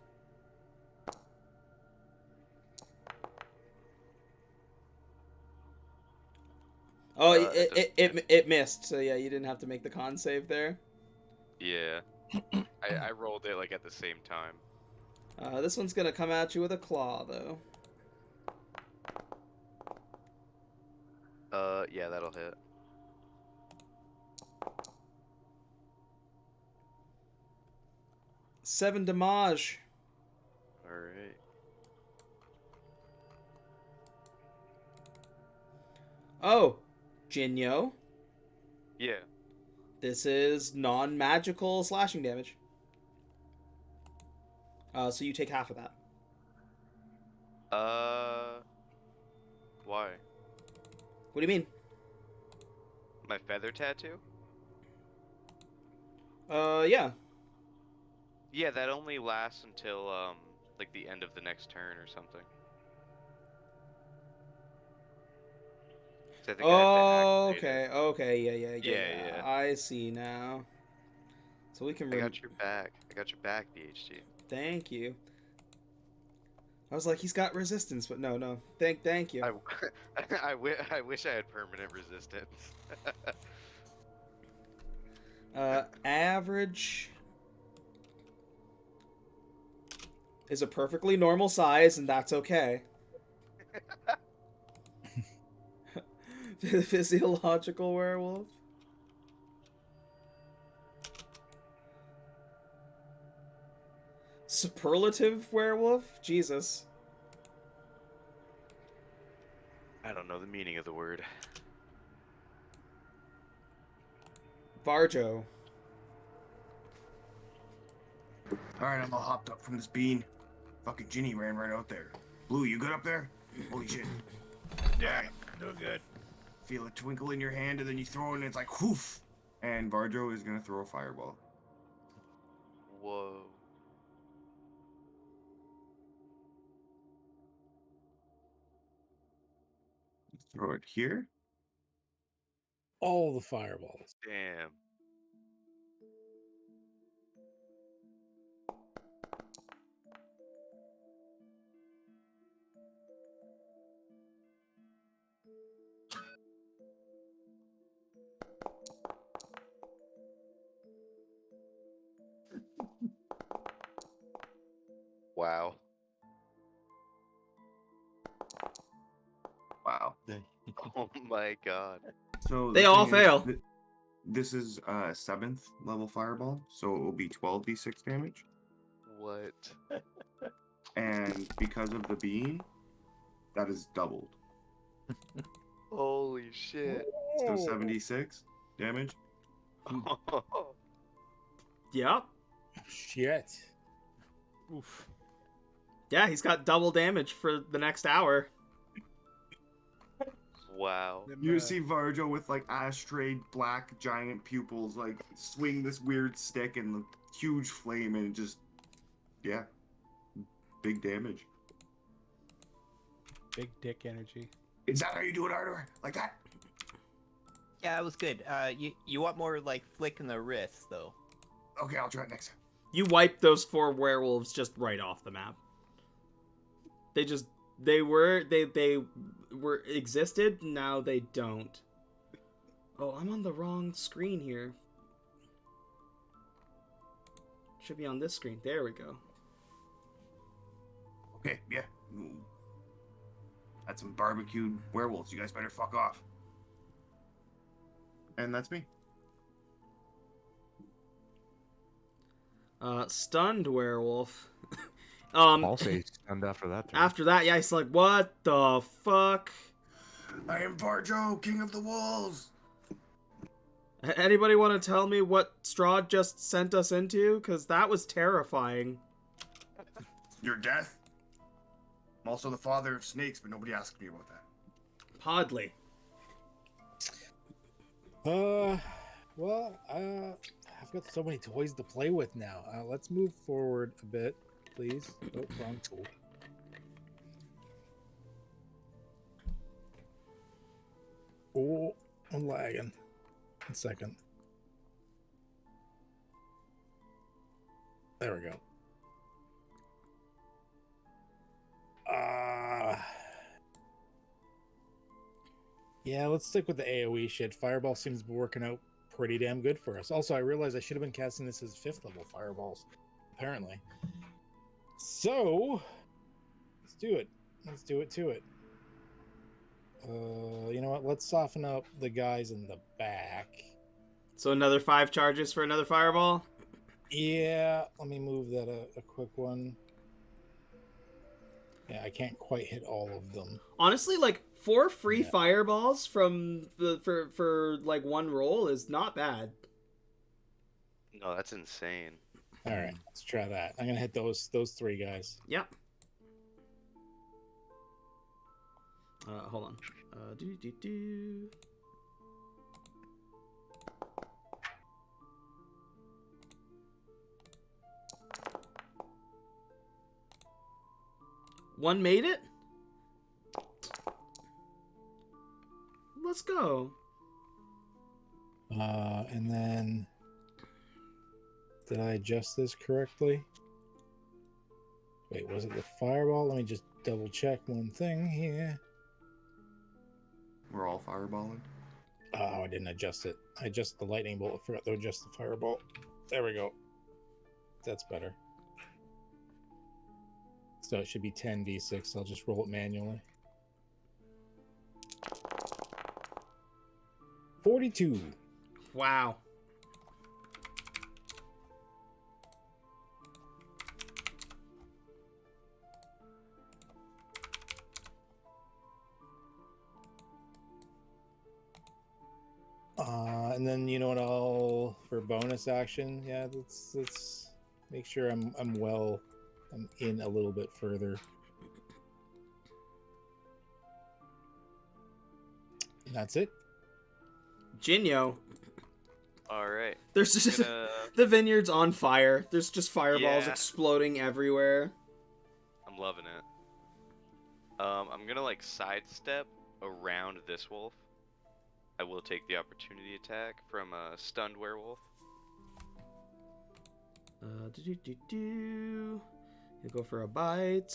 Oh, it missed. So yeah, you didn't have to make the con save there. Yeah. I rolled it like at the same time. This one's gonna come at you with a claw though. Yeah, that'll hit. 7 damage. Alright. Oh, Jinyo. Yeah. This is non-magical slashing damage. So you take half of that. Why? What do you mean? My feather tattoo? Yeah. Yeah, that only lasts until, like the end of the next turn or something. So I think I have to activate it. Okay, Yeah. I see now. So we can. I got your back. BHG. Thank you. I was like, he's got resistance, but no. Thank you. I wish I had permanent resistance. Average is a perfectly normal size, and that's okay. Physiological werewolf. Superlative werewolf? Jesus. I don't know the meaning of the word. Varjo. Alright, I'm all hopped up from this bean. Fucking Ginny ran right out there. Blue, you good up there? Holy shit. Yeah, doing good. Feel a twinkle in your hand, and then you throw it, and it's like, whoof! And Varjo is gonna throw a fireball. Whoa. Throw it here. All the fireballs. Damn. Wow. Wow. Oh my god. So They the all thing is, fail. This is 7th level fireball, so it will be 12d6 damage. What? And because of the bean, that is doubled. Holy shit. So 76 damage. Yep. Shit. Oof. Yeah, he's got double damage for the next hour. Wow. You see Varjo with like ashtray black giant pupils like swing this weird stick and the huge flame and it just, yeah, big damage. Big dick energy. Is that how you do it, Ardor? Like that? Yeah, it was good. You want more like flick in the wrist though. Okay, I'll try it next time. You wipe those 4 werewolves just right off the map. They were existed, now they don't. Oh, I'm on the wrong screen here. Should be on this screen. There we go. Okay, yeah. Ooh. That's some barbecued werewolves. You guys better fuck off. And that's me. Stunned werewolf. I'll say stunned after that turn. After that, yeah, he's like, what the fuck? I am Varjo, king of the wolves. Anybody want to tell me what Strahd just sent us into? Because that was terrifying. Your death? I'm also the father of snakes, but nobody asked me about that. Podley. Well, I've got so many toys to play with now. Let's move forward a bit, please. Oh, wrong tool. Oh, I'm lagging. 1 second. There we go. Yeah, let's stick with the AoE shit. Fireball seems to be working out pretty damn good for us. Also, I realized I should have been casting this as 5th level fireballs, apparently. So, let's do it. Let's do it to it. You know what? Let's soften up the guys in the back. So another 5 charges for another fireball? Yeah, let me move that a quick one. Yeah, I can't quite hit all of them. Honestly, like 4 free fireballs from the for like 1 roll is not bad. No, that's insane. All right, let's try that. I'm gonna hit those 3 guys. Yep. Hold on. Do. One made it? Let's go. And then... Did I adjust this correctly? Wait, was it the fireball? Let me just double check one thing here. We're all fireballing. Oh, I didn't adjust it. I adjusted the lightning bolt. I forgot to adjust the fireball. There we go. That's better. So it should be 10d6. I'll just roll it manually. 42. Wow. And then you know what? I'll for bonus action. Yeah, let's make sure I'm in a little bit further. And that's it. Jinyo. All right. There's just the vineyard's on fire. There's just fireballs exploding everywhere. I'm loving it. I'm gonna like sidestep around this wolf. I will take the opportunity attack from a stunned werewolf. You go for a bite.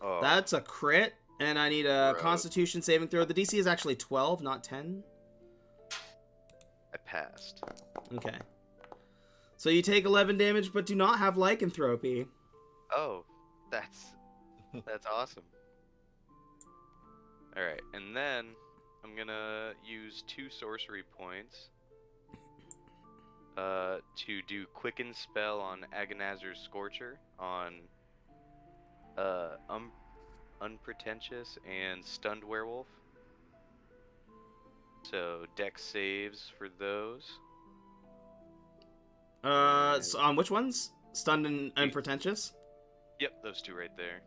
Oh, That's a crit, and I need a Constitution saving throw. The DC is actually 12, not 10. I passed. Okay. So you take 11 damage, but do not have lycanthropy. Oh, that's awesome. All right, and then I'm gonna use 2 sorcery points to do quicken spell on Agonizer's Scorcher on unpretentious and stunned werewolf. So dex saves for those. So on which ones? Stunned and unpretentious? Yep, those 2 right there.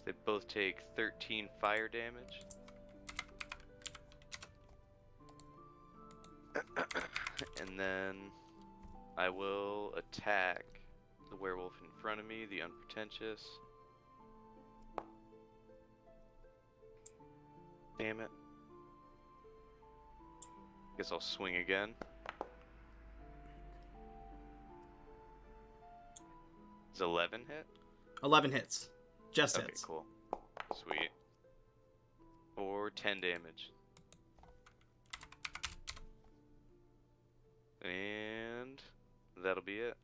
They both take 13 fire damage. And then I will attack the werewolf in front of me, the unpretentious. Damn it. Guess I'll swing again. Does 11 hit? 11 hits. Just Okay, hits. cool. Sweet. Or 10 damage. And that'll be it.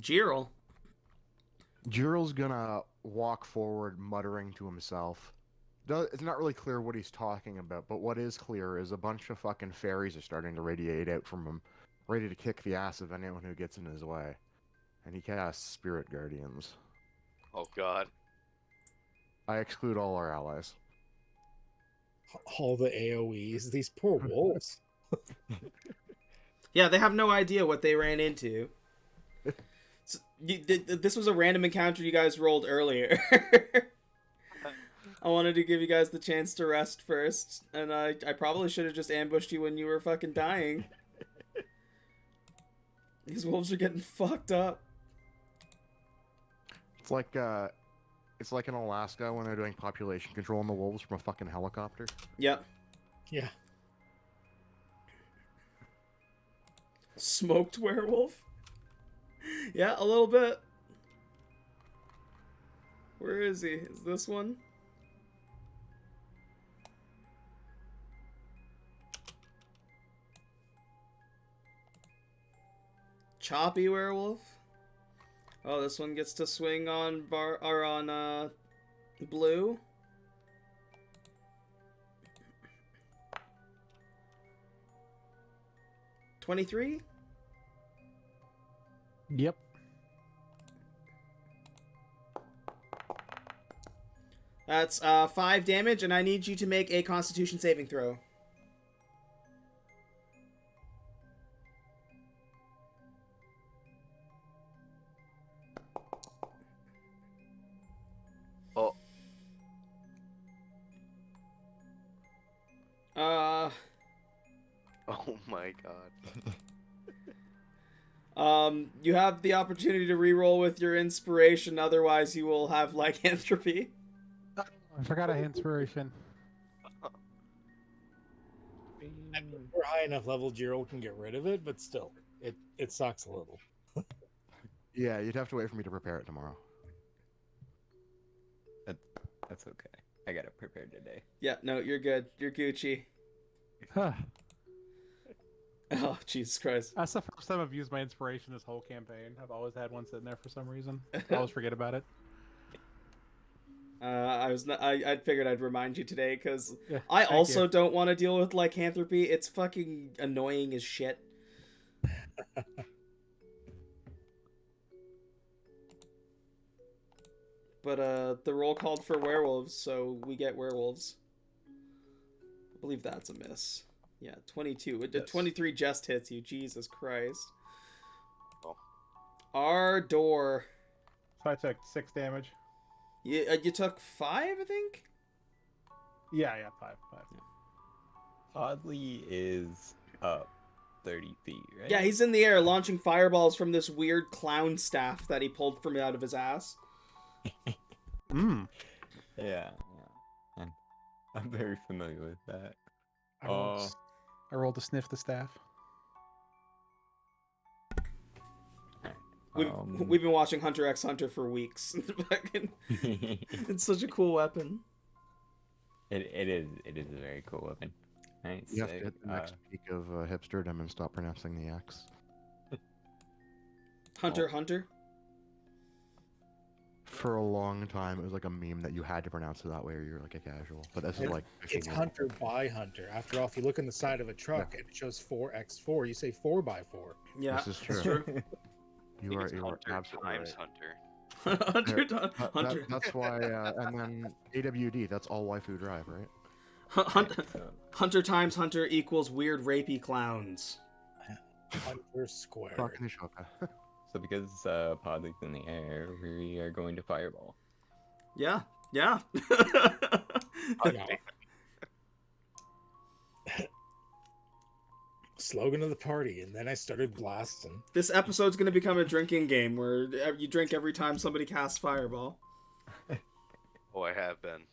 Jiril. Jiril's gonna walk forward, muttering to himself. It's not really clear what he's talking about, but what is clear is a bunch of fucking fairies are starting to radiate out from him, ready to kick the ass of anyone who gets in his way. And he casts Spirit Guardians. Oh god. I exclude all our allies. All the AoEs. These poor wolves. Yeah, they have no idea what they ran into. So, this was a random encounter you guys rolled earlier. I wanted to give you guys the chance to rest first, and I probably should have just ambushed you when you were fucking dying. These wolves are getting fucked up. It's like in Alaska when they're doing population control on the wolves from a fucking helicopter. Yep. Yeah. Smoked werewolf? Yeah, a little bit. Where is he? Is this one? Choppy werewolf? Oh, this one gets to swing on blue. $23? Yep. That's 5 damage, and I need you to make a Constitution saving throw. Oh. Oh my god. You have the opportunity to reroll with your inspiration, otherwise you will have lycanthropy. I forgot I had inspiration. I mean, we're high enough level, Gerald can get rid of it, but still, it sucks a little. Yeah, you'd have to wait for me to prepare it tomorrow. That's okay. I got it prepared today. Yeah, no, you're good. You're Gucci. Huh. Oh, Jesus Christ. That's the first time I've used my inspiration this whole campaign. I've always had one sitting there for some reason. I always forget about it. I figured I'd remind you today because Yeah, I thank also you. don't want to deal with lycanthropy. It's fucking annoying as shit. But the roll called for werewolves, so we get werewolves. I believe that's a miss. Yeah, 22. Yes. 23 just hits you. Jesus Christ. Oh. Our door. So I took 6 damage. You took 5, I think? Yeah, 5. Oddly is up 30 feet, right? Yeah, he's in the air launching fireballs from this weird clown staff that he pulled from out of his ass. Yeah. I'm very familiar with that. I rolled to sniff the staff. We've been watching Hunter x Hunter for weeks. It's such a cool weapon. It is a very cool weapon. Nice. You have to hit the next peak of hipsterdom and stop pronouncing the X. Hunter? For a long time, it was like a meme that you had to pronounce it that way or you're like a casual. But this is like... It's Hunter by Hunter. After all, if you look on the side of a truck, it shows 4x4. You say 4x4. Yeah, This is true. That's true. You are Hunter absolutely times right. Hunter. Hunter. That's why, and then AWD, that's all waifu drive, right? Hunter times Hunter equals weird rapey clowns. Hunter squared. Fucking Shoka. So because Podley's in the air, we are going to fireball. Yeah. Slogan of the party, and then I started blasting. This episode's gonna become a drinking game where you drink every time somebody casts fireball. Oh, I have been.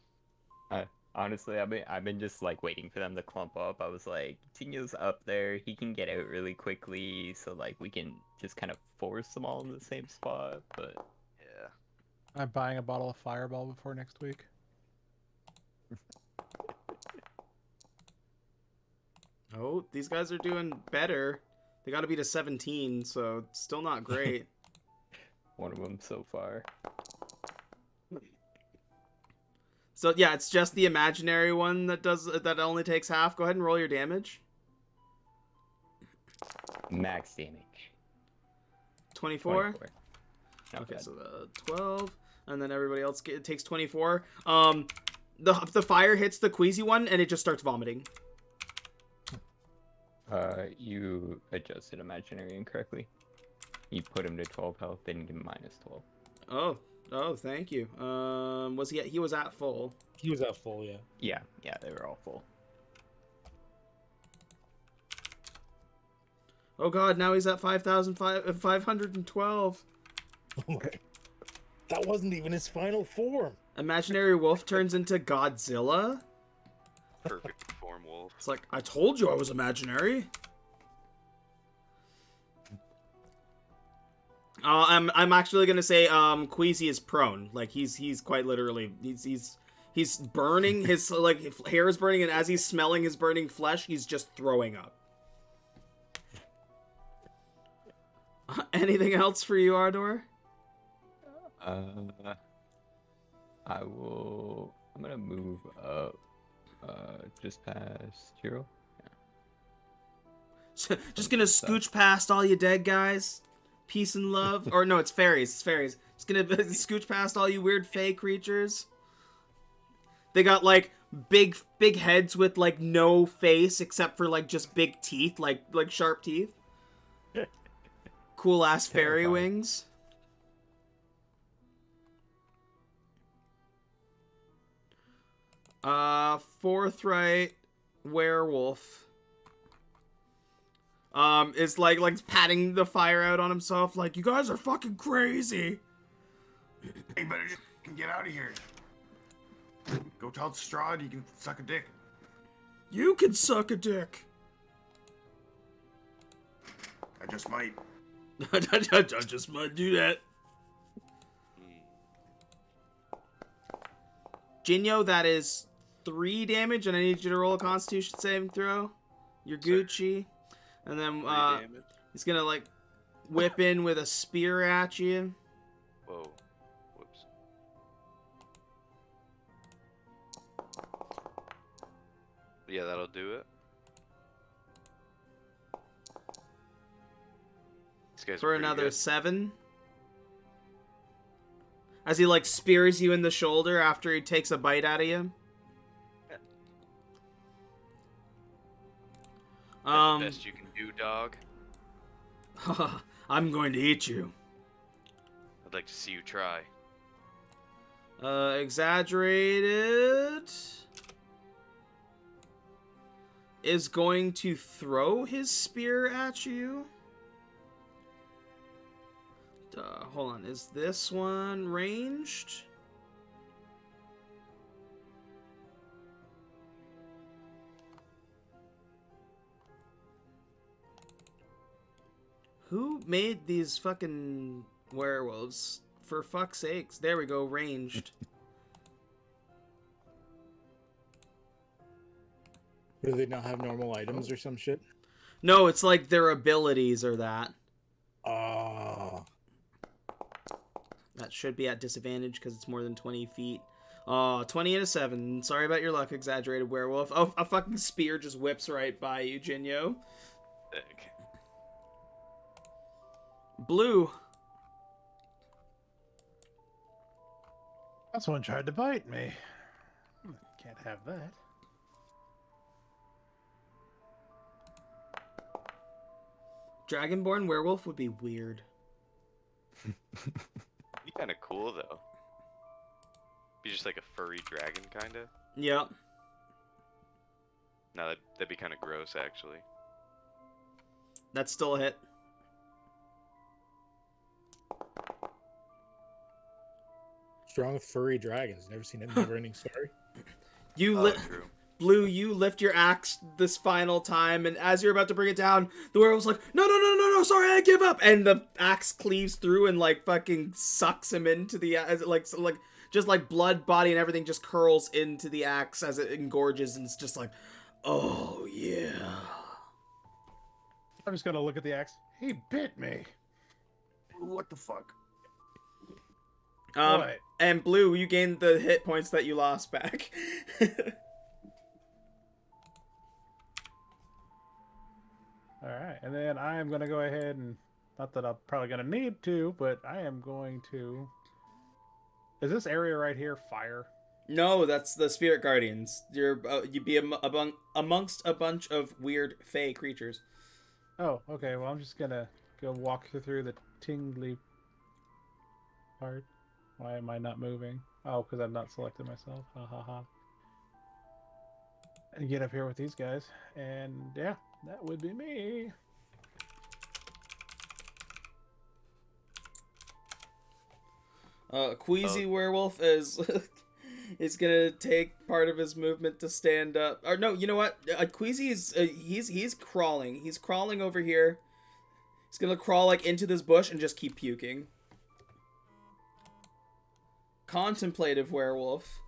Honestly, I've been just like waiting for them to clump up. I was like, Tinio's up there, he can get out really quickly, so like we can just kind of force them all in the same spot. But Yeah. I'm buying a bottle of Fireball before next week. Oh, these guys are doing better. They got to beat a 17, so it's still not great. one of them so far. So yeah, it's just the imaginary one that only takes half. Go ahead and roll your damage. Max damage. 24. 24. Not Okay, bad. so 12, and then everybody else takes 24. The fire hits the queasy one, and it just starts vomiting. You adjusted imaginary incorrectly. You put him to 12 health, then you give him minus 12. Oh, thank you. Was he was at full? He was at full, yeah. Yeah, they were all full. Oh god, now he's at 5,512. That wasn't even his final form. Imaginary wolf turns into Godzilla. Perfect form wolf. It's like, I told you I was imaginary. I'm actually gonna say Queasy is prone. Like he's quite literally he's burning, his like hair is burning, and as he's smelling his burning flesh, he's just throwing up. Anything else for you, Ardor? I'm gonna move up, just past Hero. Just gonna scooch past all you dead guys. Peace and love. Or no, it's fairies. It's fairies. Just gonna scooch past all you weird fey creatures. They got like big heads with like no face except for like just big teeth, like sharp teeth. Cool ass fairy wings. Forthright werewolf. Is like patting the fire out on himself, like, you guys are fucking crazy. Hey, better just get out of here. Go tell Strahd you can suck a dick. You can suck a dick. I just might. I just might do that. Jinyo, that is 3 damage, and I need you to roll a Constitution saving throw. You're Gucci. And then he's gonna like whip in with a spear at you. Whoa. Whoops. Yeah, that'll do it. These guys For are pretty another good. 7. As he like spears you in the shoulder after he takes a bite out of you. That's the best you can do, dog. I'm going to eat you. I'd like to see you try. Exaggerated is going to throw his spear at you. Hold on, is this one ranged? Who made these fucking werewolves? For fuck's sakes. There we go, ranged. Do they not have normal items or some shit? No, it's like their abilities are that. Oh. That should be at disadvantage because it's more than 20 feet. Oh, 20 and a 7. Sorry about your luck, exaggerated werewolf. Oh, a fucking spear just whips right by you, Jinyo. Sick. Blue. Someone tried to bite me. Can't have that. Dragonborn werewolf would be weird. Be kind of cool though. Be just like a furry dragon, kind of. Yep. No, that'd be kind of gross, actually. That's still a hit. Strong furry dragons. Never seen a never-ending story. True. Blue, you lift your axe this final time, and as you're about to bring it down, the werewolf's like, no, sorry, I give up, and the axe cleaves through and like fucking sucks him into the just like blood, body, and everything just curls into the axe as it engorges, and it's just like, oh yeah. I'm just gonna look at the axe. He bit me. What the fuck? What? And Blue, you gained the hit points that you lost back. Alright, and then I am going to go ahead and, not that I'm probably going to need to, but I am going to... Is this area right here fire? No, that's the spirit guardians. You'd be amongst a bunch of weird fey creatures. Oh, okay, well I'm just going to go walk through the tingly part. Why am I not moving? Oh, because I've not selected myself. Ha ha ha. And get up here with these guys. And yeah, that would be me. Queasy Werewolf is is gonna take part of his movement to stand up. Or no, you know what? Queasy is he's crawling. He's crawling over here. He's gonna crawl like into this bush and just keep puking. Contemplative Werewolf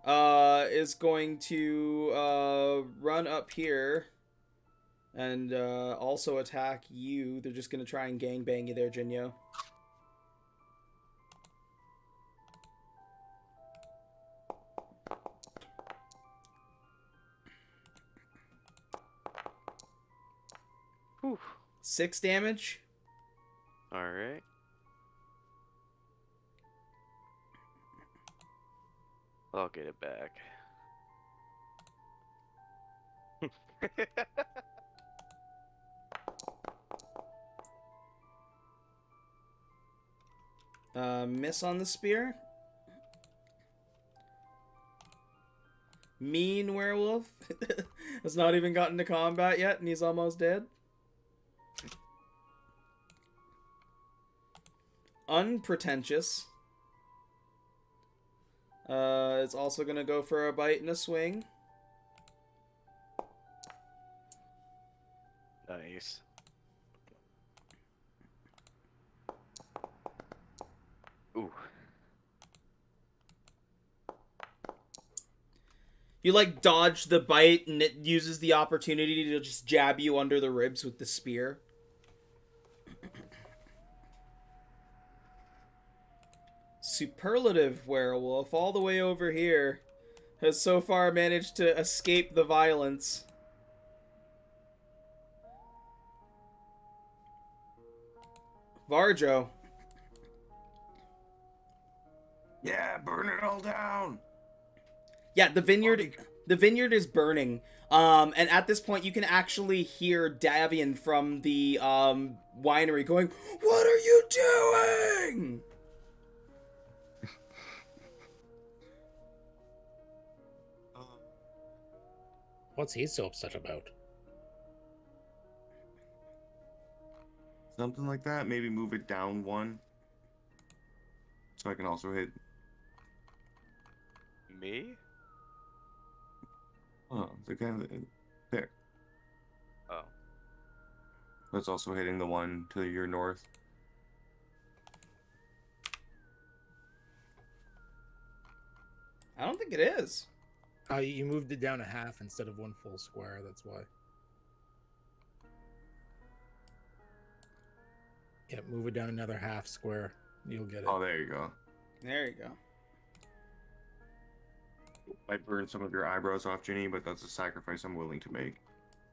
is going to run up here and also attack you. They're just gonna try and gangbang you there, Jinyo. Whew. 6 damage. All right. I'll get it back. Miss on the spear. Mean Werewolf has not even gotten to combat yet, and he's almost dead. Unpretentious. It's also gonna go for a bite and a swing. Nice. Ooh. You like dodge the bite, and it uses the opportunity to just jab you under the ribs with the spear. Superlative Werewolf, all the way over here, has so far managed to escape the violence. Varjo. Yeah, burn it all down. Yeah, the vineyard is burning. And at this point, you can actually hear Davian from the winery going, "What are you doing?" What's he so upset about? Something like that. Maybe move it down 1. So I can also hit. Me? Oh, the guy there. Oh. That's also hitting the one to your north. I don't think it is. You moved it down a half instead of 1 full square, that's why. Yeah, move it down another half square. You'll get it. Oh, there you go. There you go. I burned some of your eyebrows off, Ginny, but that's a sacrifice I'm willing to make.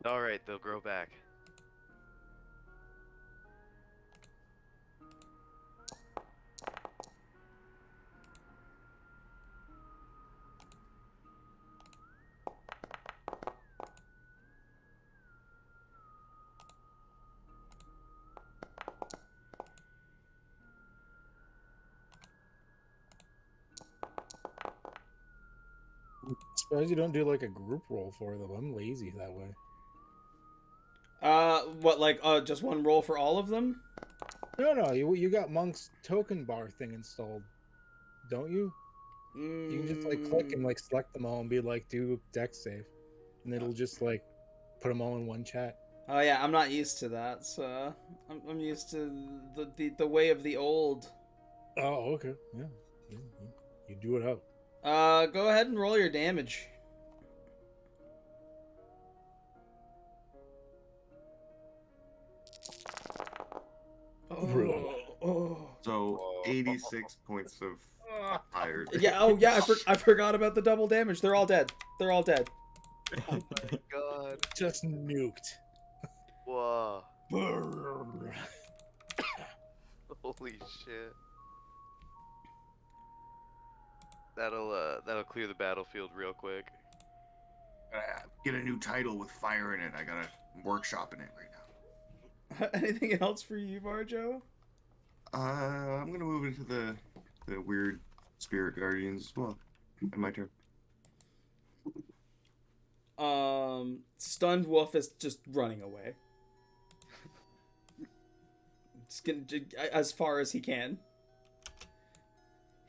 All right, they'll grow back. Suppose you don't do like a group roll for them. I'm lazy that way. What, like, just 1 roll for all of them? No, you got Monk's token bar thing installed, don't you? You can just like click and like select them all and be like, do dex save, and it'll just like put them all in one chat. Oh yeah, I'm not used to that, so I'm used to the way of the old. Oh, okay, yeah. You do it out. Go ahead and roll your damage. So 86 points of fire. Yeah. Oh yeah. I forgot about the double damage. They're all dead. They're all dead. Oh my god. Just nuked. Whoa. Holy shit. That'll clear the battlefield real quick. Get a new title with fire in it. I got a workshop in it right now. Anything else for you, Varjo? I'm gonna move into the weird spirit guardians as well. And my turn. Stunned Wolf is just running away. It's gonna as far as he can.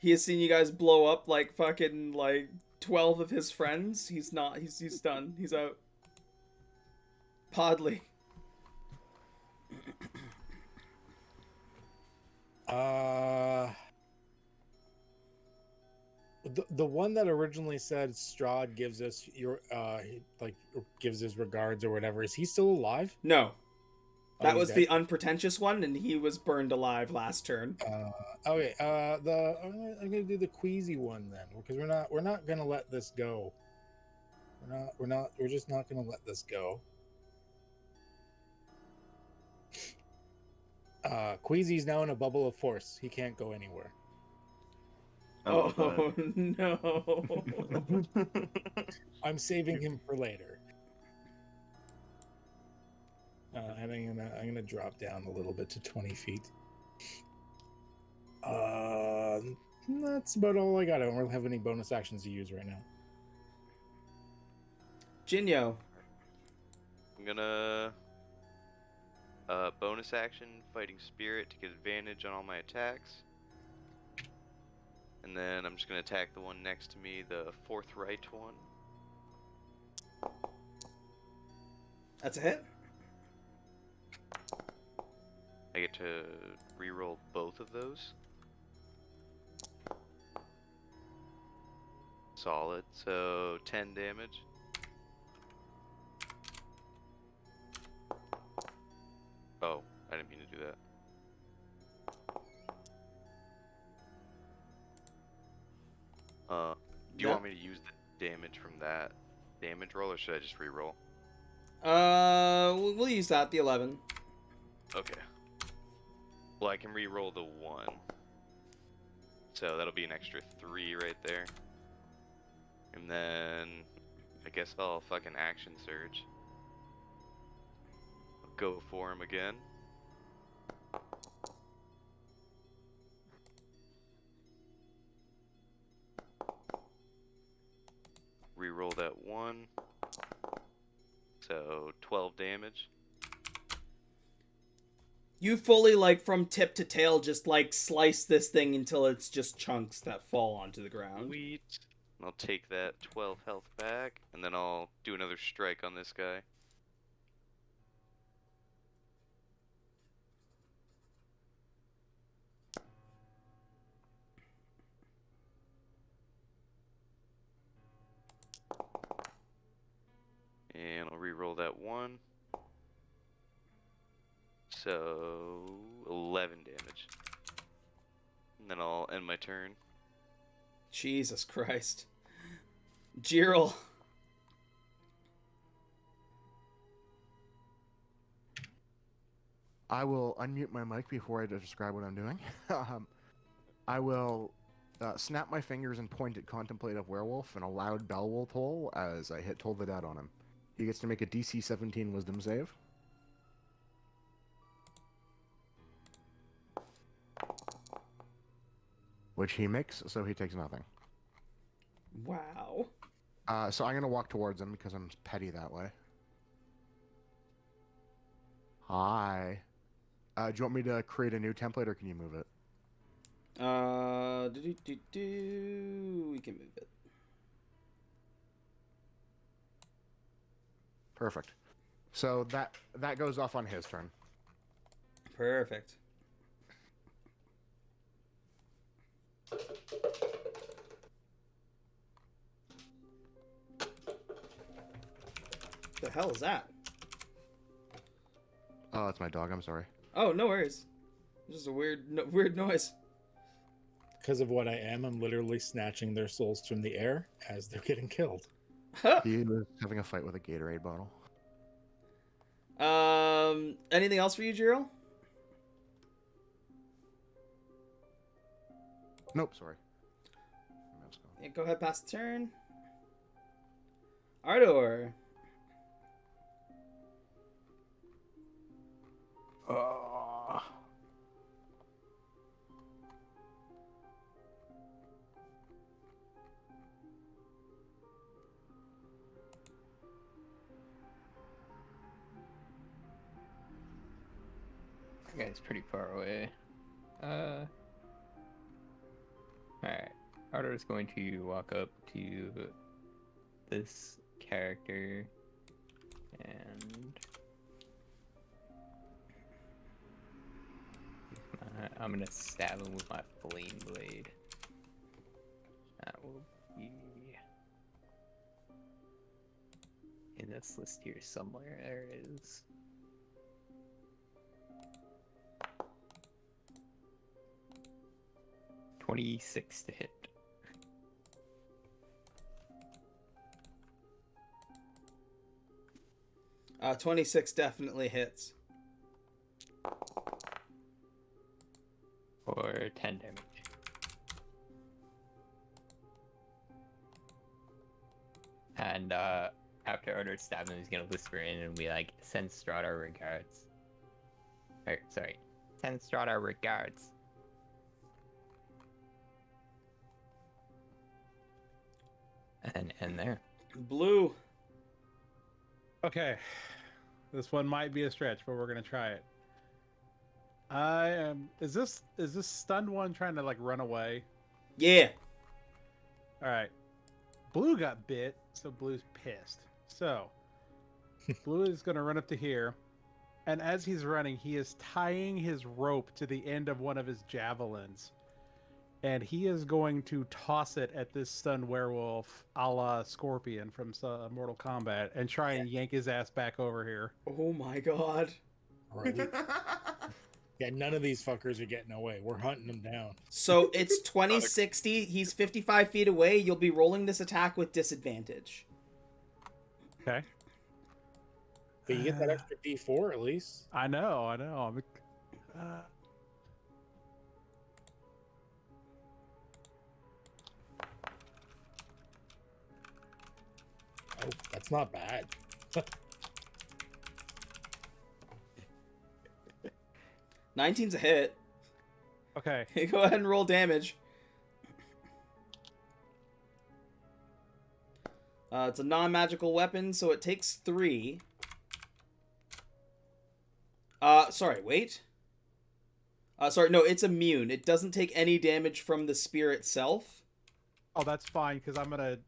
He has seen you guys blow up like fucking like 12 of his friends. He's not. He's done. He's out. Podley. The one that originally said Strahd gives us gives his regards or whatever. Is he still alive? No. Oh, That he's was dead? the unpretentious one, and he was burned alive last turn. Okay. I'm gonna do the queasy one then, because we're not gonna let this go. We're just not gonna let this go. Queasy's now in a bubble of force. He can't go anywhere. Oh no. I'm saving him for later. And I'm gonna drop down a little bit to 20 feet. That's about all I got. I don't really have any bonus actions to use right now. Jinyo. I'm gonna bonus action fighting spirit to get advantage on all my attacks. And then I'm just gonna attack the one next to me, the fourth right one. That's a hit. I get to reroll both of those. Solid, so 10 damage. Oh, I didn't mean to do that. Do you want me to use the damage from that damage roll, or should I just reroll? We'll use that, the 11. Okay. Well, I can reroll the 1. So that'll be an extra 3 right there. And then I guess I'll fucking action surge. I'll go for him again. Reroll that 1. So 12 damage. You fully, like, from tip to tail, just, like, slice this thing until it's just chunks that fall onto the ground. Sweet. I'll take that 12 health back, and then I'll do another strike on this guy. And I'll reroll that 1. So 11 damage. And then I'll end my turn. Jesus Christ. Jiril. I will unmute my mic before I describe what I'm doing. I will snap my fingers and point at Contemplative Werewolf, and a loud bell will toll as I hit Toll the Dead on him. He gets to make a DC 17 Wisdom save. Which he makes, so he takes nothing. Wow. So I'm going to walk towards him because I'm petty that way. Hi. Do you want me to create a new template, or can you move it? We can move it. Perfect. So that goes off on his turn. Perfect. The hell is that? Oh, that's my dog. I'm sorry. Oh, no worries. It's just a weird noise. Because of what I am, I'm literally snatching their souls from the air as they're getting killed. He was having a fight with a Gatorade bottle. Anything else for you, Jiril? Nope, sorry. Yeah, go ahead, pass the turn. Ardor. That guy's pretty far away. Alright. Arthur is going to walk up to this character and I'm gonna stab him with my flame blade. That will be in this list here somewhere. There it is. $26 to hit. Uh, 26 definitely hits. For 10 damage. And after Arthur stabs him, he's gonna whisper in and be like, "Send Strahd our regards." Or, sorry, send Strahd our regards. And end there. Blue. Okay, this one might be a stretch, but we're gonna try it. I am. Is this stunned one trying to like run away? Yeah. All right. Blue got bit, so Blue's pissed. So Blue is gonna run up to here, and as he's running, he is tying his rope to the end of one of his javelins, and he is going to toss it at this stunned werewolf, a la Scorpion from Mortal Kombat, and try and yank his ass back over here. Oh my god. Right. Yeah, none of these fuckers are getting away. We're hunting them down. So it's 2060. He's 55 feet away. You'll be rolling this attack with disadvantage. Okay. But you get that extra D4 at least. I know. Oh, that's not bad. 19's a hit. Okay. Go ahead and roll damage. It's a non-magical weapon, so it takes 3. Sorry, wait. Sorry, no, it's immune. It doesn't take any damage from the spear itself. Oh, that's fine, because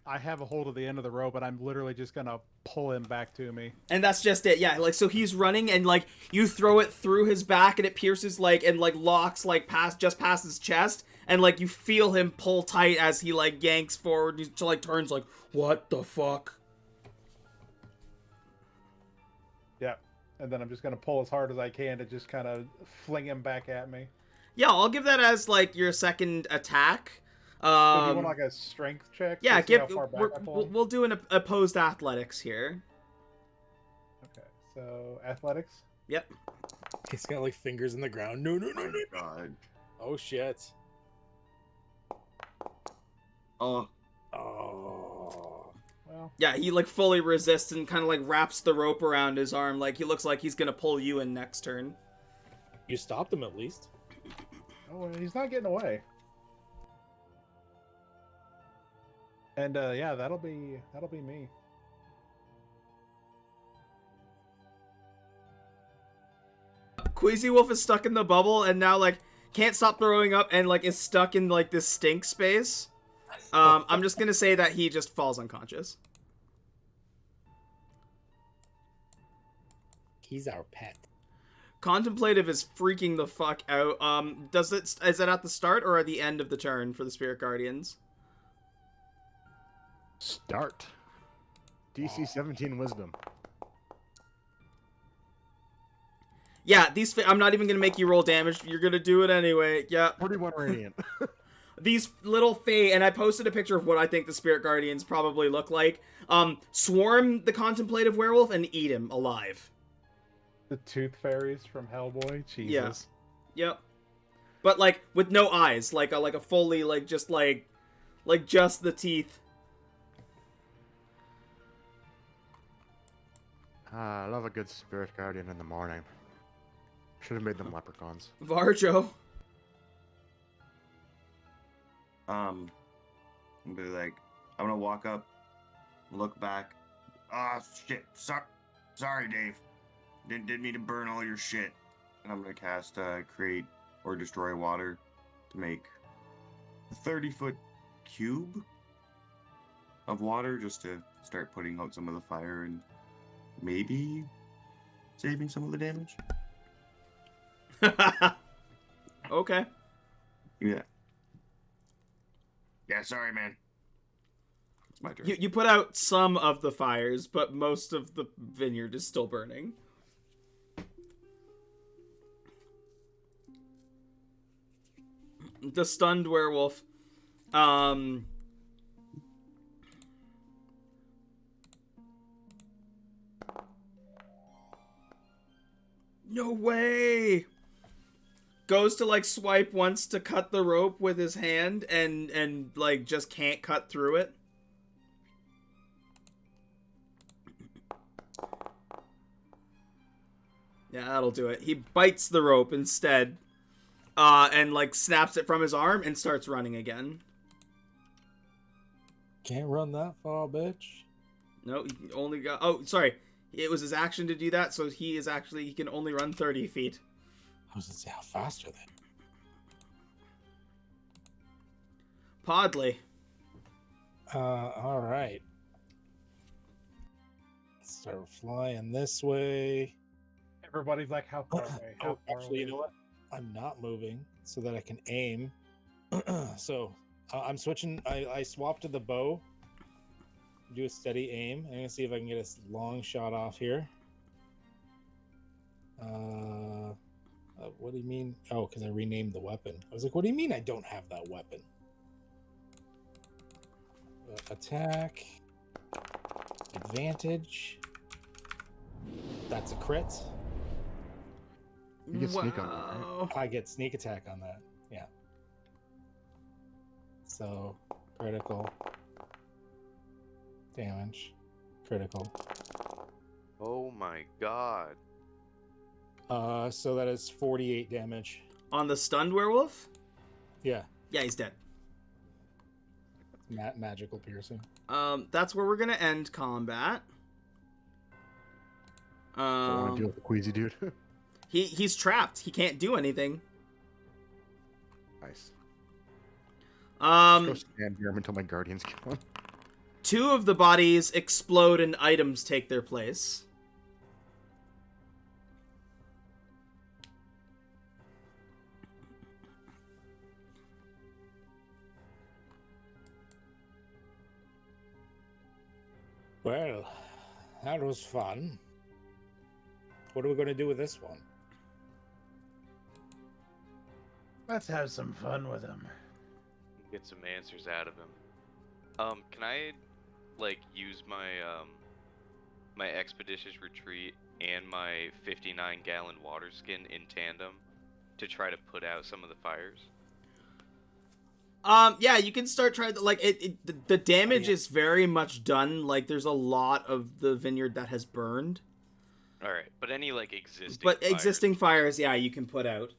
I have a hold of the end of the rope, and I'm literally just gonna pull him back to me. And that's just it, yeah. Like, so he's running, and, like, you throw it through his back, and it pierces, like, and, like, locks, like, just past his chest, and, like, you feel him pull tight as he, like, yanks forward, he, like, turns, like, what the fuck? Yeah, and then I'm just gonna pull as hard as I can to just kind of fling him back at me. Yeah, I'll give that as, like, your second attack. So do you want like a strength check? Yeah, to see how far back I pull him? we'll do an opposed athletics here. Okay, so athletics. Yep. He's got like fingers in the ground. No. God. Oh shit. Oh. Well. Yeah, he like fully resists and kind of like wraps the rope around his arm, like he looks like he's gonna pull you in next turn. You stopped him at least. Oh, he's not getting away. And yeah, that'll be me. Queasy Wolf is stuck in the bubble and now like can't stop throwing up and like is stuck in like this stink space. I'm just gonna say that he just falls unconscious. He's our pet. Contemplative is freaking the fuck out. Is it at the start or at the end of the turn for the Spirit Guardians? Start. DC 17 Wisdom. Yeah, I'm not even gonna make you roll damage. You're gonna do it anyway. Yeah. 41 Radiant. These little Fae, and I posted a picture of what I think the Spirit Guardians probably look like. Swarm the Contemplative Werewolf and eat him alive. The Tooth Fairies from Hellboy. Jesus. Yeah. Yep. But like with no eyes, like a fully just the teeth. I love a good Spirit Guardian in the morning. Should have made them leprechauns. Varjo. I'm gonna be like, I'm gonna walk up, look back. Ah, shit. Sorry, Dave. Didn't mean to burn all your shit. And I'm gonna cast create or destroy water to make a 30-foot cube of water just to start putting out some of the fire and maybe saving some of the damage. Okay. Yeah. Yeah, sorry, man. It's my turn. You put out some of the fires, but most of the vineyard is still burning. The stunned werewolf. No way! Goes to like swipe once to cut the rope with his hand and like just can't cut through it. Yeah, that'll do it. He bites the rope instead. And like snaps it from his arm and starts running again. Can't run that far, bitch. No, he only got... Oh, sorry. It was his action to do that, so he can only run 30 feet. I was gonna say, how fast are they? Podley. All right. Start flying this way. Everybody's like, how far away? How far Actually, you away? know what? I'm not moving so that I can aim. So I'm switching. I swapped to the bow. Do a steady aim. I'm gonna see if I can get a long shot off here. What do you mean? Oh, because I renamed the weapon. I was like, what do you mean I don't have that weapon? Attack. Advantage. That's a crit. You get sneak on that, right? I get sneak attack on that. Yeah. So, critical. Damage. Critical. Oh my god. So that is 48 damage. On the stunned werewolf? Yeah. Yeah, he's dead. Magical piercing. That's where we're gonna end combat. Don't want to deal with the queasy dude. He's trapped. He can't do anything. Nice. Just go stand here until my guardians come on. 2 of the bodies explode and items take their place. Well, that was fun. What are we going to do with this one? Let's have some fun with him. Get some answers out of him. Can I, like, use my, my expeditious retreat and my 59-gallon water skin in tandem to try to put out some of the fires? Yeah, you can start trying to, like, the damage is very much done. Like, there's a lot of the vineyard that has burned. Alright, but any, like, existing But fires? existing fires, yeah, you can put out.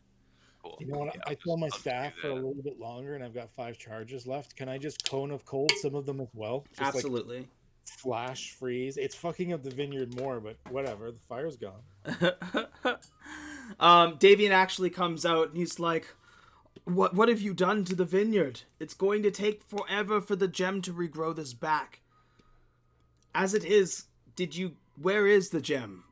Cool. You know what? Yeah, I told my staff for a little bit longer, and I've got 5 charges left. Can I just cone of cold some of them as well? Just Absolutely. Like flash freeze. It's fucking up the vineyard more, but whatever. The fire's gone. Davian actually comes out and he's like, What have you done to the vineyard? It's going to take forever for the gem to regrow this back. As it is, where is the gem?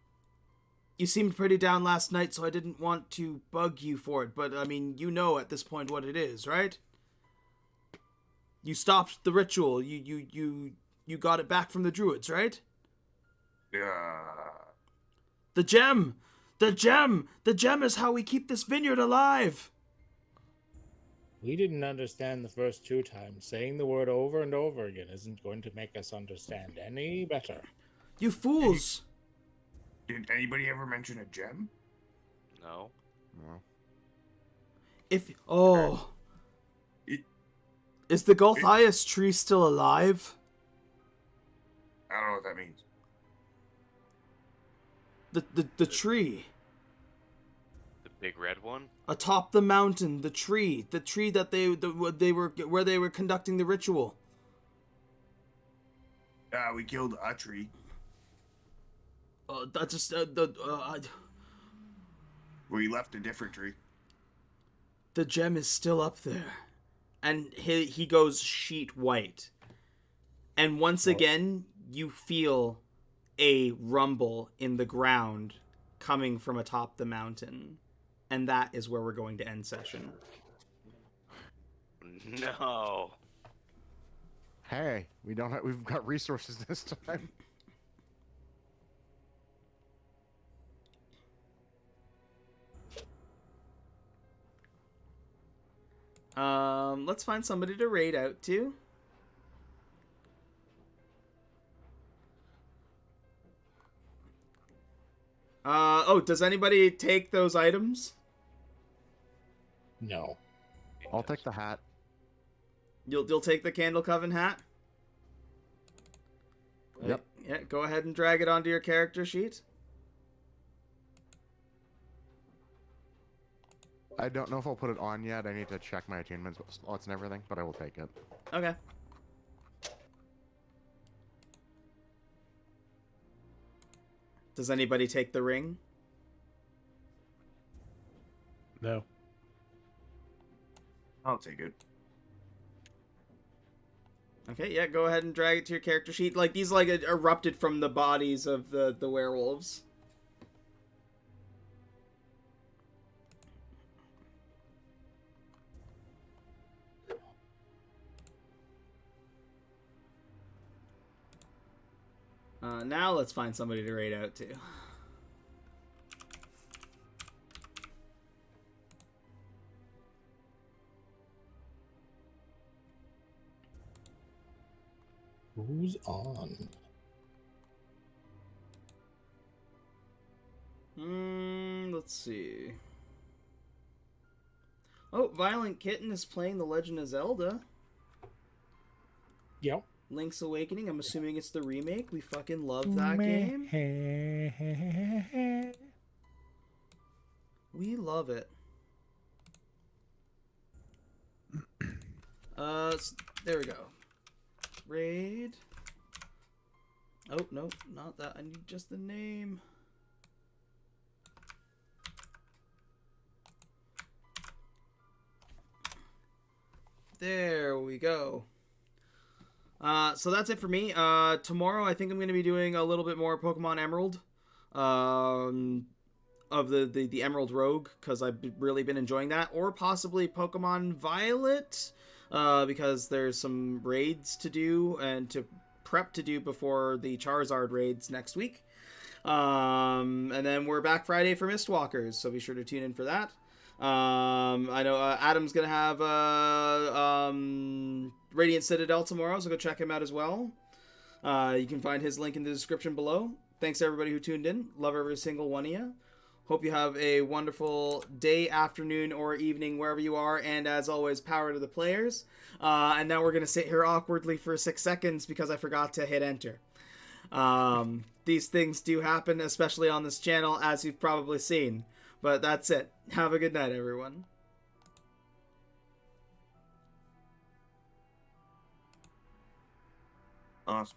You seemed pretty down last night, so I didn't want to bug you for it, but I mean, you know at this point what it is, right? You stopped the ritual. You got it back from the druids, right? Yeah. The gem! The gem! The gem is how we keep this vineyard alive! We didn't understand the first 2 times. Saying the word over and over again isn't going to make us understand any better. You fools! Did anybody ever mention a gem? No. No. Is the Gulthias tree still alive? I don't know what that means. The tree. The big red one? Atop the mountain, the tree that they were conducting the ritual. We killed a tree. That's just We left a different tree. the gem is still up there, and he goes sheet white. And once again, you feel a rumble in the ground coming from atop the mountain. And that is where we're going to end session. No. Hey, we've got resources this time. Let's find somebody to raid out to. Does anybody take those items? No. I'll take the hat. You'll take the Candle Coven hat? Yep. Yeah, go ahead and drag it onto your character sheet. I don't know if I'll put it on yet. I need to check my attunements slots and everything, but I will take it. Okay. Does anybody take the ring? No. I'll take it. Okay, yeah, go ahead and drag it to your character sheet. Like, these, like, erupted from the bodies of the werewolves. Now let's find somebody to raid out to. Who's on? Let's see. Oh, Violent Kitten is playing The Legend of Zelda. Yep. Link's Awakening. I'm assuming it's the remake. We fucking love that game. We love it. There we go. Raid. Oh, no, not that. I need just the name. There we go. So that's it for me. Tomorrow I think I'm going to be doing a little bit more Pokemon Emerald. Of the Emerald Rogue, because I've really been enjoying that. Or possibly Pokemon Violet, because there's some raids to do and to prep to do before the Charizard raids next week. And then we're back Friday for Mistwalkers, so be sure to tune in for that. I know Adam's gonna have Radiant Citadel tomorrow, so go check him out as well. You can find his link in the description below. Thanks to everybody who tuned in. Love every single one of you. Hope you have a wonderful day, afternoon, or evening wherever you are. And as always, power to the players. And now we're going to sit here awkwardly for 6 seconds because I forgot to hit enter. These things do happen, especially on this channel, as you've probably seen. But that's it. Have a good night, everyone. Awesome.